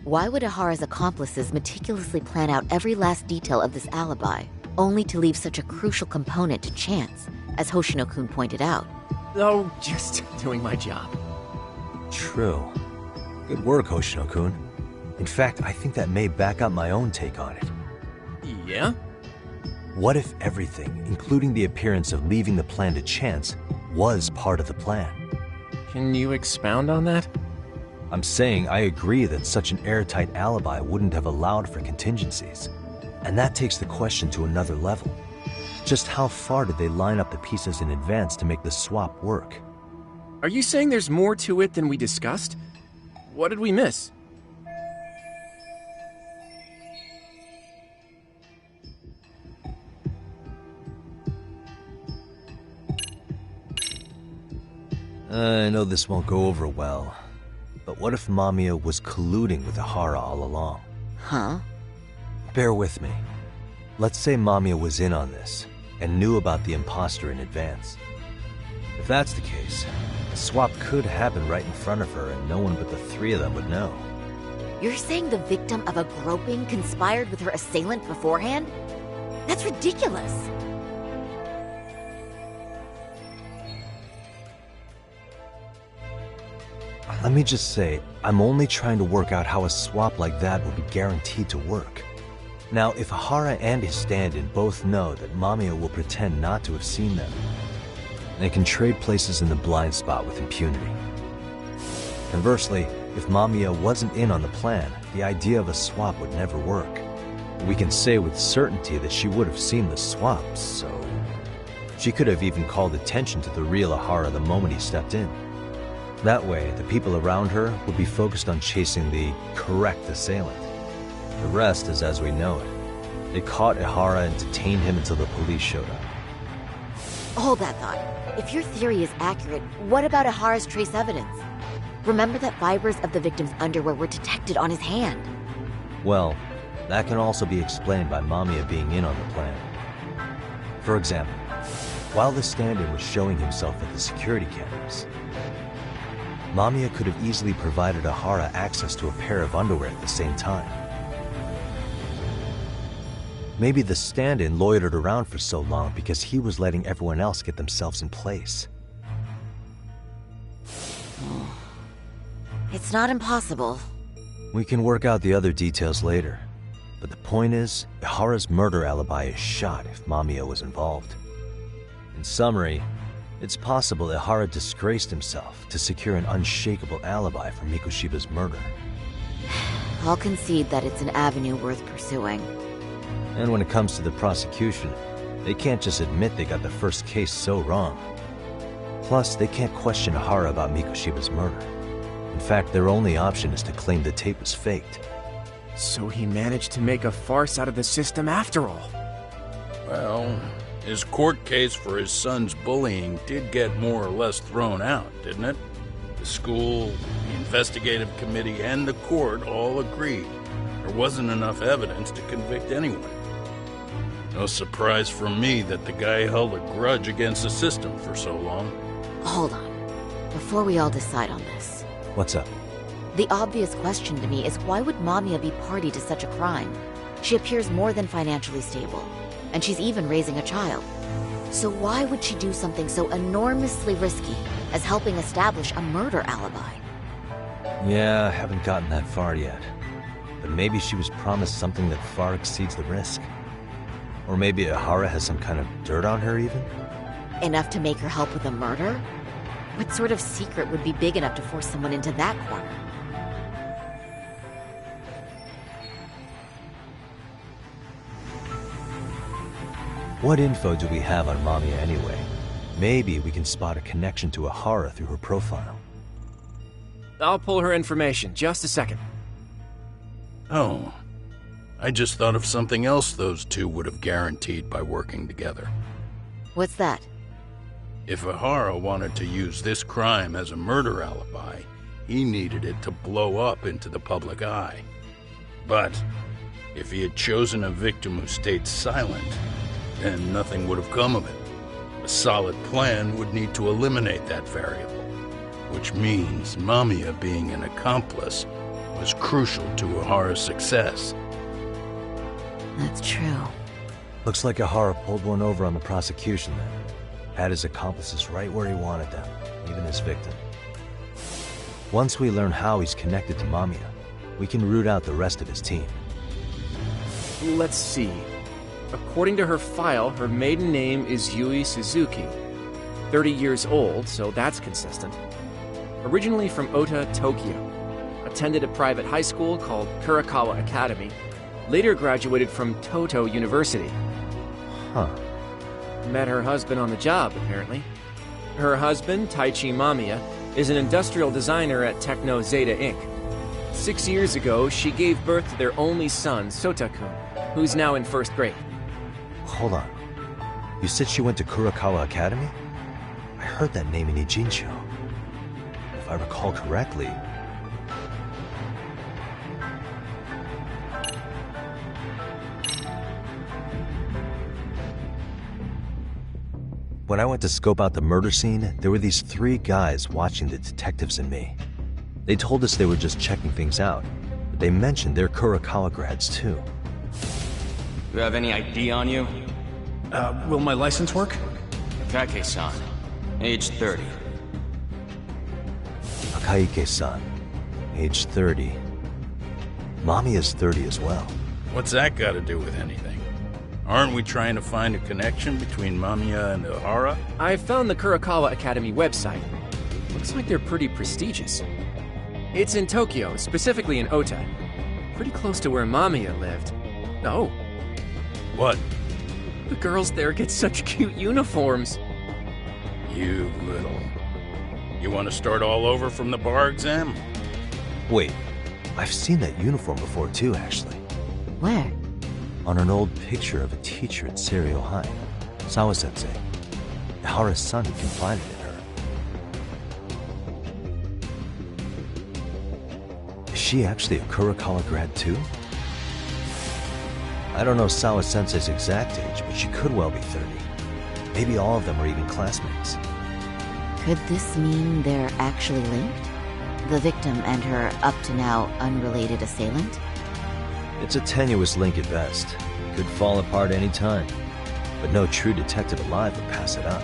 Why would Ihara's accomplices meticulously plan out every last detail of this alibi, only to leave such a crucial component to chance, as Hoshino-kun pointed out? Oh, just doing my job. True. Good work, Hoshino-kun. In fact, I think that may back up my own take on it. Yeah? What if everything, including the appearance of leaving the plan to chance, was part of the plan? Can you expound on that? I'm saying I agree that such an airtight alibi wouldn't have allowed for contingencies. And that takes the question to another level. Just how far did they line up the pieces in advance to make the swap work? Are you saying there's more to it than we discussed? What did we miss? I know this won't go over well, but what if Mamiya was colluding with Ihara all along? Huh? Bear with me. Let's say Mamiya was in on this, and knew about the imposter in advance. If that's the case, the swap could happen right in front of her and no one but the three of them would know. You're saying the victim of a groping conspired with her assailant beforehand? That's ridiculous! Let me just say, I'm only trying to work out how a swap like that would be guaranteed to work. Now, if Ihara and his stand-in both know that Mamiya will pretend not to have seen them, they can trade places in the blind spot with impunity. Conversely, if Mamiya wasn't in on the plan, the idea of a swap would never work. We can say with certainty that she would have seen the swap, so... She could have even called attention to the real Ihara the moment he stepped in. That way, the people around her would be focused on chasing the correct assailant. The rest is as we know it. They caught Ihara and detained him until the police showed up. Hold that thought. If your theory is accurate, what about Ihara's trace evidence? Remember that fibers of the victim's underwear were detected on his hand. Well, that can also be explained by Mamiya being in on the plan. For example, while the stand-in was showing himself at the security cameras, Mamiya could have easily provided Ihara access to a pair of underwear at the same time. Maybe the stand-in loitered around for so long because he was letting everyone else get themselves in place. It's not impossible. We can work out the other details later. But the point is, Ihara's murder alibi is shot if Mamiya was involved. In summary, it's possible Ihara disgraced himself to secure an unshakable alibi for Mikoshiba's murder. I'll concede that it's an avenue worth pursuing. And when it comes to the prosecution, they can't just admit they got the first case so wrong. Plus, they can't question Ihara about Mikoshiba's murder. In fact, their only option is to claim the tape was faked. So he managed to make a farce out of the system after all. Well, his court case for his son's bullying did get more or less thrown out, didn't it? The school, the investigative committee, and the court all agreed there wasn't enough evidence to convict anyone. No surprise for me that the guy held a grudge against the system for so long. Hold on. Before we all decide on this. What's up? The obvious question to me is why would Mamiya be party to such a crime? She appears more than financially stable, and she's even raising a child. So why would she do something so enormously risky as helping establish a murder alibi? Yeah, I haven't gotten that far yet. But maybe she was promised something that far exceeds the risk. Or maybe Ihara has some kind of dirt on her even? Enough to make her help with a murder? What sort of secret would be big enough to force someone into that corner? What info do we have on Mamiya anyway? Maybe we can spot a connection to Ihara through her profile. I'll pull her information. Just a second. Oh. I just thought of something else those two would have guaranteed by working together. What's that? If Ihara wanted to use this crime as a murder alibi, he needed it to blow up into the public eye. But if he had chosen a victim who stayed silent, then nothing would have come of it. A solid plan would need to eliminate that variable, which means Mamiya being an accomplice was crucial to Ihara's success. That's true. Looks like Ihara pulled one over on the prosecution then. Had his accomplices right where he wanted them, even his victim. Once we learn how he's connected to Mamiya, we can root out the rest of his team. Let's see. According to her file, her maiden name is Yui Suzuki. 30 years old, so that's consistent. Originally from Ota, Tokyo. Attended a private high school called Kurakawa Academy. Later graduated from Toto University. Huh. Met her husband on the job, apparently. Her husband, Taichi Mamiya, is an industrial designer at Techno Zeta Inc. 6 years ago, she gave birth to their only son, Sota-kun, who's now in first grade. Hold on. You said she went to Kurakawa Academy? I heard that name in Ijincho. If I recall correctly... When I went to scope out the murder scene, there were these 3 guys watching the detectives and me. They told us they were just checking things out, but they mentioned they're Kurakawa grads too. You have any ID on you? Will my license work? Kake-san, age 30. Akaike-san, age 30. Mami is 30 as well. What's that got to do with anything? Aren't we trying to find a connection between Mamiya and Ihara? I found the Kurakawa Academy website. Looks like they're pretty prestigious. It's in Tokyo, specifically in Ota. Pretty close to where Mamiya lived. Oh. What? The girls there get such cute uniforms. You little... You want to start all over from the bar exam? Wait, I've seen that uniform before too, actually. Where? On an old picture of a teacher at Seiryo High, Sawa-sensei. Ihara's son confided in her. Is she actually a Kurakawa grad too? I don't know Sawa-sensei's exact age, but she could well be 30. Maybe all of them are even classmates. Could this mean they're actually linked? The victim and her up-to-now unrelated assailant? It's a tenuous link at best. Could fall apart any time. But no true detective alive would pass it up.